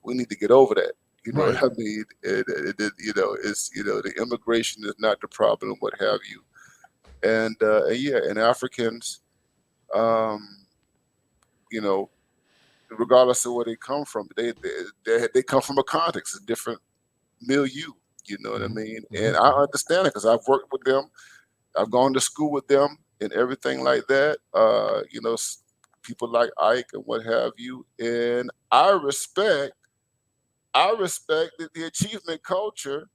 we need to get over that. You know Right. what I mean? You know, it's, you know, the immigration is not the problem, what have you. And yeah, and Africans, you know, regardless of where they come from, they come from a context, a different milieu. You know what I mean? And I understand it because I've worked with them, I've gone to school with them, and everything like that. You know, people like Ike and what have you. And I respect the achievement culture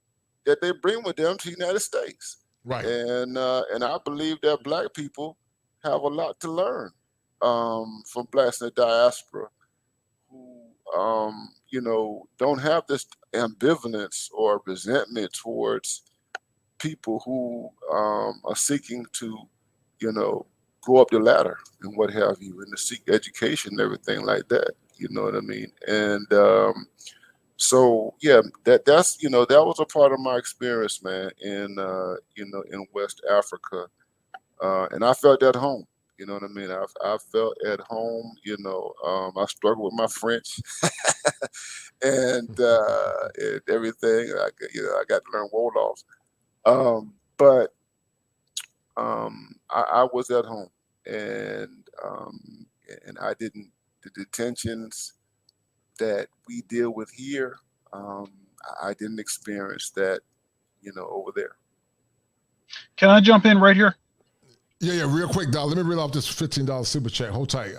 that they bring with them to the United States. Right. And I believe that black people have a lot to learn from blacks in the diaspora who, you know, don't have this ambivalence or resentment towards people who are seeking to, you know, go up the ladder and what have you, and to seek education and everything like that. You know what I mean? And so yeah, that's, you know, that was a part of my experience, man, in you know, in West Africa, and I felt at home. You know what I mean? I felt at home. You know, I struggled with my French, and everything. I got to learn Wolof, but I was at home, and I didn't, the detentions that we deal with here, I didn't experience that, you know, over there. Can I jump in right here? Yeah, real quick, Doc. Let me read off this $15 super chat. Hold tight.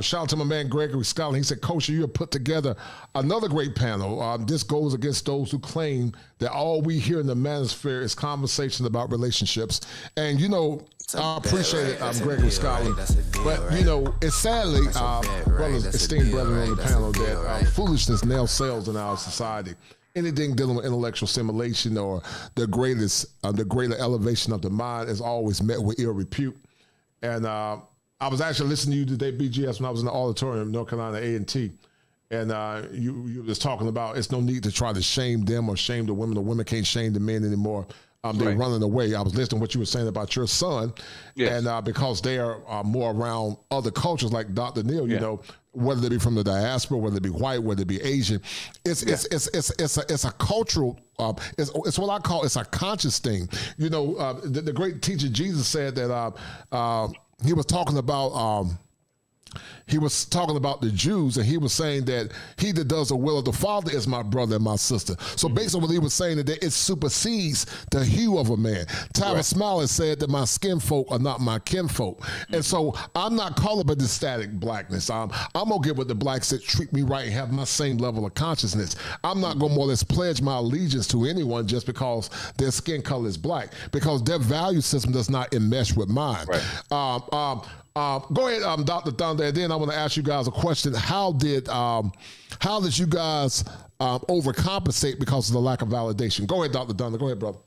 Shout out to my man Gregory Scott. He said, Coach, you have put together another great panel. This goes against those who claim that all we hear in the manosphere is conversations about relationships. And, you know, I appreciate it, Gregory Scotland. But, you know, it's sadly, brothers, esteemed brethren on the panel, that foolishness now sells in our society. Anything dealing with intellectual simulation or the greater elevation of the mind is always met with ill repute. And I was actually listening to you today, BGS, when I was in the auditorium, North Carolina A&T. And you were just talking about it's no need to try to shame them or shame the women. The women can't shame the men anymore. They're Right. running away. I was listening to what you were saying about your son, Yes. and because they are more around other cultures, like Dr. Neal, you Yeah. know, whether they be from the diaspora, whether they be white, whether they be Asian, it's a cultural. It's what I call it's a conscious thing. You know, the great teacher Jesus said that he was talking about. He was talking about the Jews, and he was saying that he that does the will of the Father is my brother and my sister. So based on what he was saying, that it supersedes the hue of a man. Tyler Smiley said that my skin folk are not my kinfolk. And so I'm not calling it the static blackness. I'm going to get with the blacks that treat me right and have my same level of consciousness. I'm not going to more or less pledge my allegiance to anyone just because their skin color is black, because their value system does not enmesh with mine. Go ahead, Dr. Thunder, and then I want to ask you guys a question. How did you guys overcompensate because of the lack of validation? Go ahead, Dr. Thunder. Go ahead, brother.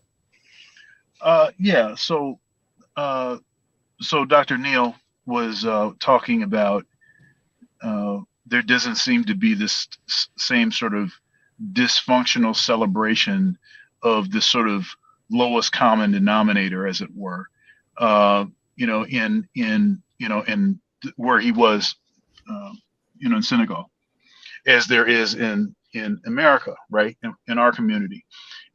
Yeah. So Dr. Neal was talking about there doesn't seem to be this same sort of dysfunctional celebration of the sort of lowest common denominator, as it were. In where he was, in Senegal, as there is in America, right, in our community.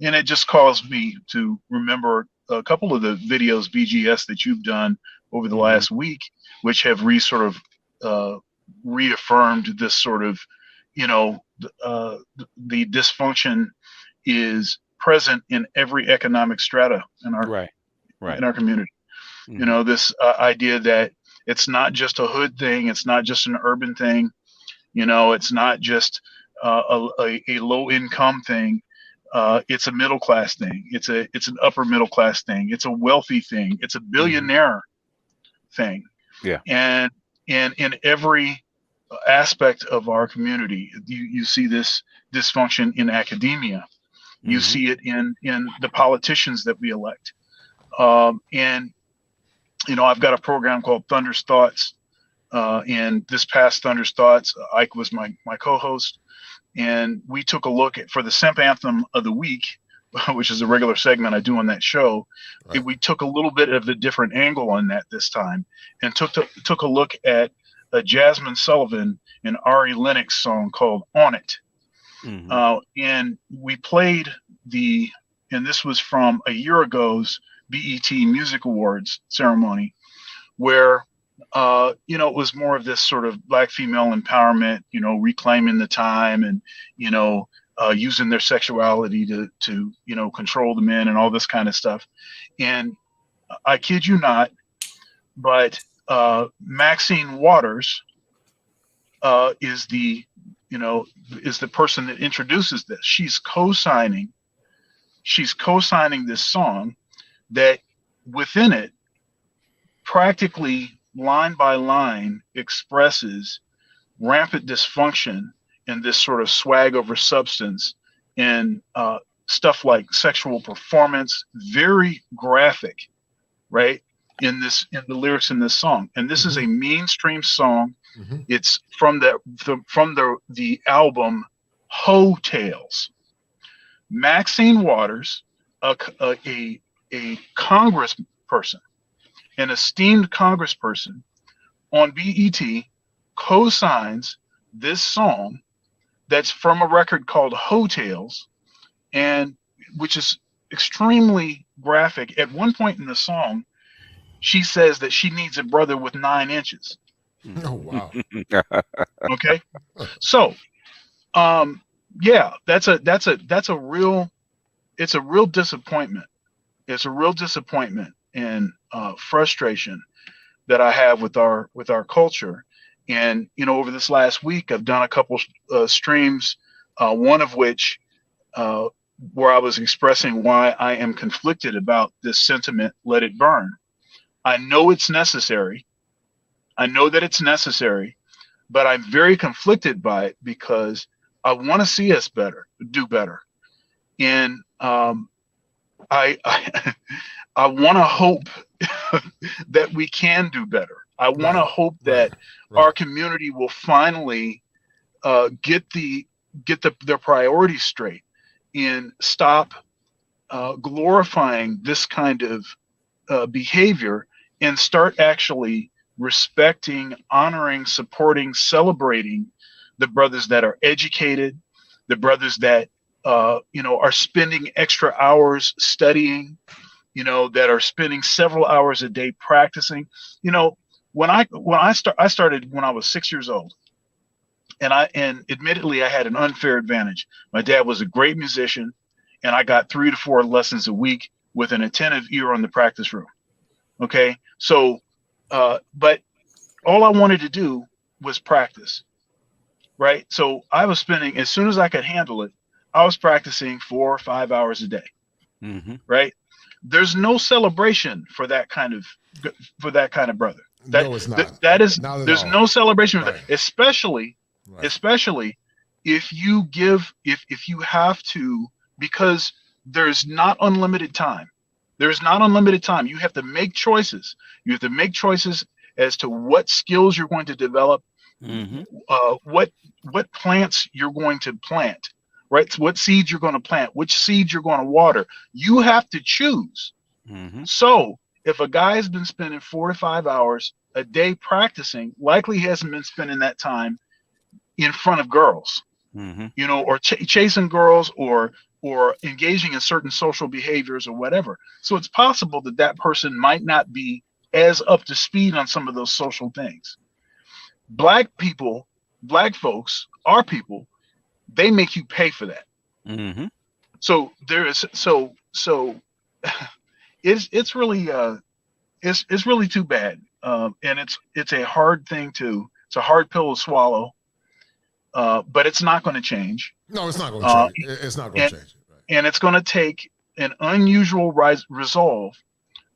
And it just caused me to remember a couple of the videos, BGS, that you've done over the last week, which have reaffirmed this sort of, the dysfunction is present in every economic strata in our in our community. You know, this idea that it's not just a hood thing, it's not just an urban thing, it's not just a low income thing. It's a middle class thing. It's an upper middle class thing. It's a wealthy thing. It's a billionaire thing. Yeah. And in every aspect of our community, you see this dysfunction in academia. You see it in the politicians that we elect. I've got a program called Thunder's Thoughts. And this past Thunder's Thoughts, Ike was my co-host. And we took a look at, for the Simp Anthem of the Week, which is a regular segment I do on that show, we took a little bit of a different angle on that this time, and took a look at a Jasmine Sullivan and Ari Lennox song called On It. And we played and this was from a year ago's BET Music Awards ceremony, where it was more of this sort of Black female empowerment, reclaiming the time and using their sexuality to control the men and all this kind of stuff. And I kid you not, but Maxine Waters is the person that introduces this. She's co-signing this song that within it practically line by line expresses rampant dysfunction and this sort of swag over substance and stuff like sexual performance, very graphic, right? In the lyrics in this song. And this is a mainstream song. It's from the album Ho Tales. Maxine Waters, a congressperson, an esteemed congressperson on BET, co-signs this song that's from a record called Ho Tales, and which is extremely graphic. At one point in the song, she says that she needs a brother with 9 inches. Oh, wow. Okay. So, that's a real disappointment. It's a real disappointment and frustration that I have with our culture. And over this last week, I've done a couple streams, one of which where I was expressing why I am conflicted about this sentiment, let it burn. I know it's necessary. I know that it's necessary, but I'm very conflicted by it because I want to see us do better. And I want to hope that we can do better. I want to hope that our community will finally get their priorities straight and stop glorifying this kind of behavior and start actually respecting, honoring, supporting, celebrating the brothers that are educated, the brothers that are spending extra hours studying, that are spending several hours a day practicing. When I started when I was 6 years old, and admittedly I had an unfair advantage. My dad was a great musician, and I got 3 to 4 lessons a week with an attentive ear on the practice room. Okay, so but all I wanted to do was practice, right? So I was spending, as soon as I could handle it, I was practicing 4 or 5 hours a day. Right? There's no celebration for that kind of brother. No, it's not. There's all. no celebration for that, especially if you have to, because there's not unlimited time. There's not unlimited time. You have to make choices. You have to make choices as to what skills you're going to develop, what plants you're going to plant, right? So what seeds you're going to plant, which seeds you're going to water. You have to choose. So if a guy has been spending 4 to 5 hours a day practicing, likely he hasn't been spending that time in front of girls, or chasing girls, or engaging in certain social behaviors or whatever. So it's possible that person might not be as up to speed on some of those social things. Black folks, our people, they make you pay for that. So there is it's really too bad, and it's a hard thing it's a hard pill to swallow, but it's not going to change. No, it's not going to change. It's not going to change. Right. And it's going to take an unusual resolve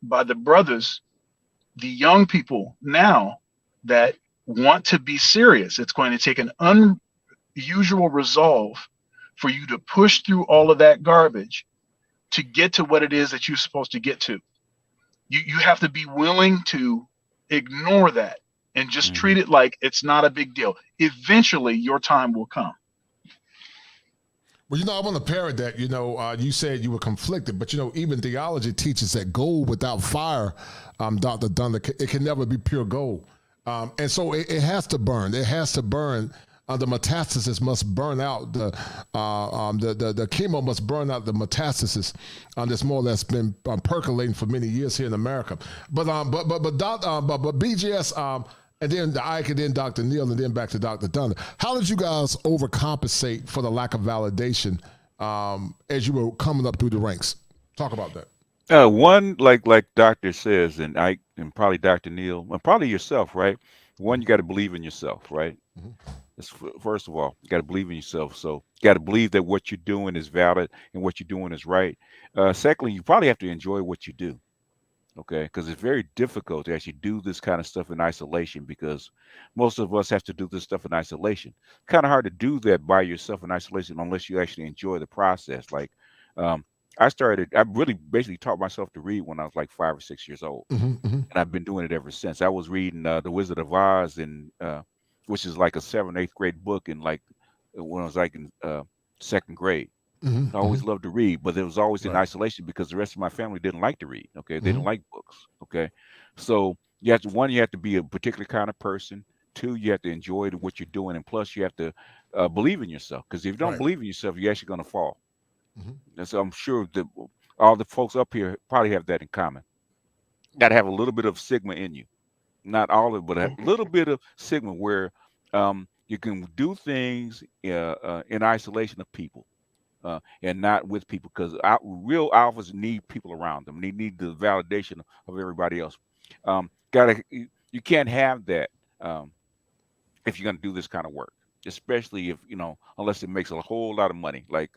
by the brothers, the young people now that want to be serious. It's going to take an unusual resolve for you to push through all of that garbage to get to what it is that you're supposed to get to. You have to be willing to ignore that and just treat it like it's not a big deal. Eventually, your time will come. Well, I want to parrot that. You said you were conflicted, but even theology teaches that gold without fire, Dr. Dunn, it can never be pure gold, and so it has to burn. It has to burn. The metastasis must burn out. The chemo must burn out the metastasis that's more or less been percolating for many years here in America. But BGS, and then Ike, and then Dr. Neal, and then back to Dr. Dunn. How did you guys overcompensate for the lack of validation as you were coming up through the ranks? Talk about that. One, like Doctor says, and Ike, and probably Dr. Neal, and probably yourself, right? One, you got to believe in yourself, right? That's first of all, you got to believe in yourself. So you got to believe that what you're doing is valid and what you're doing is right. Secondly, you probably have to enjoy what you do. Okay, because it's very difficult to actually do this kind of stuff in isolation, because most of us have to do this stuff in isolation. Kind of hard to do that by yourself in isolation unless you actually enjoy the process. Like I really basically taught myself to read when I was like 5 or 6 years old, and I've been doing it ever since. I was reading The Wizard of Oz, which is like a 7th or 8th grade book, and like when I was like in 2nd grade. I always loved to read, but it was always in isolation because the rest of my family didn't like to read. Okay, they didn't like books. Okay, so you have to be a particular kind of person. 2, you have to enjoy what you're doing, and plus you have to believe in yourself. Because if you don't believe in yourself, you're actually going to fall. And so I'm sure that all the folks up here probably have that in common. Got to have a little bit of sigma in you, not all of it, but a little bit of sigma where you can do things in isolation of people. And not with people, because real alphas need people around them. They need the validation of everybody else. You can't have that if you're going to do this kind of work, especially if unless it makes a whole lot of money. Like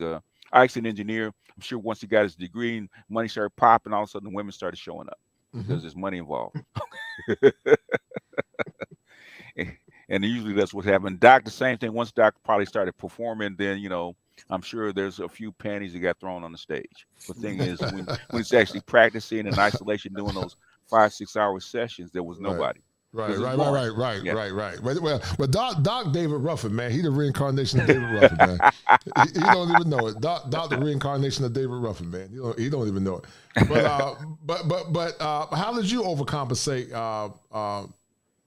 Ike's an engineer. I'm sure once he got his degree and money started popping, all of a sudden the women started showing up because there's money involved. And usually that's what happened. Doc, the same thing. Once Doc probably started performing, then I'm sure there's a few panties that got thrown on the stage. The thing is, when it's actually practicing in isolation, doing those 5-6 hour sessions, there was nobody. Right. Because it's boring. Yeah. Right. But Doc David Ruffin, man, he the reincarnation of David Ruffin, man. He don't even know it. Doc the reincarnation of David Ruffin, man. He don't even know it. But how did you overcompensate,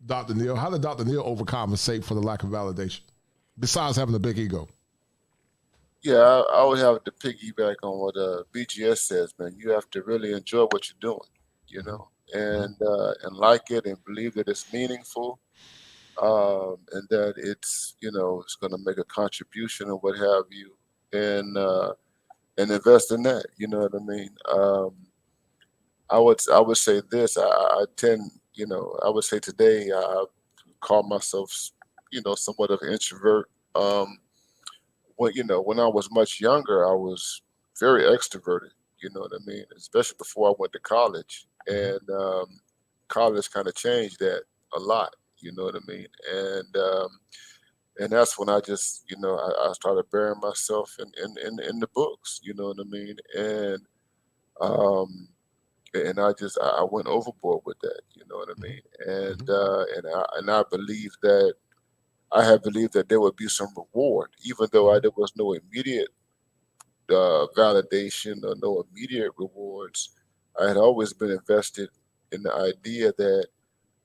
Dr. Neal? How did Dr. Neal overcompensate for the lack of validation, besides having a big ego? Yeah, I would have to piggyback on what BGS says, man. You have to really enjoy what you're doing, you know, and like it and believe that it's meaningful, and that it's, you know, it's going to make a contribution or what have you, and invest in that. You know what I mean? I would say this. I tend, you know, I would say today I call myself, you know, somewhat of an introvert. When I was much younger, I was very extroverted. You know what I mean? Especially before I went to college, and college kind of changed that a lot. You know what I mean? And that's when I just, you know, I started burying myself in the books. You know what I mean? And I went overboard with that. You know what I mean? And I believe that. I had believed that there would be some reward, even though there was no immediate validation or no immediate rewards. I had always been invested in the idea that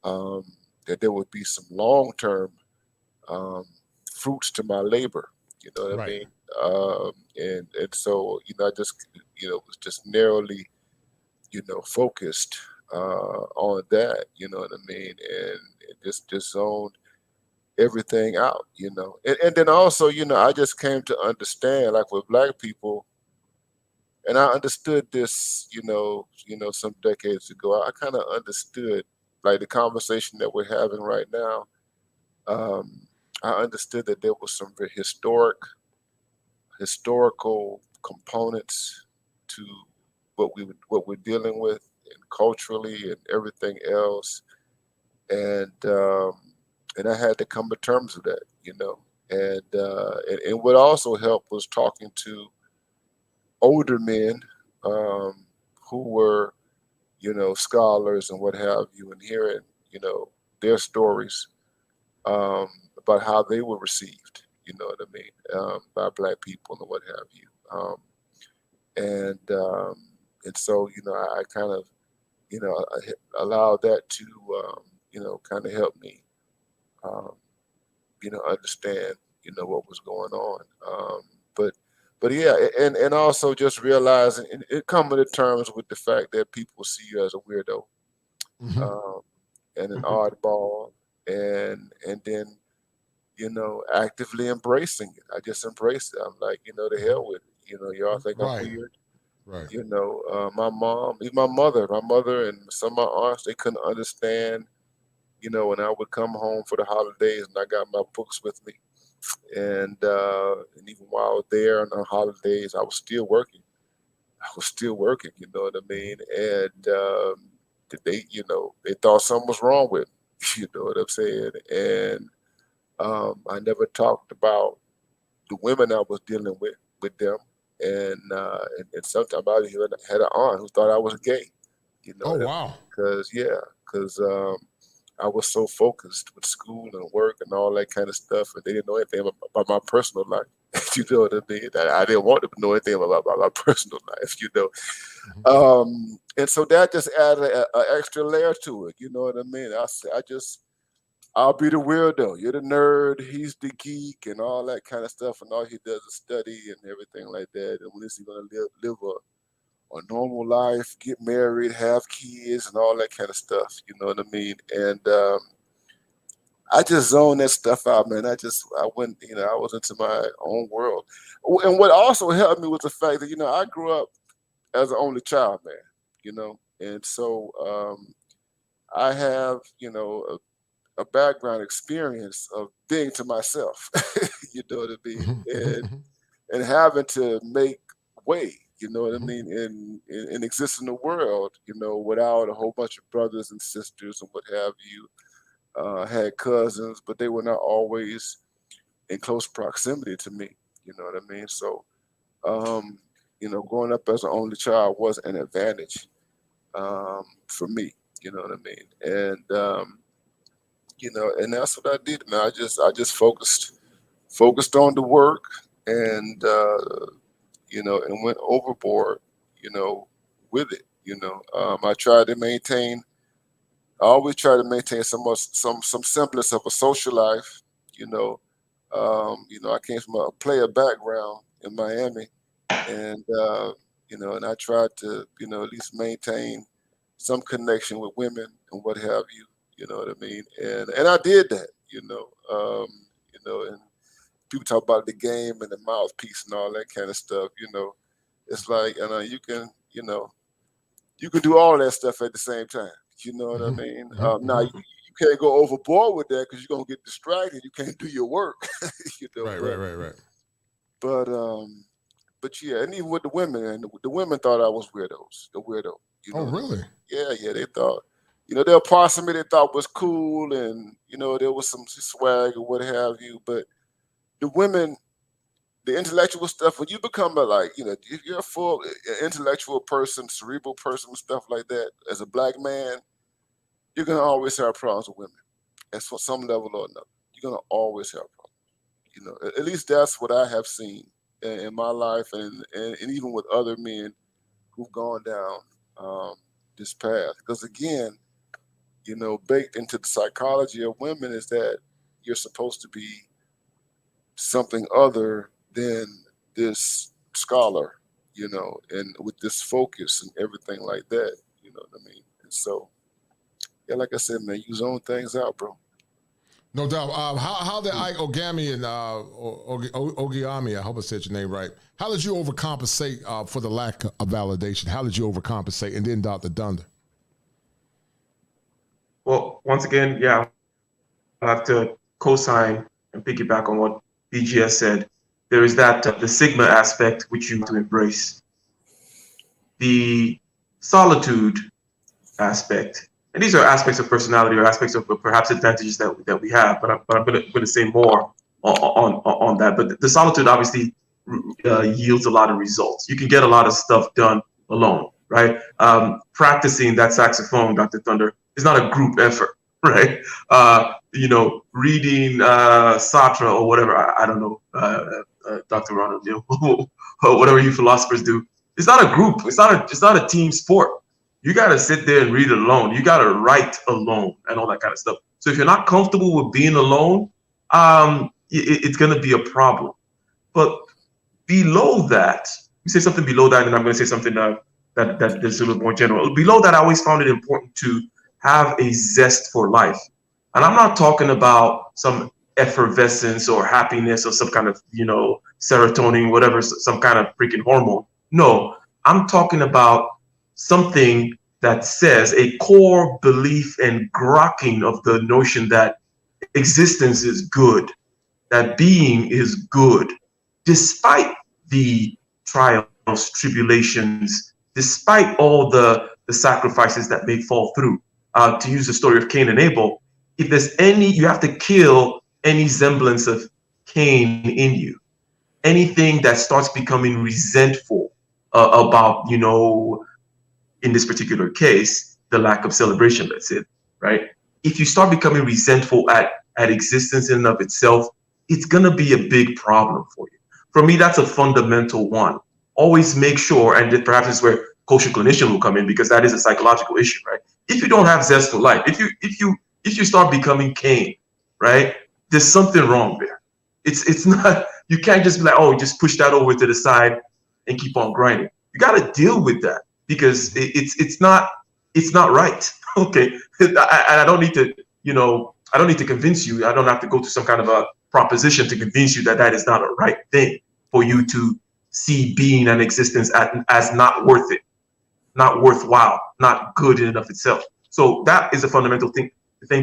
that there would be some long-term fruits to my labor. You know what I mean? And so, you know, I just, you know, was just narrowly, you know, focused on that. You know what I mean? And it just zoned everything out, you know. And then also, you know, I just came to understand, like with Black people, and I understood this, you know, some decades ago. I kind of understood, like the conversation that we're having right now. I understood that there was some very historical components to what we're dealing with, and culturally and everything else, and I had to come to terms with that, you know. And what also helped was talking to older men who were, you know, scholars and what have you, and hearing, you know, their stories about how they were received, you know what I mean, by Black people and what have you. And so, you know, I kind of, you know, I allowed that to, you know, kind of help me, you know, understand, you know, what was going on. But yeah, and also just realizing it coming to terms with the fact that people see you as a weirdo, and an oddball, and then, you know, actively embracing it. I just embraced it. I'm like, you know, the hell with it. You know, y'all think I'm weird. Right. You know, my mom, even my mother and some of my aunts, they couldn't understand, you know, when I would come home for the holidays and I got my books with me. And even while I was there on the holidays, I was still working. You know what I mean? And they, you know, they thought something was wrong with me. You know what I'm saying? And I never talked about the women I was dealing with them. And sometimes I even had an aunt who thought I was gay. You know? Oh, wow. Because I was so focused with school and work and all that kind of stuff, and they didn't know anything about my personal life. You know what I mean? I didn't want them to know anything about my personal life, you know. And so that just added an extra layer to it. You know what I mean? I'll be the weirdo. You're the nerd. He's the geek, and all that kind of stuff. And all he does is study and everything like that. And when is he gonna live a normal life, get married, have kids, and all that kind of stuff? You know what I mean? And I just zoned that stuff out, man. I went, you know, I was into my own world. And what also helped me was the fact that, you know, I grew up as an only child, man, you know. And so I have, you know, a background experience of being to myself, you know what I mean? And having to make way, you know what I mean, and exist in the world, you know, without a whole bunch of brothers and sisters and what have you. Had cousins, but they were not always in close proximity to me. You know what I mean? So, you know, growing up as an only child was an advantage for me. You know what I mean? And and that's what I did, man. I just focused on the work, and and went overboard, with it. I always try to maintain some semblance of a social life. I came from a player background in Miami, and and I tried to, at least maintain some connection with women and what have you. You know what I mean? And I did that. And people talk about the game and the mouthpiece and all that kind of stuff. It's like, you can do all that stuff at the same time. You know what I mean? Now you can't go overboard with that because you're gonna get distracted. You can't do your work. Right. But yeah, and even with the women, and the women thought I was the weirdo. Oh, really? Yeah, they thought, there were parts of me they thought was cool, and there was some swag or what have you. But the women, the intellectual stuff, when you become if you're a full intellectual person, cerebral person, stuff like that, as a black man, you're gonna always have problems with women. At some level or another, you're gonna always have problems. At least that's what I have seen in my life, and even with other men who've gone down this path. Because again, baked into the psychology of women is that you're supposed to be something other than this scholar, and with this focus and everything like that. You know what I mean? And so, yeah, like I said, man, you zone things out, bro. No doubt. How did Ike Ogami and Ogiami, I hope I said your name right. How did you overcompensate for the lack of validation? How did you overcompensate? And then Dr. Dunder. Well, once again, yeah, I have to co-sign and piggyback on what BGS said. There is that the Sigma aspect which you have to embrace. The solitude aspect. And these are aspects of personality or aspects of perhaps advantages that we have, but I'm going to say more on that. But the solitude obviously yields a lot of results. You can get a lot of stuff done alone, right? Practicing that saxophone, Dr. Thunder, is not a group effort, right? Reading Sartre or whatever, I don't know, Dr. Ronald, or whatever you philosophers do. It's not a group. It's not a team sport. You got to sit there and read alone. You got to write alone and all that kind of stuff. So if you're not comfortable with being alone, it's going to be a problem. But below that, you say something below that, and I'm going to say something that is a little more general. Below that, I always found it important to have a zest for life. And I'm not talking about some effervescence or happiness or some kind of, serotonin, whatever, some kind of freaking hormone. No, I'm talking about something that says a core belief and grokking of the notion that existence is good, that being is good, despite the trials, tribulations, despite all the sacrifices that may fall through. To use the story of Cain and Abel, if there's you have to kill any semblance of Cain in you. Anything that starts becoming resentful about, in this particular case, the lack of celebration, that's it, right? If you start becoming resentful at existence in and of itself, it's going to be a big problem for you. For me, that's a fundamental one. Always make sure, and perhaps this is where kosher clinician will come in, because that is a psychological issue, right? If you don't have zest for life, if you start becoming Cain, right, there's something wrong there. It's not, you can't just be like, oh, just push that over to the side and keep on grinding. You got to deal with that, because it's not right. Okay, I don't need to, I don't need to convince you. I don't have to go to some kind of a proposition to convince you that is not a right thing for you to see being and existence as not worth it, not worthwhile, not good in and of itself. So that is a fundamental thing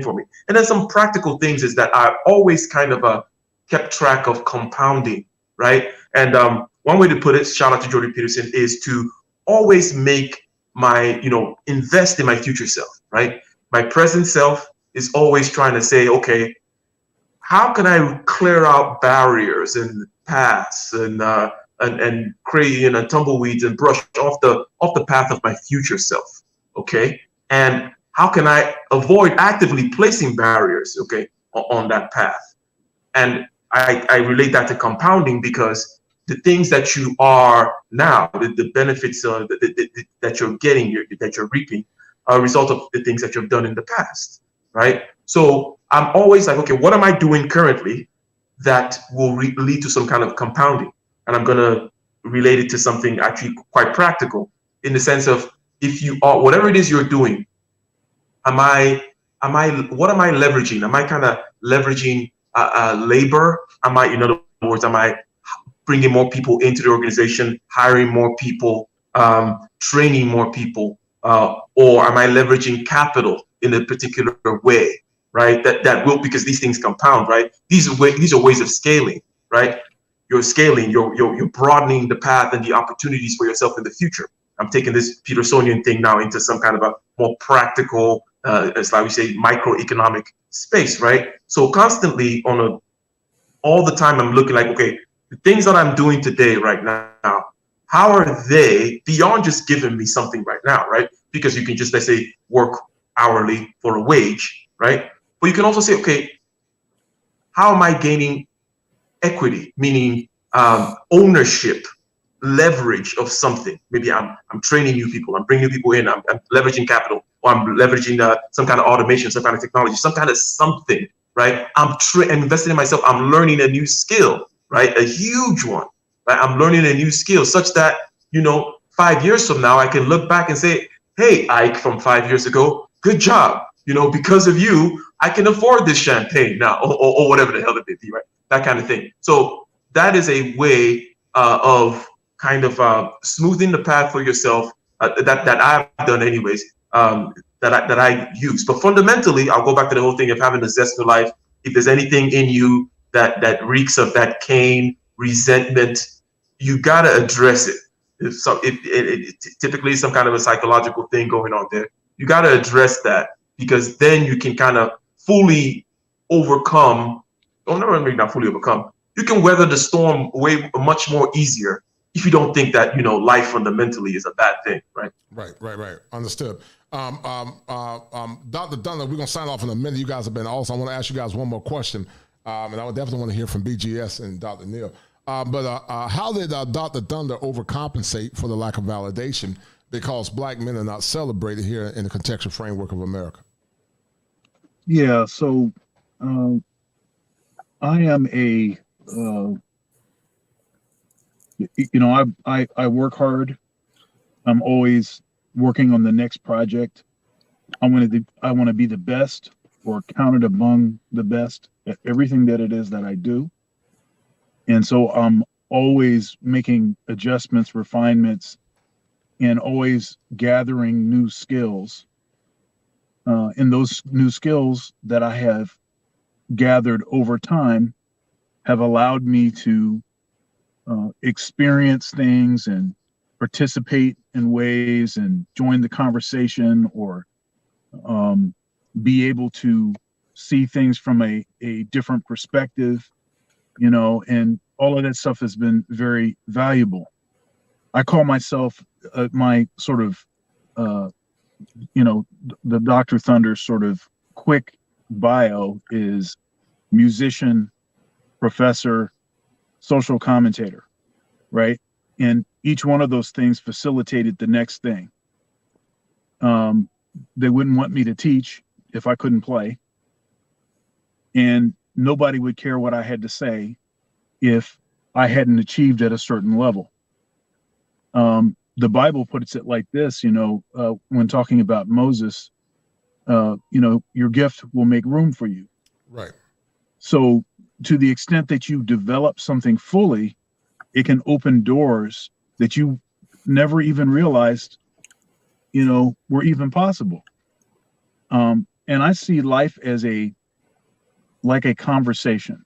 for me. And then some practical things is that I always kind of kept track of compounding, right? And one way to put it, shout out to Jordan Peterson, is to always make my, invest in my future self, right? My present self is always trying to say, okay, how can I clear out barriers and paths and create tumbleweeds and brush off the path of my future self, okay? And how can I avoid actively placing barriers, okay, on that path? And I relate that to compounding, because the things that you are now, the benefits that you're getting, that you're reaping, are a result of the things that you've done in the past, right? So I'm always like, okay, what am I doing currently that will lead to some kind of compounding? And I'm going to relate it to something actually quite practical, in the sense of, if you are, whatever it is you're doing, what am I leveraging? Am I kind of leveraging labor? In other words, am I bringing more people into the organization, hiring more people, training more people, or am I leveraging capital in a particular way, right? That will, because these things compound, right? These are ways of scaling, right? You're scaling, you're broadening the path and the opportunities for yourself in the future. I'm taking this Petersonian thing now into some kind of a more practical, as like we say, microeconomic space, right? So constantly all the time, I'm looking like, okay, the things that I'm doing today, right now, how are they beyond just giving me something right now, right? Because you can just, let's say, work hourly for a wage, right? But you can also say, okay, how am I gaining equity, meaning ownership, leverage of something? Maybe I'm training new people, I'm bringing new people in, I'm leveraging capital, or I'm leveraging some kind of automation, some kind of technology, some kind of something, right? I'm investing in myself, I'm learning a new skill, right? A huge one, right? I'm learning a new skill such that, 5 years from now, I can look back and say, hey, Ike from 5 years ago, good job. Because of you, I can afford this champagne now, or whatever the hell it may be, right? That kind of thing. So that is a way of kind of smoothing the path for yourself that I've done anyways, that I use. But fundamentally, I'll go back to the whole thing of having a zest for life. If there's anything in you that reeks of that Cain resentment, you got to address it. If typically some kind of a psychological thing going on there, you got to address that, because then you can kind of fully overcome, or maybe not fully overcome, you can weather the storm way much more easier if you don't think that, life fundamentally is a bad thing, right? Right. Understood. Dr. Dunlap, we're going to sign off in a minute. You guys have been awesome. I want to ask you guys one more question, and I would definitely want to hear from BGS and Dr. Neal. But how did Dr. Thunder overcompensate for the lack of validation because black men are not celebrated here in the contextual framework of America? Yeah, so I am I work hard. I'm always working on the next project. I want to be the best, or counted among the best at everything that it is that I do. And so I'm always making adjustments, refinements, and always gathering new skills. And those new skills that I have gathered over time have allowed me to experience things and participate in ways and join the conversation, or be able to see things from a different perspective, and all of that stuff has been very valuable. I call myself my sort of, the Dr. Thunder sort of quick bio is musician, professor, social commentator, right? And each one of those things facilitated the next thing. They wouldn't want me to teach if I couldn't play. And nobody would care what I had to say if I hadn't achieved at a certain level. The Bible puts it like this, when talking about Moses, your gift will make room for you. Right. So to the extent that you develop something fully, it can open doors that you never even realized, were even possible. And I see life as like a conversation,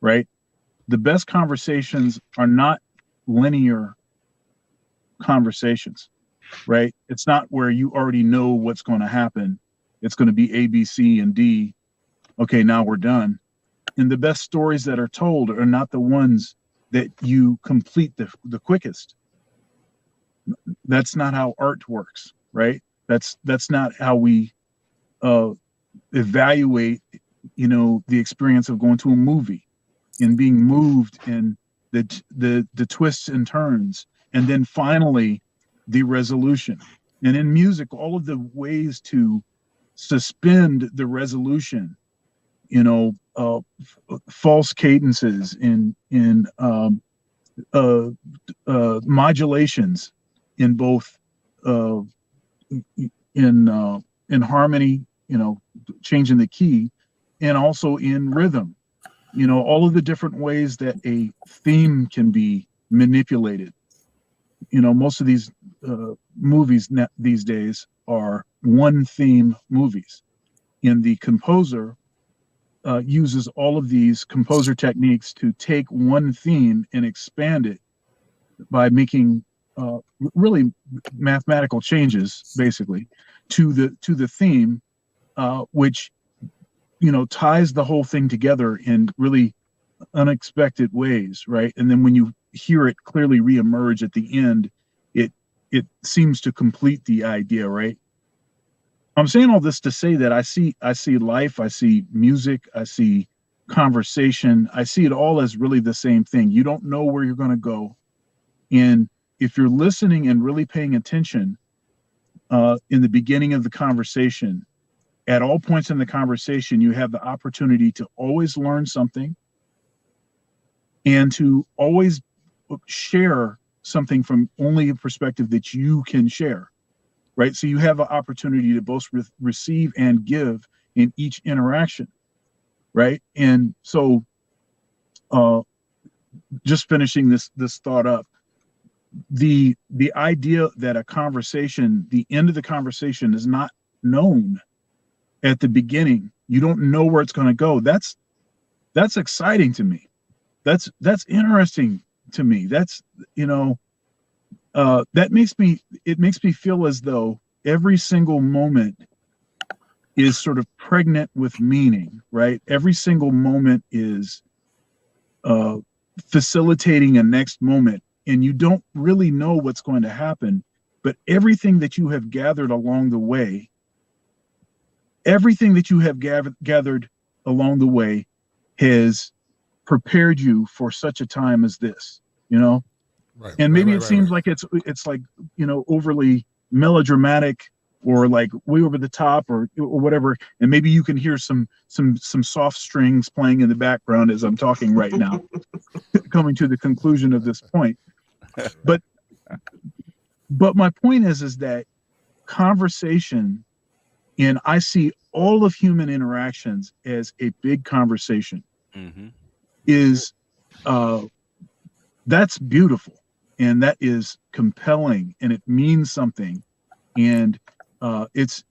right? The best conversations are not linear conversations, right? It's not where you already know what's going to happen. It's going to be A, B, C, and D. Okay, now we're done. And the best stories that are told are not the ones that you complete the quickest. That's not how art works, right? That's not how we evaluate, the experience of going to a movie and being moved and the twists and turns, and then finally the resolution. And in music, all of the ways to suspend the resolution, false cadences in modulations in both in harmony, changing the key, and also in rhythm. All of the different ways that a theme can be manipulated. Most of these movies these days are one theme movies, and the composer uses all of these composer techniques to take one theme and expand it by making really mathematical changes, basically, to the theme, which ties the whole thing together in really unexpected ways, right? And then when you hear it clearly reemerge at the end, it seems to complete the idea, right? I'm saying all this to say that I see life, I see music, I see conversation, I see it all as really the same thing. You don't know where you're going to go, and if you're listening and really paying attention in the beginning of the conversation, at all points in the conversation, you have the opportunity to always learn something and to always share something from only a perspective that you can share, right? So you have an opportunity to both receive and give in each interaction, right? And so just finishing this thought up, the idea that a conversation, the end of the conversation is not known at the beginning, you don't know where it's going to go. That's exciting to me. That's interesting to me. That's, that makes me feel as though every single moment is sort of pregnant with meaning, right? Every single moment is facilitating a next moment, and you don't really know what's going to happen, but everything that you have gathered along the way, gathered along the way has prepared you for such a time as this, Right. And maybe it seems like it's like, overly melodramatic or like way over the top or whatever. And maybe you can hear some soft strings playing in the background as I'm talking right now, coming to the conclusion of this point. But my point is that conversation, and I see all of human interactions as a big conversation, is that's beautiful, and that is compelling, and it means something, and it's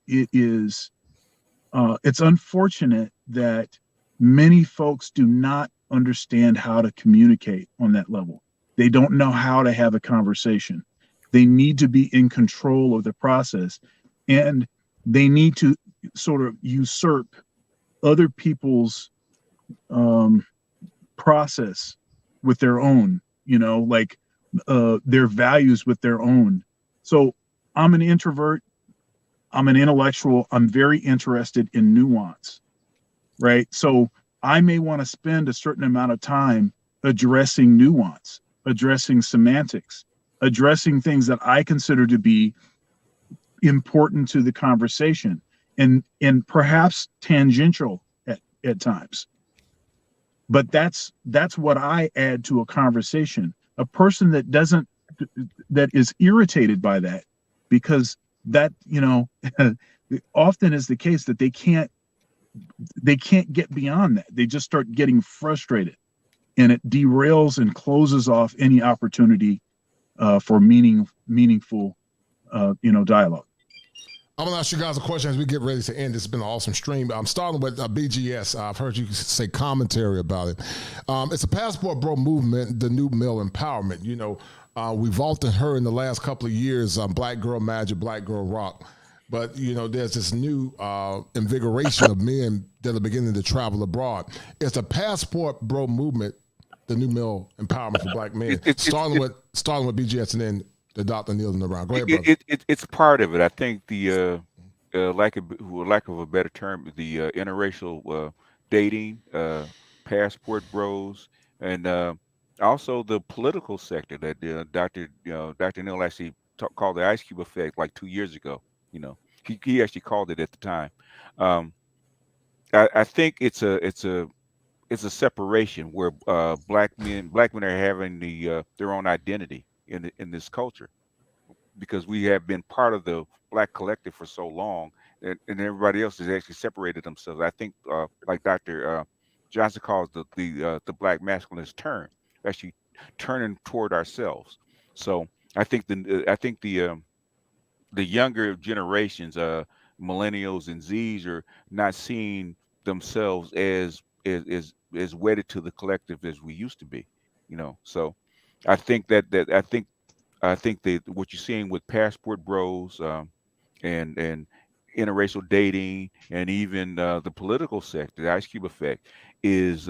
unfortunate that many folks do not understand how to communicate on that level. They don't know how to have a conversation. They need to be in control of the process, and they need to sort of usurp other people's process with their own, their values with their own. So I'm an introvert. I'm an intellectual. I'm very interested in nuance, right? So I may want to spend a certain amount of time addressing nuance, addressing semantics, addressing things that I consider to be important to the conversation and perhaps tangential at times. But that's what I add to a conversation. A person that is irritated by that, because that, often is the case that they can't get beyond that. They just start getting frustrated, and it derails and closes off any opportunity for meaningful dialogue. I'm going to ask you guys a question as we get ready to end. This has been an awesome stream. I'm starting with BGS. I've heard you say commentary about it. It's a passport bro movement, the new male empowerment. We've often heard in the last couple of years, black girl magic, black girl rock. But, there's this new invigoration of men that are beginning to travel abroad. It's a passport bro movement, the new male empowerment for black men. Starting with BGS and then the Dr. Neil and around. Go ahead, brother. It's part of it. I think the lack of a better term, the interracial dating, passport bros, and also the political sector that Dr. Neal actually called the ice cube effect like 2 years ago. You know, he actually called it at the time. Um, I think it's a separation where black men are having their own identity in this culture because we have been part of the black collective for so long, and everybody else has actually separated themselves. I think, like Dr. Johnson calls the black masculinist turn, actually turning toward ourselves. So I think the younger generations, millennials and Z's, are not seeing themselves as wedded to the collective as we used to be. You know, so I think I think that what you're seeing with passport bros, and interracial dating, and even the political sector, the Ice Cube effect, is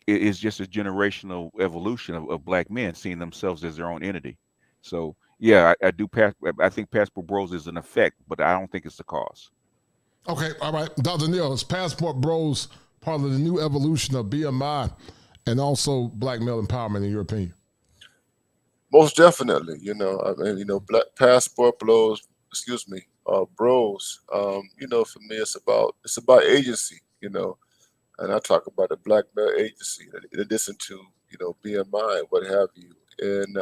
is just a generational evolution of black men seeing themselves as their own entity. So yeah, I think passport bros is an effect, but I don't think it's the cause. Okay, all right. Dr. Neal, is Passport Bros part of the new evolution of BMI and also black male empowerment, in your opinion? Most definitely, I mean, black passport blows, excuse me, bros. For me, it's about agency, and I talk about the black male agency in addition to BMI and what have you, and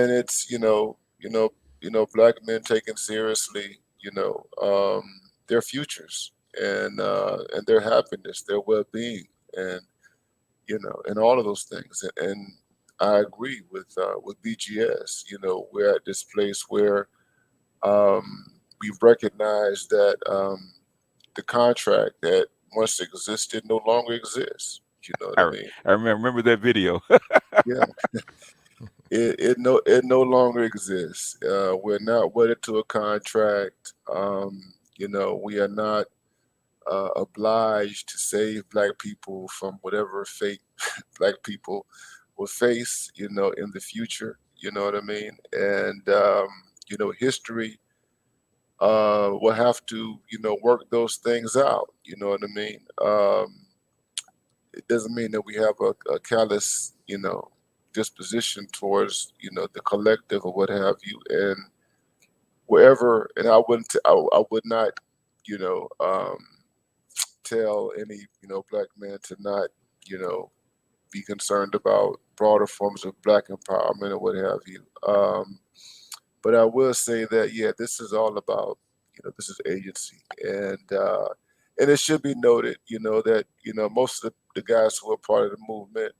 it's black men taking seriously, their futures and their happiness, their well-being, and and all of those things, and I agree with BGS. We're at this place where we've recognized that the contract that once existed no longer exists. You know what I mean? I remember that video. Yeah. It no longer exists. We're not wedded to a contract. We are not obliged to save black people from whatever fate black people will face, in the future. You know what I mean? And history will have to, work those things out. You know what I mean? It doesn't mean that we have a callous, disposition towards, the collective or what have you. And wherever, and I would not, you know, um, tell any, black man to not, be concerned about broader forms of black empowerment or what have you. But I will say that, yeah, this is all about, this is agency. And it should be noted, that, most of the guys who are part of the movement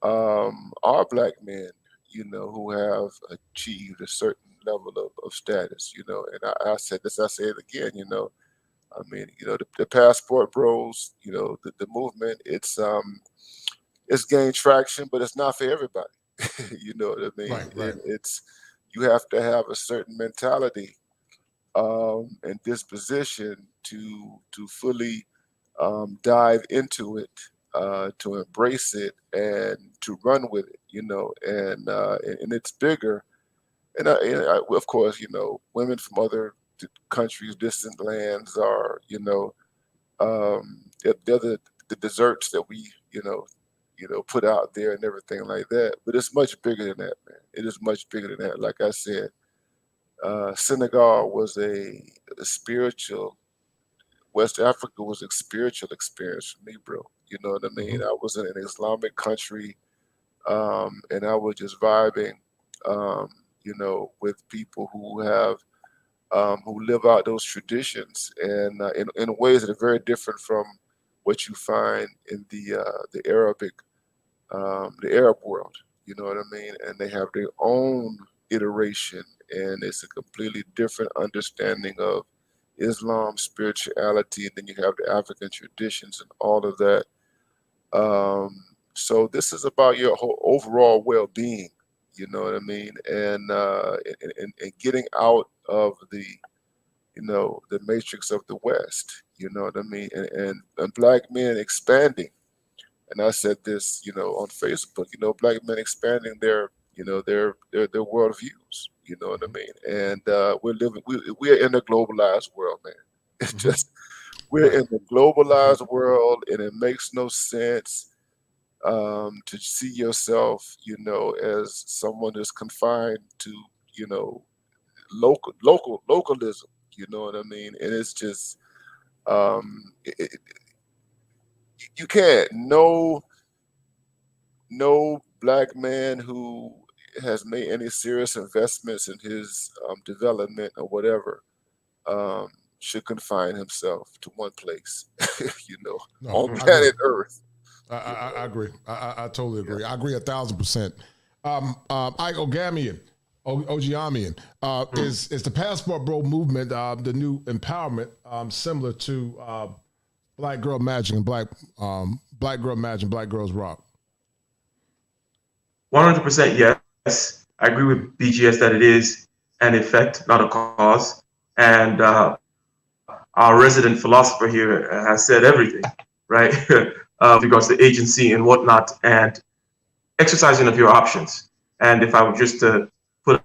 are black men, who have achieved a certain level of status, and I said this, I say it again, I mean, the passport bros, the movement, it's gained traction, but it's not for everybody. You know what I mean? Right. And you have to have a certain mentality and disposition to fully dive into it, to embrace it, and to run with it. And it's bigger. And of course, women from other countries, distant lands, are they're the desserts that we put out there and everything like that. But it's much bigger than that, man. It is much bigger than that. Like I said, Senegal was a spiritual. West Africa was a spiritual experience for me, bro. You know what I mean? I was in an Islamic country, and I was just vibing, with people who have who live out those traditions, and in ways that are very different from what you find in the Arab world. You know what I mean? And they have their own iteration, and it's a completely different understanding of Islam, spirituality, and then you have the African traditions and all of that. So this is about your whole overall well-being. You know what I mean? And getting out of the matrix of the West. You know what I mean? And black men expanding. And I said this, on Facebook. Black men expanding their worldviews. You know what I mean? And we're in a globalized world, man. It's just we're in the globalized world, and it makes no sense to see yourself, as someone that's confined to, localism. You know what I mean? And it's just you can't. No black man who has made any serious investments in his development or whatever should confine himself to one place, No, on I agree. planet Earth. I agree. I totally agree. I agree 1,000%. Ike Ogiamian, is the Passport Bro movement, the new empowerment, similar to Black Girl Magic and Black Girl Magic, Black Girls Rock? 100% yes. I agree with BGS that it is an effect, not a cause. And our resident philosopher here has said everything, right? With regards to agency and whatnot, and exercising of your options. And if I were just to put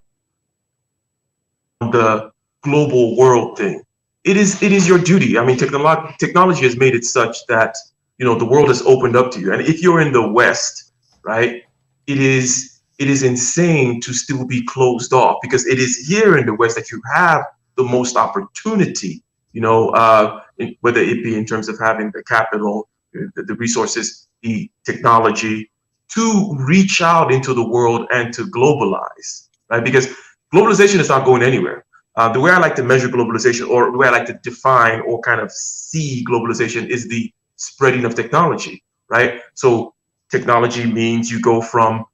the global world thing, it is your duty. I mean, technology has made it such that, the world has opened up to you. And if you're in the West, right, it is insane to still be closed off, because it is here in the West that you have the most opportunity, whether it be in terms of having the capital, the resources, the technology, to reach out into the world and to globalize, right? Because globalization is not going anywhere. The way I like to measure globalization, or the way I like to define or kind of see globalization, is the spreading of technology, right? So technology means you go from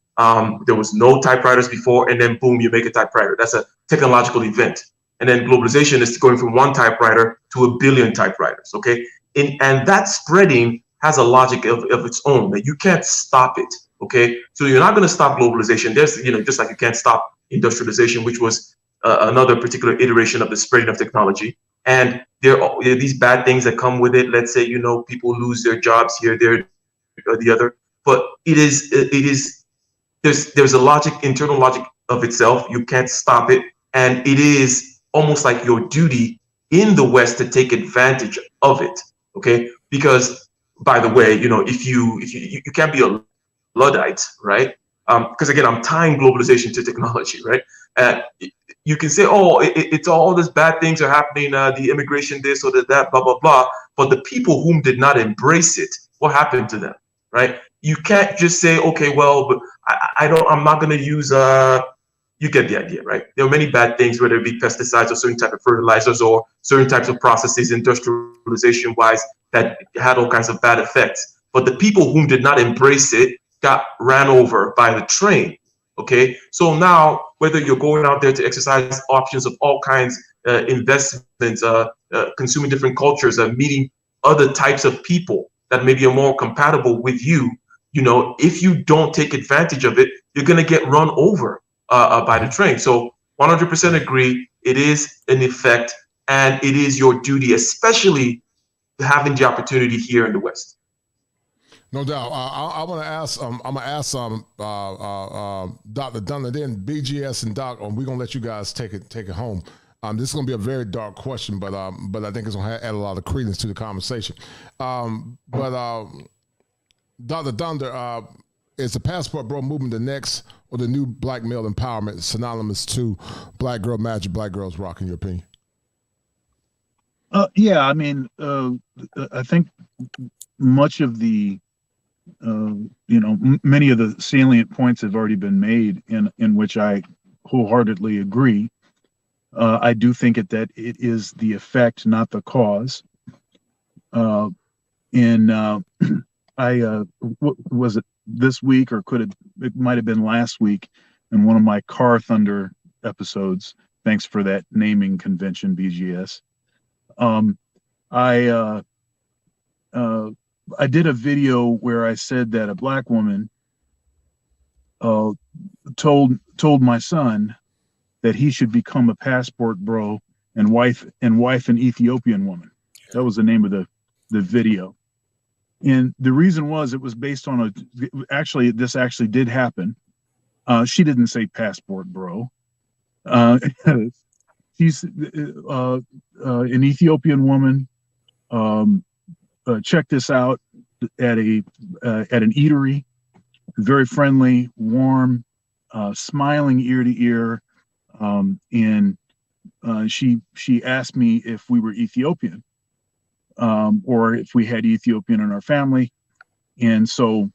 there was no typewriters before, and then boom, you make a typewriter. That's a technological event. And then globalization is going from one typewriter to 1 billion typewriters, okay? And that spreading has a logic of its own, that you can't stop it, okay? So you're not going to stop globalization. There's, just like you can't stop industrialization, which was another particular iteration of the spreading of technology. And there are these bad things that come with it. Let's say, people lose their jobs here, there, or the other. But there's a logic, internal logic of itself. You can't stop it. And it is almost like your duty in the West to take advantage of it, okay? Because, by the way, if you can't be a Luddite, right? Because again, I'm tying globalization to technology, right? You can say, oh, it's all these bad things are happening, the immigration this or that, blah, blah, blah. But the people whom did not embrace it, what happened to them, right? You can't just say, okay, well, but I'm not going to use, you get the idea, right? There are many bad things, whether it be pesticides or certain type of fertilizers or certain types of processes, industrialization wise, that had all kinds of bad effects. But the people whom did not embrace it got ran over by the train, okay? So now, whether you're going out there to exercise options of all kinds, investments, consuming different cultures, meeting other types of people that maybe are more compatible with you, if you don't take advantage of it, you're going to get run over by the train. So 100% agree. It is an effect, and it is your duty, especially having the opportunity here in the West. No doubt. I want to ask. I'm gonna ask Dr. Dunn, then BGS and Doc. We're gonna let you guys take it home. This is gonna be a very dark question, but I think it's gonna add a lot of credence to the conversation. Dr. Thunder, is the Passport Bro movement the next or the new black male empowerment synonymous to Black Girl Magic, Black Girls Rock, in your opinion? Yeah, I mean, I think much of the, many of the salient points have already been made, in which I wholeheartedly agree. I do think that it is the effect, not the cause. Was it this week, or it might have been last week, in one of my Car Thunder episodes. Thanks for that naming convention, BGS. I did a video where I said that a black woman told my son that he should become a passport bro and wife an Ethiopian woman. That was the name of the video. And the reason was, it was based on this actually did happen. She didn't say passport bro. She's an Ethiopian woman. Check this out at an eatery. Very friendly, warm, smiling ear to ear, and she asked me if we were Ethiopian, or if we had Ethiopian in our family, and so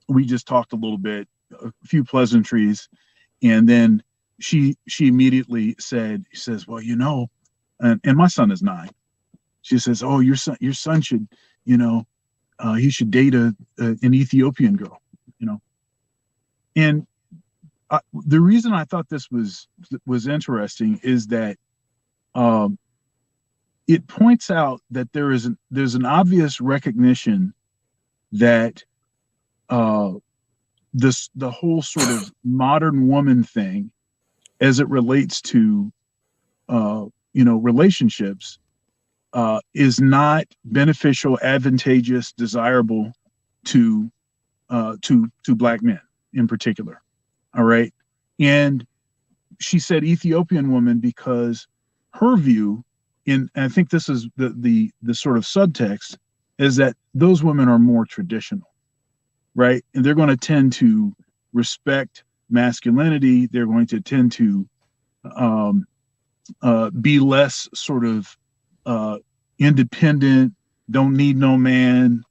we just talked a little bit, a few pleasantries, and then she immediately said, she says, well, you know, and my son is 9. She says, oh, your son should, you know, he should date an Ethiopian girl, you know. And the reason I thought this was interesting is that it points out that there's an obvious recognition that the whole sort of modern woman thing, as it relates to relationships, is not beneficial, advantageous, desirable to Black men in particular. All right. And she said Ethiopian woman because her view, and I think this is the sort of subtext, is that those women are more traditional, right? And they're going to tend to respect masculinity. They're going to tend to be less sort of independent, don't need no man.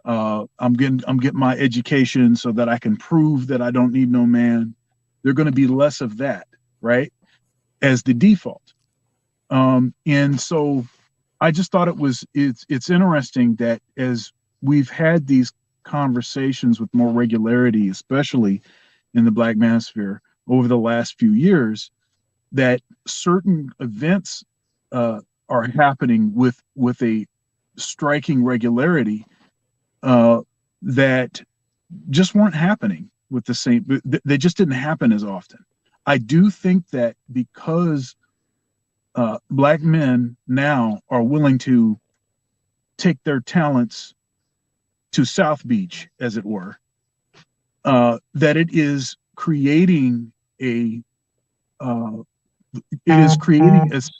I'm getting my education so that I can prove that I don't need no man. They're going to be less of that, right, as the default. And so I just thought it's interesting that as we've had these conversations with more regularity, especially in the Black manosphere over the last few years, that certain events are happening with a striking regularity that just weren't happening with the same. They just didn't happen as often. I do think that because Black men now are willing to take their talents to South Beach, as it were, that it is creating a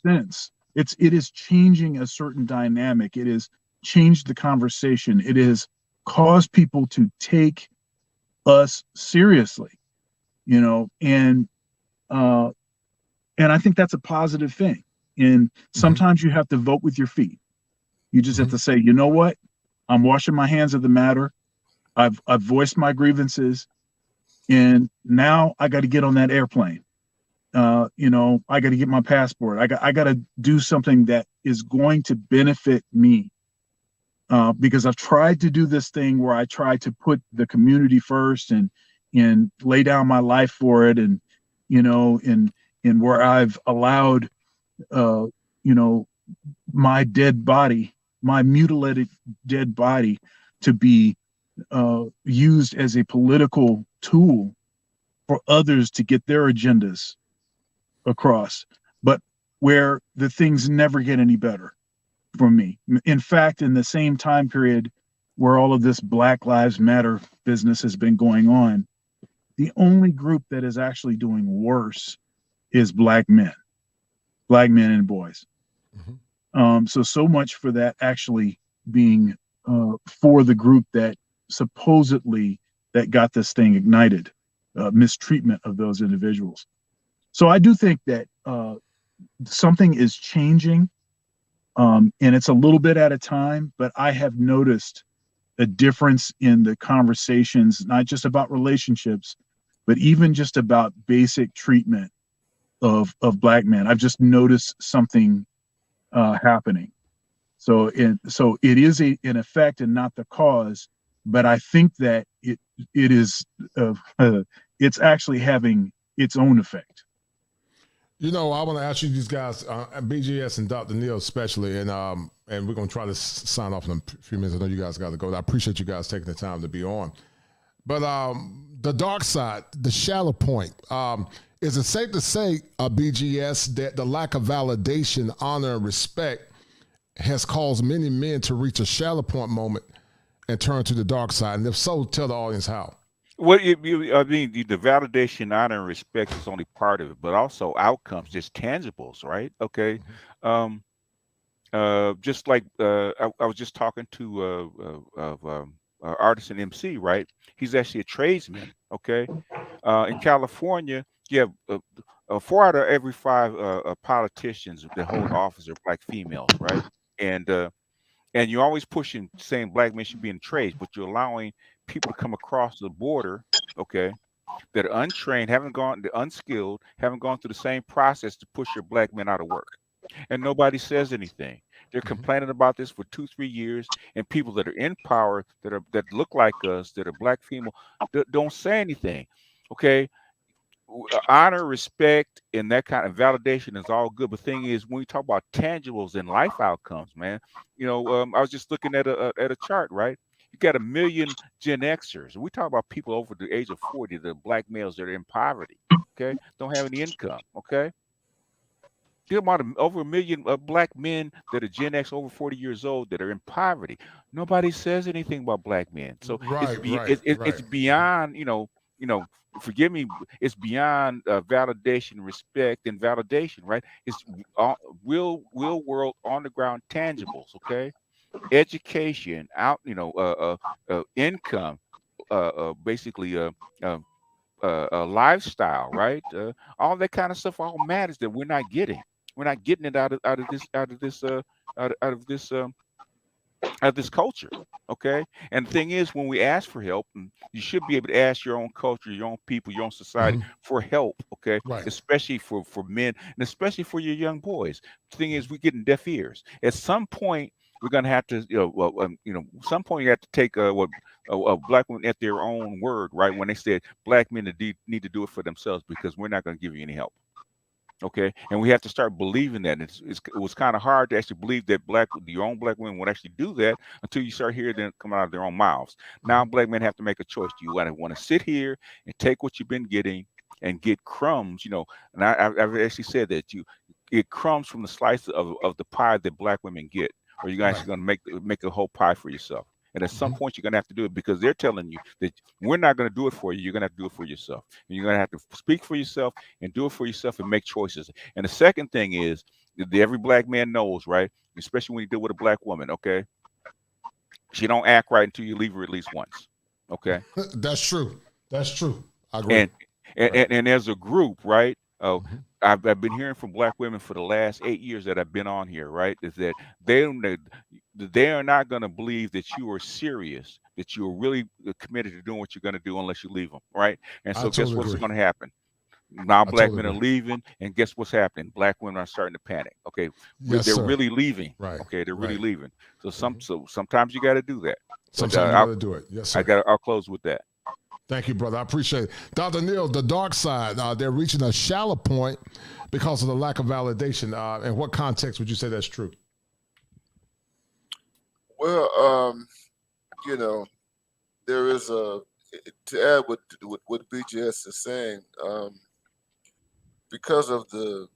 sense. It is changing a certain dynamic. It has changed the conversation. It has caused people to take us seriously, you know, and I think that's a positive thing. And sometimes you have to vote with your feet. You just have to say, you know what? I'm washing my hands of the matter. I've voiced my grievances, and now I got to get on that airplane. You know, I got to get my passport. I got to do something that is going to benefit me. Because I've tried to do this thing where I try to put the community first and lay down my life for it, and you know, and where I've allowed my dead body, my mutilated dead body, to be used as a political tool for others to get their agendas across, but where the things never get any better for me. In fact, in the same time period where all of this Black Lives Matter business has been going on, the only group that is actually doing worse is Black men and boys. So much for that actually being for the group that supposedly that got this thing ignited, mistreatment of those individuals. So I do think that something is changing, and it's a little bit at a time, but I have noticed a difference in the conversations, not just about relationships, but even just about basic treatment of Black men. I've just noticed something happening. So it is an effect and not the cause, but I think that it is it's actually having its own effect. You know, I want to ask you these guys, BGS and Dr. Neal especially, and we're going to try to sign off in a few minutes. I know you guys got to go. I appreciate you guys taking the time to be on. But the dark side, the shallow point, is it safe to say, BGS, that the lack of validation, honor, and respect has caused many men to reach a shallow point moment and turn to the dark side? And if so, tell the audience how. Well, I mean, the validation, honor, and respect is only part of it, but also outcomes, just tangibles, right? Okay. Um, just like I was just talking to artist and MC, right? He's actually a tradesman. Okay. In California, you have 4 out of every 5 politicians that hold office are black females, right? And and you're always pushing saying black men should be in trades, but you're allowing people to come across the border, okay, that are untrained, they're unskilled, haven't gone through the same process to push your black men out of work. And nobody says anything. They're complaining about this for 2, 3 years, and people that are in power, that look like us, that are black female, don't say anything. Okay, honor, respect, and that kind of validation is all good. But the thing is, when we talk about tangibles and life outcomes, man, I was just looking at a chart, right? You got 1 million Gen Xers. We talk about people over the age of 40, the black males that are in poverty, okay, don't have any income, okay. Think about over 1 million black men that are Gen X over 40 years old that are in poverty. Nobody says anything about black men. So Right, right, it's right. beyond, forgive me, it's beyond validation, respect, and validation, right? It's real world on the ground tangibles, okay? Education, income, basically lifestyle, right? All that kind of stuff all matters that we're not getting. We're not getting it out of this culture. Okay. And the thing is, when we ask for help, you should be able to ask your own culture, your own people, your own society for help. Okay. Right. Especially for men and especially for your young boys. The thing is, we're getting deaf ears. At some point, we're gonna have to, some point you have to take what black women at their own word, right? When they said black men need to do it for themselves because we're not gonna give you any help. Okay, and we have to start believing that. It was kind of hard to actually believe that your own black women would actually do that until you start hearing them come out of their own mouths. Now black men have to make a choice. Do you want to sit here and take what you've been getting and get crumbs? And I've actually said that you get crumbs from the slice of the pie that black women get, or you're actually going to make a whole pie for yourself. And at some point, you're going to have to do it because they're telling you that we're not going to do it for you. You're going to have to do it for yourself. And you're going to have to speak for yourself and do it for yourself and make choices. And the second thing is that every black man knows, right? Especially when you deal with a black woman, okay? She don't act right until you leave her at least once, okay? That's true. That's true. I agree. And as a group, right? I've been hearing from black women for the last 8 years that I've been on here, right? Is that they are not going to believe that you are serious, that you are really committed to doing what you're going to do unless you leave them, right? And so guess what's going to happen? Now black men are leaving, and guess what's happening? Black women are starting to panic. Okay, they're really leaving. Right. Okay, they're really leaving. So sometimes you got to do that. Sometimes you got to do it. Yes, sir. I'll close with that. Thank you, brother. I appreciate it. Dr. Neal, the dark side, they're reaching a shallow point because of the lack of validation. In what context would you say that's true? Well, there is to add what BGS is saying, because of the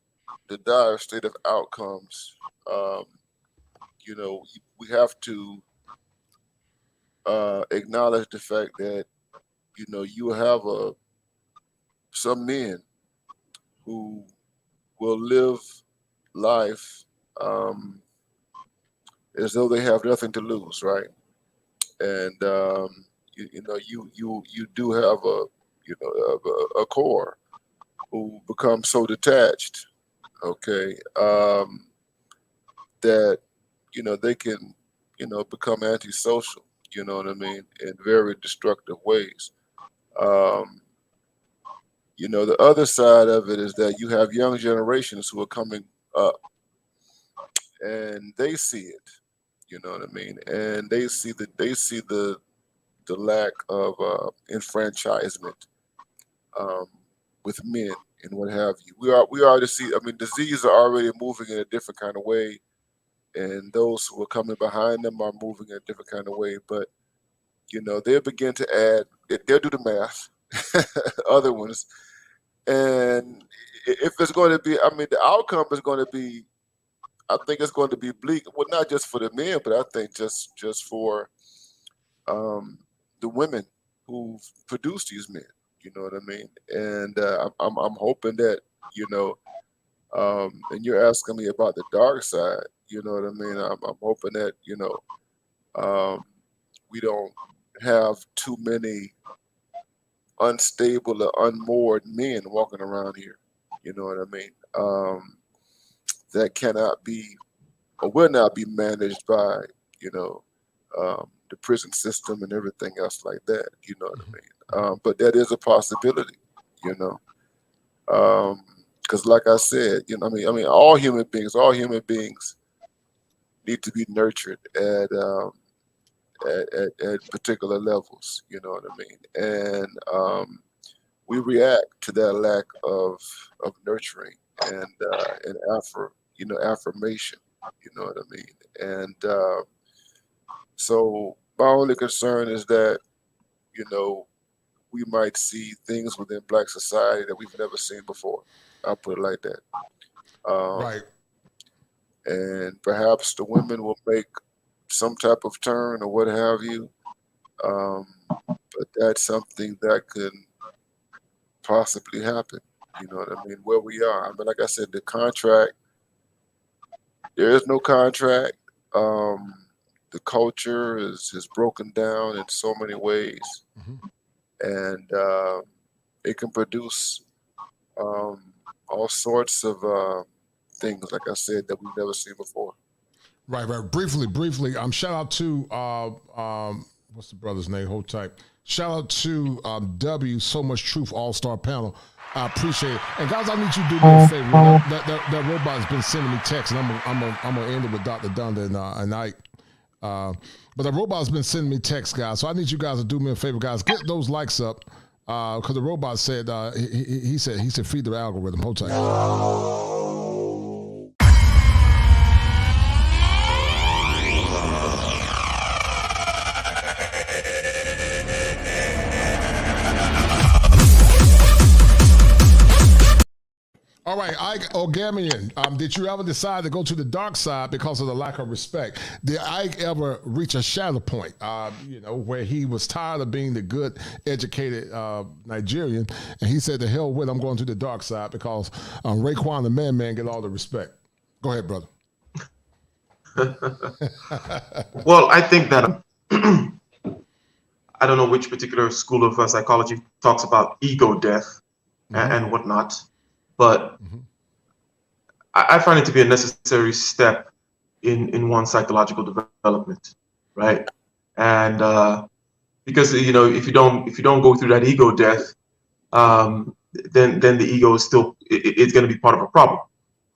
dire state of outcomes, we have to acknowledge the fact that you have some men who will live life as though they have nothing to lose, right? And you do have a core who become so detached, okay, that they can become antisocial, you know what I mean, in very destructive ways. The other side of it is that you have young generations who are coming up and they see it, you know what I mean, and they see the lack of enfranchisement with men and what have you. We already see. I mean, disease are already moving in a different kind of way, and those who are coming behind them are moving in a different kind of way. But they'll begin to add. They'll do the math. Other ones, and if it's going to be, I mean, the outcome is going to be. I think it's going to be bleak. Well, not just for the men, but I think just for the women who've produced these men. You know what I mean? And I'm hoping that, and you're asking me about the dark side. You know what I mean? I'm hoping that we don't have too many unstable or unmoored men walking around here. You know what I mean? That cannot be or will not be managed by the prison system and everything else like that. You know what I mean? But that is a possibility. Because like I said, I mean, all human beings need to be nurtured at particular levels. You know what I mean? And we react to that lack of nurturing and affirmation. You know what I mean? And so my only concern is that we might see things within Black society that we've never seen before. I'll put it like that. Right. And perhaps the women will make some type of turn or what have you. But that's something that could possibly happen. You know what I mean? Where we are. I mean, like I said, the contract, there is no contract. The culture is broken down in so many ways. And it can produce all sorts of things, like I said, that we've never seen before. Right. Briefly, shout out to what's the brother's name? Hold tight. Shout out to W So Much Truth All-Star Panel. I appreciate it. And guys, I need you to do me a favor. That robot has been sending me texts, and I'm gonna end it with Dr. Dunder and Ike. But the robot's been sending me texts, guys. So I need you guys to do me a favor, guys. Get those likes up, because the robot said he said feed the algorithm. Hold tight. All right, Ike Ogamian, did you ever decide to go to the dark side because of the lack of respect? Did Ike ever reach a shadow point, where he was tired of being the good, educated Nigerian, and he said, "The hell with it, I'm going to the dark side because Raekwon the man get all the respect." Go ahead, brother. Well, I think that I don't know which particular school of psychology talks about ego death and whatnot. But I find it to be a necessary step in one's psychological development, right? And because if you don't go through that ego death, then the ego is still it's going to be part of a problem,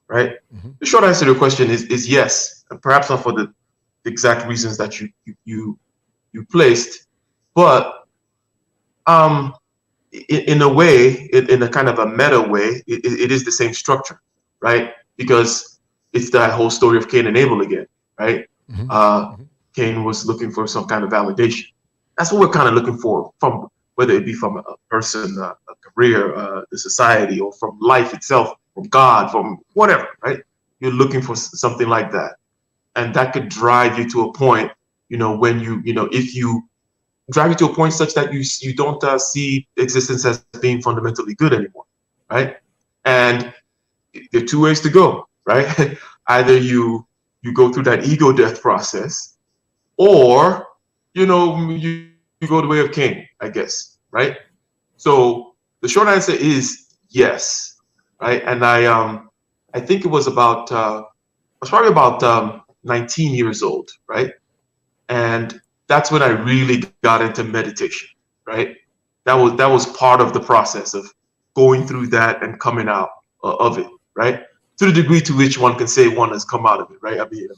right? The short answer to your question is yes, and perhaps not for the exact reasons that you placed, but in a way, in a kind of a meta way, it is the same structure, right? Because it's that whole story of Cain and Abel again, right? Cain was looking for some kind of validation. That's what we're kind of looking for, from whether it be from a person, a career, the society, or from life itself, from God, from whatever, right? You're looking for something like that, and that could drive you to a point, when if you drive you to a point such that you don't see existence as being fundamentally good anymore, right? And there are two ways to go, right? Either you go through that ego death process, or you go the way of Cain, I guess, right? So the short answer is yes, right? And I think it was I was probably about 19 years old, right? And that's when I really got into meditation, right? That was part of the process of going through that and coming out of it, right? To the degree to which one can say one has come out of it, right? I mean,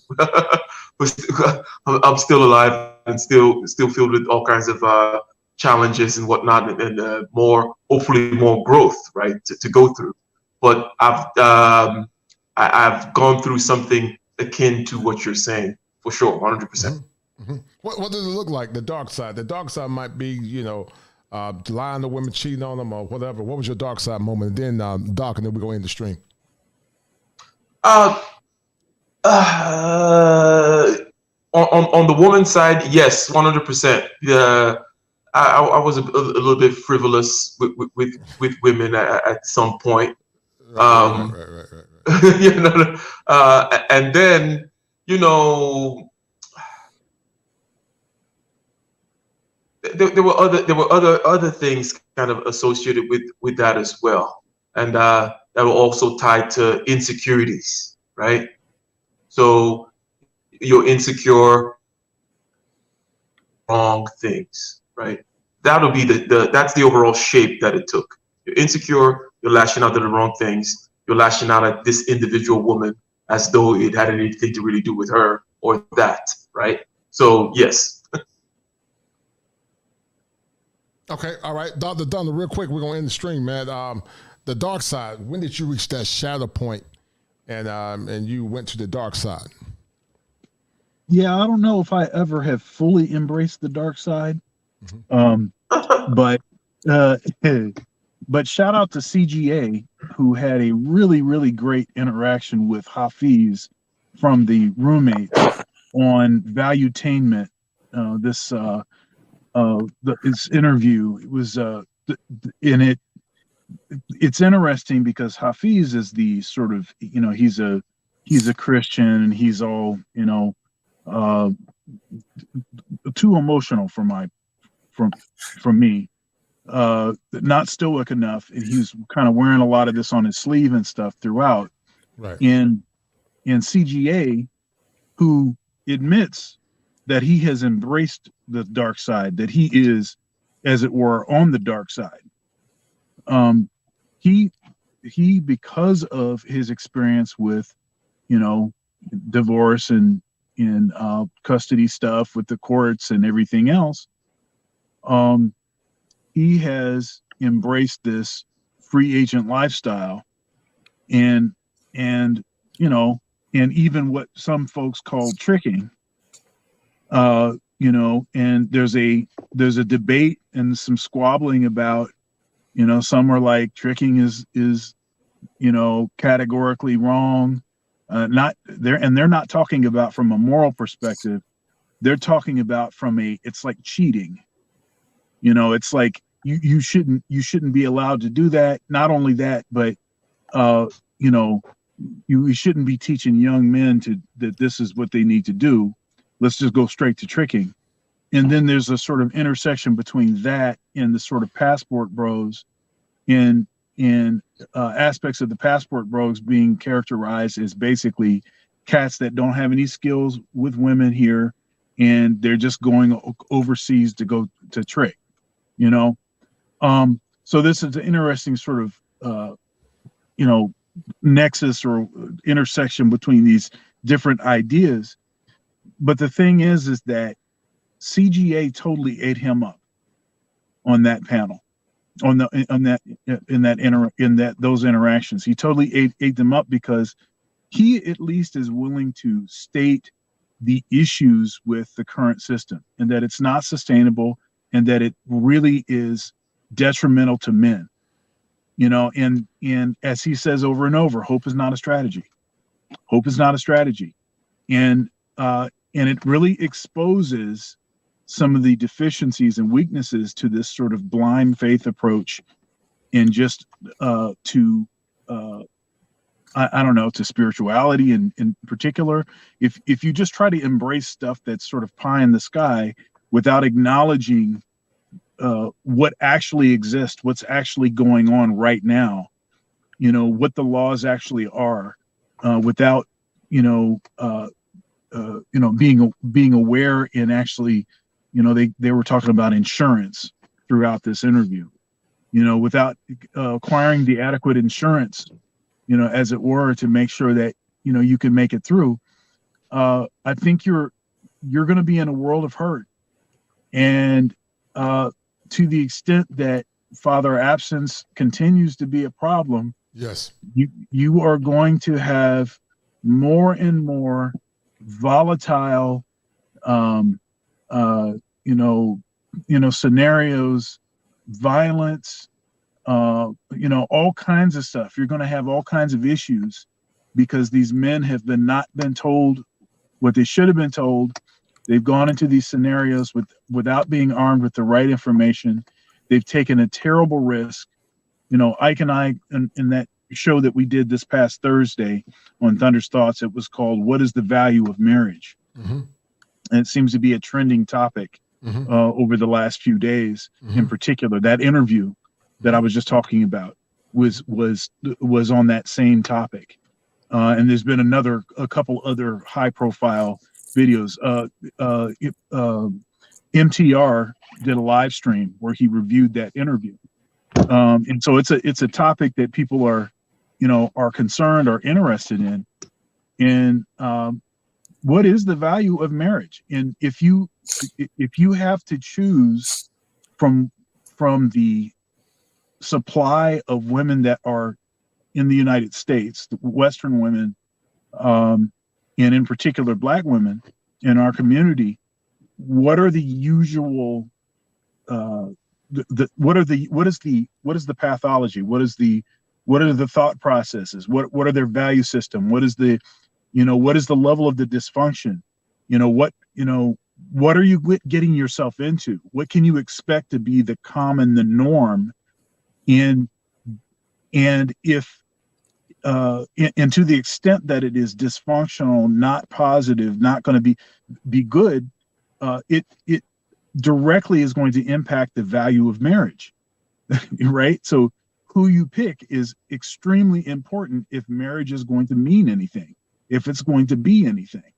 I'm still alive and still filled with all kinds of challenges and whatnot, and hopefully more growth, right, to go through. But I've gone through something akin to what you're saying, for sure, 100%. What does it look like, the dark side? The dark side might be, lying to women, cheating on them, or whatever. What was your dark side moment? And then, Doc, and then we go in the stream. On the woman's side, yes, 100%. I was a little bit frivolous with women at some point. Right. You know, and then, you know, there were other things kind of associated with that as well, and that were also tied to insecurities, right? So you're insecure, wrong things, right? That'll be that's the overall shape that it took. You're insecure, you're lashing out at the wrong things, you're lashing out at this individual woman as though it had anything to really do with her or that, right? So yes. Okay, all right. Dr. Dunn, real quick, we're going to end the stream, man. The dark side, when did you reach that shadow point and you went to the dark side? Yeah, I don't know if I ever have fully embraced the dark side. But shout out to CGA, who had a really, really great interaction with Hafiz from the roommates on valuetainment. This interview, it was it's interesting because Hafiz is the sort of, you know, he's a Christian, and he's all, you know, too emotional for me, not stoic enough, and he's kind of wearing a lot of this on his sleeve and stuff throughout. Right. And CGA, who admits that he has embraced the dark side, that he is, as it were, on the dark side. He because of his experience with, you know, divorce and custody stuff with the courts and everything else, he has embraced this free agent lifestyle, and you know, and even what some folks call tricking. You know, and there's a debate and some squabbling about, you know, some are like tricking is you know, categorically wrong. They're not talking about from a moral perspective. They're talking about from it's like cheating. You know, it's like you shouldn't be allowed to do that. Not only that, but you know, we shouldn't be teaching young men that this is what they need to do. Let's just go straight to tricking. And then there's a sort of intersection between that and the sort of passport bros, and aspects of the passport bros being characterized as basically cats that don't have any skills with women here, and they're just going overseas to go to trick, you know. So this is an interesting sort of you know, nexus or intersection between these different ideas. But the thing is that CGA totally ate him up on that panel, in those interactions. He totally ate them up because he at least is willing to state the issues with the current system, and that it's not sustainable, and that it really is detrimental to men. You know, and as he says over and over, hope is not a strategy. Hope is not a strategy. And it really exposes some of the deficiencies and weaknesses to this sort of blind faith approach, and just I don't know, to spirituality in particular. If you just try to embrace stuff that's sort of pie in the sky without acknowledging what actually exists, what's actually going on right now, you know, what the laws actually are, without being aware, and actually, you know, they were talking about insurance throughout this interview, you know, without acquiring the adequate insurance, you know, as it were, to make sure that, you know, you can make it through. I think you're going to be in a world of hurt. And to the extent that father absence continues to be a problem, yes, you are going to have more and more volatile, scenarios, violence, all kinds of stuff. You're going to have all kinds of issues because these men have not been told what they should have been told, They've gone into these scenarios without being armed with the right information. They've taken a terrible risk. You know, Ike and I, in that show that we did this past Thursday on Thunder's Thoughts, it was called "What is the Value of Marriage?" And it seems to be a trending topic over the last few days. In particular, that interview that I was just talking about was on that same topic. And there's been a couple other high-profile videos. MTR did a live stream where he reviewed that interview, and so it's a topic that people are concerned or interested in. And what is the value of marriage? And if you have to choose from the supply of women that are in the United States, the Western women, and in particular Black women in our community, what are the usual what is the pathology? What are the thought processes? What are their value system? What is the level of the dysfunction? What are you getting yourself into? What can you expect to be the norm? And if and to the extent that it is dysfunctional, not positive, not going to be good, it directly is going to impact the value of marriage, right? So who you pick is extremely important if marriage is going to mean anything, if it's going to be anything,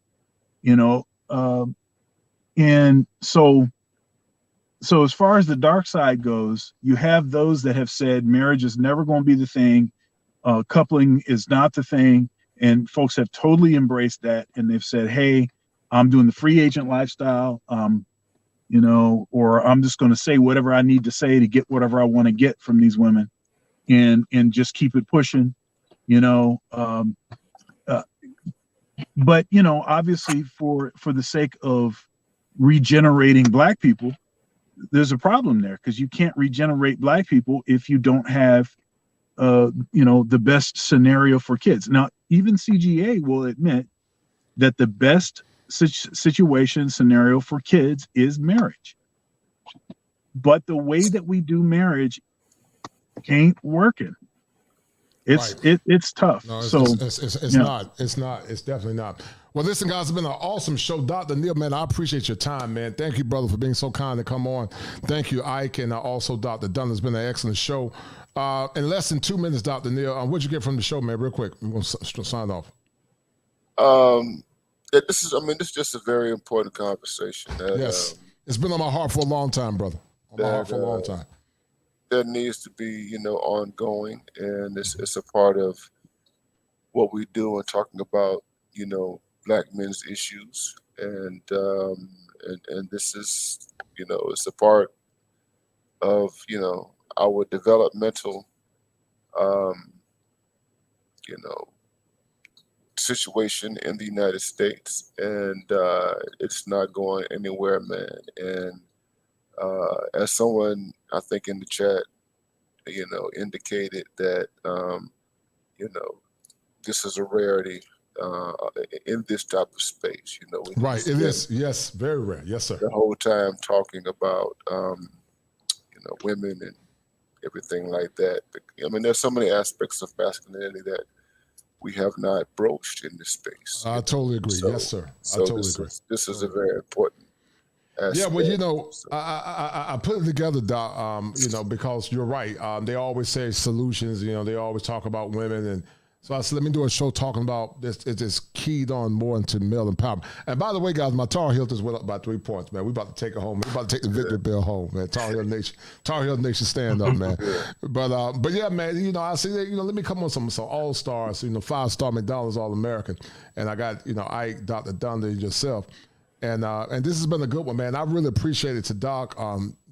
and so as far as the dark side goes, you have those that have said marriage is never going to be the thing. Coupling is not the thing, and folks have totally embraced that, and they've said, "Hey, I'm doing the free agent lifestyle, or I'm just going to say whatever I need to say to get whatever I want to get from these women, and just keep it pushing, But obviously, for the sake of regenerating Black people, there's a problem there, because you can't regenerate Black people if you don't have the best scenario for kids. Now, even CGA will admit that the best situation scenario for kids is marriage. But the way that we do marriage ain't working. It's tough. No, it's not. It's definitely not. Well, listen, guys, it's been an awesome show. Dr. Neil, man, I appreciate your time, man. Thank you, brother, for being so kind to come on. Thank you, Ike, and also Dr. Dunn. It's been an excellent show. In less than 2 minutes, Dr. Neil, what'd you get from the show, man? Real quick, we're going to sign off. This is just a very important conversation. Yes, it's been on my heart for a long time, brother. On my heart for a long time. That needs to be, ongoing, and it's a part of what we do in talking about, Black men's issues, and this is, it's a part of, our developmental, situation in the United States, and it's not going anywhere, man. And as someone, I think in the chat, indicated that, this is a rarity in this type of space. Right, it is. Yes, very rare. Yes, sir. The whole time talking about, women and everything like that. I mean, there's so many aspects of masculinity that we have not broached in this space. I totally agree. So, yes, sir. I totally agree. This is a very important aspect. Yeah, well, I put it together, Doc, because you're right. They always say solutions, they always talk about women. And so I said, let me do a show talking about this. It's just keyed on more into male empowerment. And by the way, guys, my Tar Heel just went up by 3 points, man. We about to take it home. We about to take the victory bell home, man. Tar Heel Nation stand up, man. But yeah, man, I see that, let me come on some all-stars, 5-star McDonald's All-American. And I got, Ike, Dr. Dunder, yourself. And this has been a good one, man. I really appreciate it to Doc,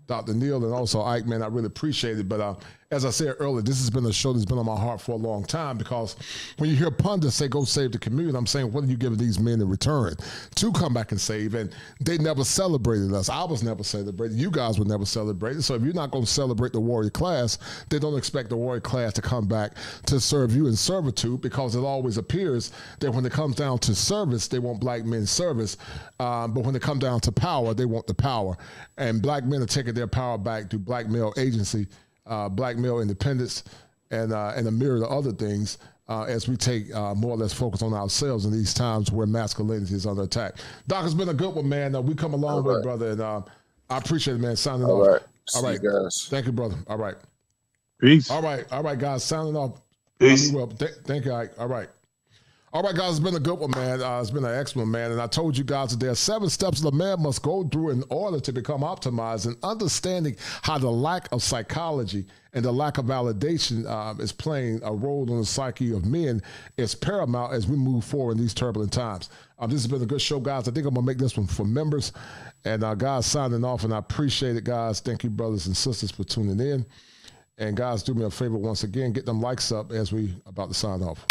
Dr. Neil, and also Ike, man. I really appreciate it. But as I said earlier, this has been a show that's been on my heart for a long time, because when you hear pundits say, go save the community, I'm saying, what are you giving these men in return to come back and save? And they never celebrated us. I was never celebrated. You guys were never celebrated. So if you're not going to celebrate the warrior class, they don't expect the warrior class to come back to serve you in servitude, because it always appears that when it comes down to service, they want black men's service. But when it comes down to power, they want the power. And black men are taking their power back through black male agency, black male independence, and a myriad of other things, as we take more or less focus on ourselves in these times where masculinity is under attack. Doc, it's been a good one, man. We come a long way, brother, and I appreciate it, man. Signing off. Right. All right, See you guys. Thank you, brother. All right. Peace. All right, guys. Signing off. Peace. Well, thank you, Ike. All right, guys. It's been a good one, man. It's been an excellent, man. And I told you guys that there are 7 steps that a man must go through in order to become optimized, and understanding how the lack of psychology and the lack of validation is playing a role in the psyche of men is paramount as we move forward in these turbulent times. This has been a good show, guys. I think I'm going to make this one for members. And guys, signing off, and I appreciate it, guys. Thank you, brothers and sisters, for tuning in. And guys, do me a favor once again, get them likes up as we about to sign off.